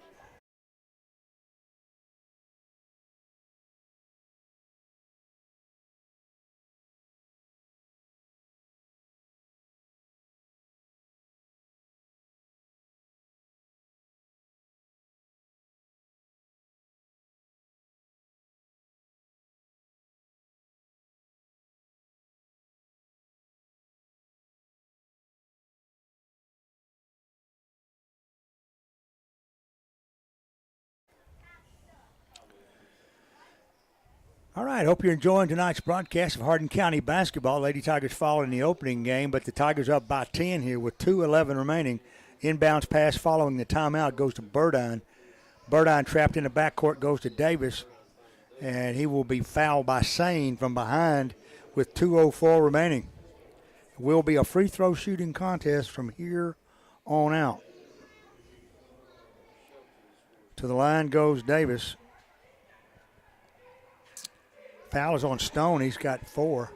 [SPEAKER 1] All right, hope you're enjoying tonight's broadcast of Hardin County basketball. Lady Tigers fall in the opening game, but the Tigers up by 10 here with 2:11 remaining. Inbounds pass following the timeout goes to Burdine. Burdine trapped in the backcourt goes to Davis, and he will be fouled by Sane from behind with 2:04 remaining. It will be a free throw shooting contest from here on out. To the line goes Davis. Foul is on Stone. He's got 4.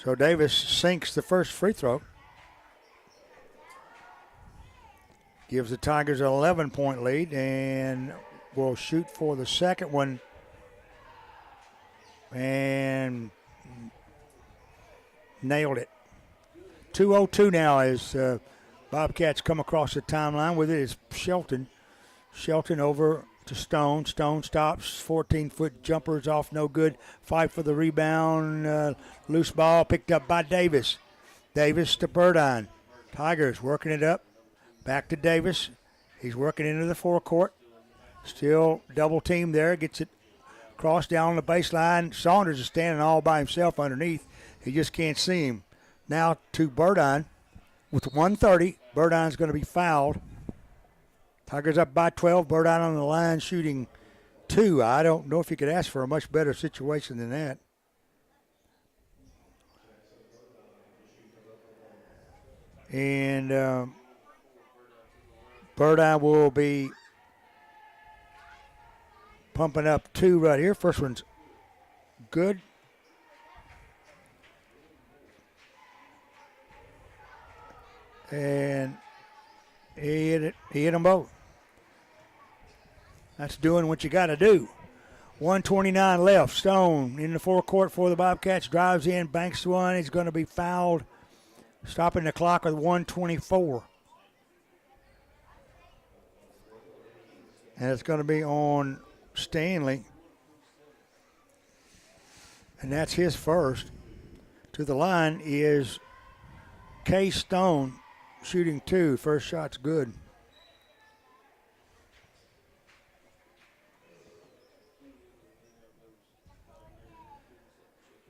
[SPEAKER 1] So Davis sinks the first free throw. Gives the Tigers an 11-point lead and will shoot for the second one. And nailed it. 2:02 now as Bobcats come across the timeline. With it is Shelton. Shelton over to Stone. Stone stops. 14-foot jumpers off, no good. Fight for the rebound. Loose ball picked up by Davis. Davis to Burdine. Tigers working it up. Back to Davis. He's working into the forecourt. Still double team there. Gets it crossed down on the baseline. Saunders is standing all by himself underneath. He just can't see him. Now to Burdine with 1:30. Burdine's going to be fouled. Tigers up by 12. Burdine on the line shooting 2. I don't know if you could ask for a much better situation than that. And Burdine will be pumping up 2 right here. First one's good. And he hit them both. That's doing what you got to do. 1:29 left. Stone in the forecourt for the Bobcats. Drives in, banks one. He's going to be fouled. Stopping the clock with 1:24. And it's going to be on Stanley. And that's his first. To the line is K. Stone shooting 2. First shot's good.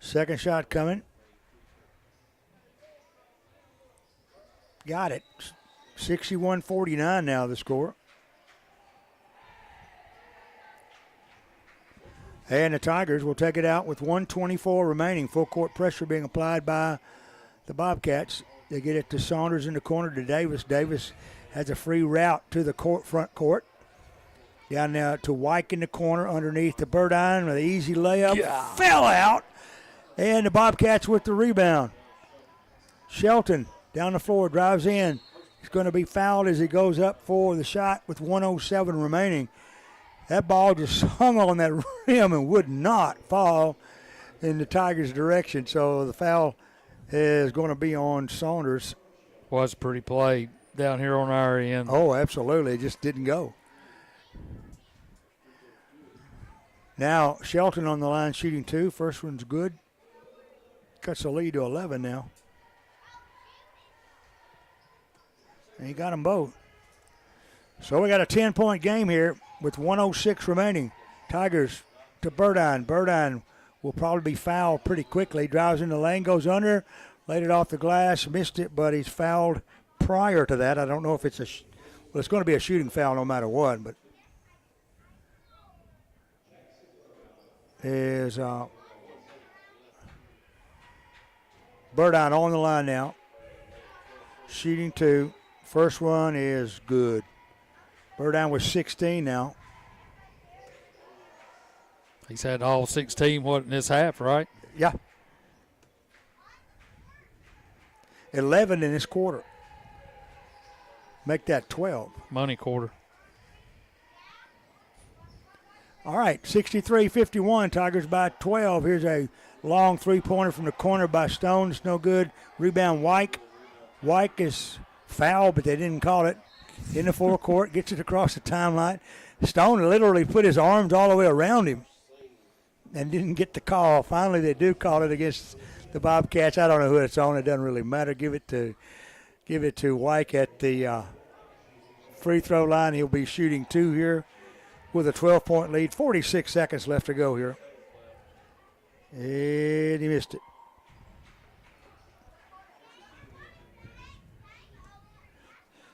[SPEAKER 1] Second shot coming. Got it. 61-49 now the score. And the Tigers will take it out with 1:24 remaining. Full court pressure being applied by the Bobcats. They get it to Saunders in the corner to Davis. Davis has a free route to the front court. Down now to Wyke in the corner underneath the Burdine with an easy layup. Yeah. Fell out. And the Bobcats with the rebound. Shelton down the floor, drives in. He's going to be fouled as he goes up for the shot with 1:07 remaining. That ball just hung on that rim and would not fall in the Tigers' direction. So the foul is going to be on Saunders.
[SPEAKER 2] Was pretty play down here on our end.
[SPEAKER 1] Oh, absolutely. It just didn't go. Now Shelton on the line shooting 2. First one's good. Cuts the lead to 11 now. And he got them both. So we got a 10-point game here with 1:06 remaining. Tigers to Burdine. Burdine will probably be fouled pretty quickly. Drives in the lane, goes under, laid it off the glass, missed it, but he's fouled prior to that. I don't know if it's well, it's going to be a shooting foul no matter what, but is Burdine on the line now. Shooting 2. First one is good. Burdine with 16 now.
[SPEAKER 2] He's had all 16 in this half, right?
[SPEAKER 1] Yeah. 11 in this quarter. Make that 12.
[SPEAKER 2] Money quarter.
[SPEAKER 1] All right, 63-51. Tigers by 12. Here's a long three-pointer from the corner by Stone. It's no good. Rebound, Wyke. Wyke is fouled, but they didn't call it. In the forecourt, gets it across the timeline. Stone literally put his arms all the way around him and didn't get the call. Finally, they do call it against the Bobcats. I don't know who it's on. It doesn't really matter. Give it to Wyke at the free throw line. He'll be shooting 2 here with a 12-point lead. 46 seconds left to go here. And he missed it.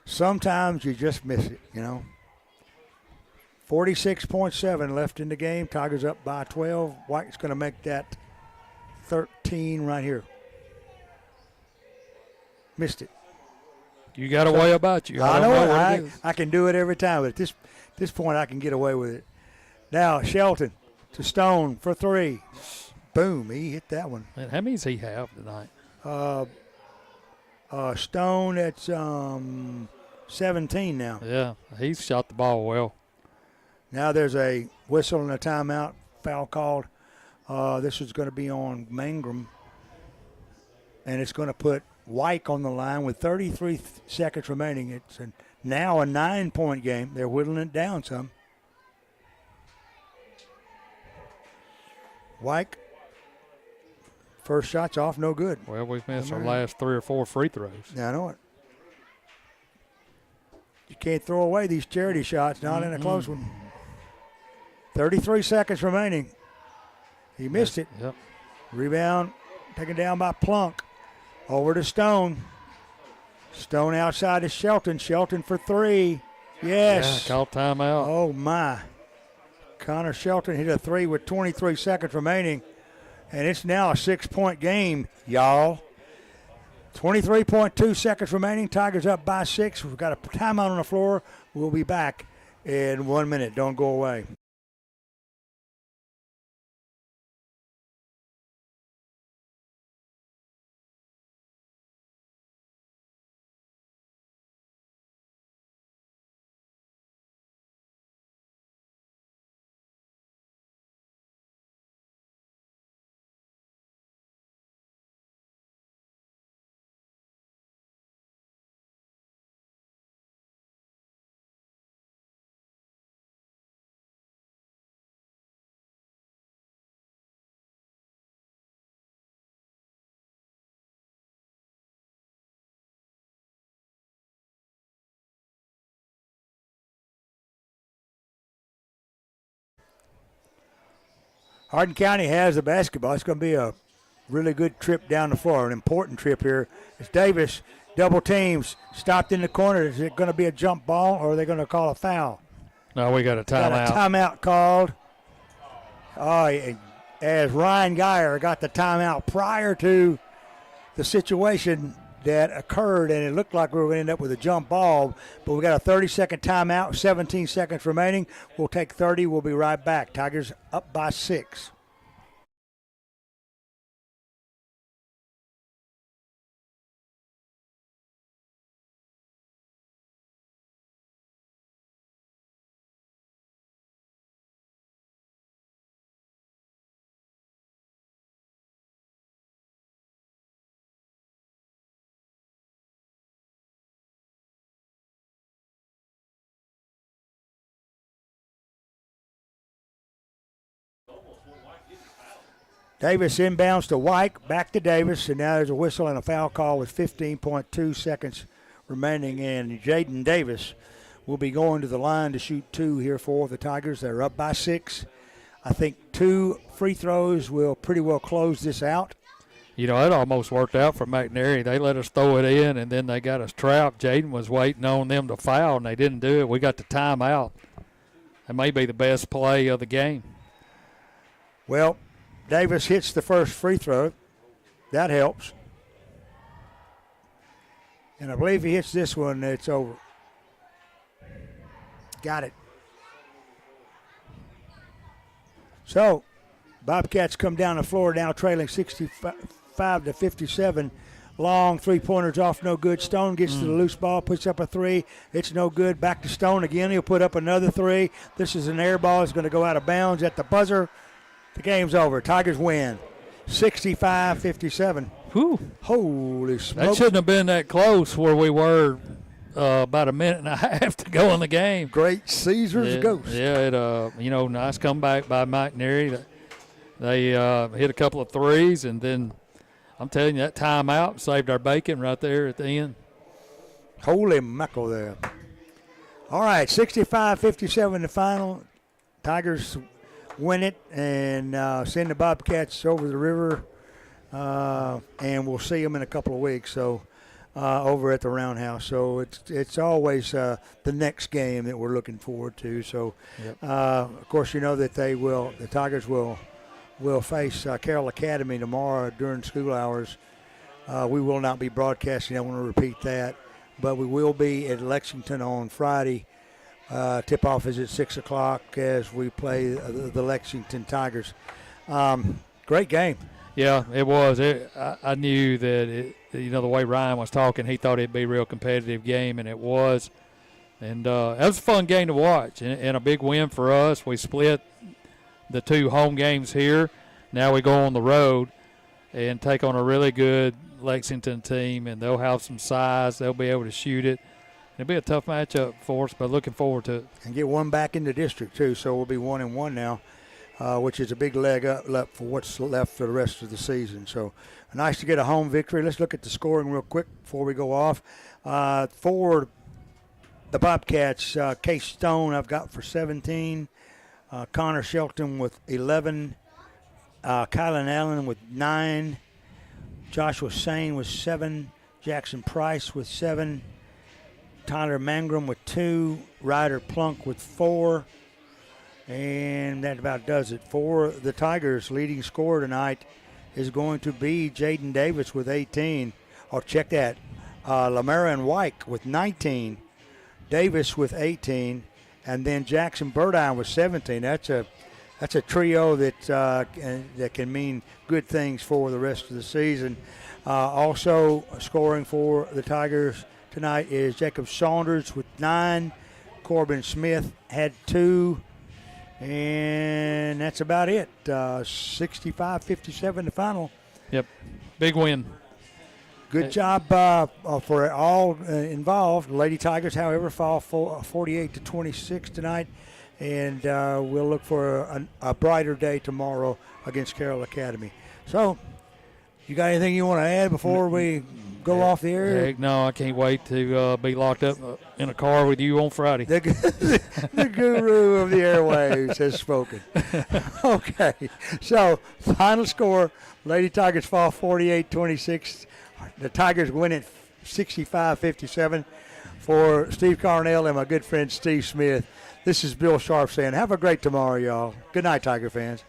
[SPEAKER 1] Sometimes you just miss it, you know. 46.7 left in the game. Tigers up by 12. White's going to make that 13 right here. Missed it.
[SPEAKER 2] You got a way about you.
[SPEAKER 1] I know I can do it every time, but at this point I can get away with it. Now Shelton to Stone for 3. Boom, he hit that one.
[SPEAKER 2] Man, how many does he have tonight?
[SPEAKER 1] Stone, that's 17 now.
[SPEAKER 2] Yeah, he's shot the ball well.
[SPEAKER 1] Now there's a whistle and a timeout, foul called. This is going to be on Mangrum, and it's going to put Wyke on the line with 33 seconds remaining. It's now a 9-point game. They're whittling it down some. Wyke. First shot's off, no good.
[SPEAKER 2] Well, we've missed our last 3 or 4 free throws.
[SPEAKER 1] Yeah, I know it. You can't throw away these charity shots, not in a close one. 33 seconds remaining. He missed it.
[SPEAKER 2] Yep.
[SPEAKER 1] Rebound taken down by Plunk. Over to Stone. Stone outside to Shelton. Shelton for 3. Yes.
[SPEAKER 2] Yeah, called timeout.
[SPEAKER 1] Oh, my. Connor Shelton hit a 3 with 23 seconds remaining. And it's now a 6-point game, y'all. 23.2 seconds remaining. Tigers up by 6. We've got a timeout on the floor. We'll be back in 1 minute. Don't go away. Hardin County has the basketball. It's going to be a really good trip down the floor, an important trip here. It's Davis, double teams, stopped in the corner. Is it going to be a jump ball, or are they going to call a foul?
[SPEAKER 2] No, we got a timeout.
[SPEAKER 1] Got a timeout called. Oh, as Ryan Geyer got the timeout prior to the situation that occurred, and it looked like we were going to end up with a jump ball, but we got a 30-second timeout, 17 seconds remaining. We'll take 30. We'll be right back. Tigers up by 6. Davis inbounds to Wyke, back to Davis, and now there's a whistle and a foul call with 15.2 seconds remaining, and Jaden Davis will be going to the line to shoot 2 here for the Tigers. They're up by 6. I think 2 free throws will pretty well close this out.
[SPEAKER 2] You know, it almost worked out for McNairy. They let us throw it in, and then they got us trapped. Jaden was waiting on them to foul, and they didn't do it. We got the timeout. That may be the best play of the game.
[SPEAKER 1] Well, Davis hits the first free throw. That helps. And I believe he hits this one, it's over. Got it. So, Bobcats come down the floor now trailing 65 to 57. Long three-pointers off, no good. Stone gets to the loose ball, puts up a 3. It's no good. Back to Stone again. He'll put up another 3. This is an air ball. It's going to go out of bounds at the buzzer. The game's over. Tigers win 65-57.
[SPEAKER 2] Whew.
[SPEAKER 1] Holy smokes.
[SPEAKER 2] That shouldn't have been that close where we were about a minute and a half to go in the game.
[SPEAKER 1] Great Caesar's ghost.
[SPEAKER 2] Yeah, nice comeback by McNairy. They hit a couple of threes, and then I'm telling you, that timeout saved our bacon right there at the end.
[SPEAKER 1] Holy mackerel there. All right, 65-57 the final. Tigers win it and send the Bobcats over the river, and we'll see them in a couple of weeks. So over at the Roundhouse. So it's always the next game that we're looking forward to. So of course you know that the Tigers will face Carroll Academy tomorrow during school hours. We will not be broadcasting. I want to repeat that, but we will be at Lexington on Friday. Tip-off is at 6 o'clock as we play the Lexington Tigers. Great game.
[SPEAKER 2] Yeah, it was. I knew that, the way Ryan was talking, he thought it'd be a real competitive game, and it was. And that was a fun game to watch and a big win for us. We split the 2 home games here. Now we go on the road and take on a really good Lexington team, and they'll have some size. They'll be able to shoot it. It'll be a tough matchup for us, but looking forward to it.
[SPEAKER 1] And get one back in the district, too, so we'll be 1-1 now. which is a big leg up for what's left for the rest of the season. So nice to get a home victory. Let's look at the scoring real quick before we go off. For the Bobcats, Case Stone I've got for 17. Connor Shelton with 11. Kylan Allen with 9. Joshua Sane with 7. Jackson Price with 7. Tyler Mangrum with 2. Ryder Plunk with 4. And that about does it. For the Tigers, leading scorer tonight is going to be Jaden Davis with 18. Oh, check that. Lamarion White with 19. Davis with 18. And then Jackson Burdine with 17. That's a trio that can mean good things for the rest of the season. Also scoring for the Tigers tonight is Jacob Saunders with 9. Corbin Smith had 2. And that's about it. 65-57 the final.
[SPEAKER 2] Yep, big win.
[SPEAKER 1] Good job for all involved. Lady Tigers, however, fall 48-26 tonight. And we'll look for a brighter day tomorrow against Carroll Academy. So, you got anything you want to add before we go off the air?
[SPEAKER 2] Heck, no, I can't wait to be locked up in a car with you on Friday.
[SPEAKER 1] The guru of the airwaves has spoken. Okay, so final score, Lady Tigers fall 48-26. The Tigers win it 65-57. For Steve Carnell and my good friend Steve Smith, this is Bill Sharp saying have a great tomorrow, y'all. Good night, Tiger fans.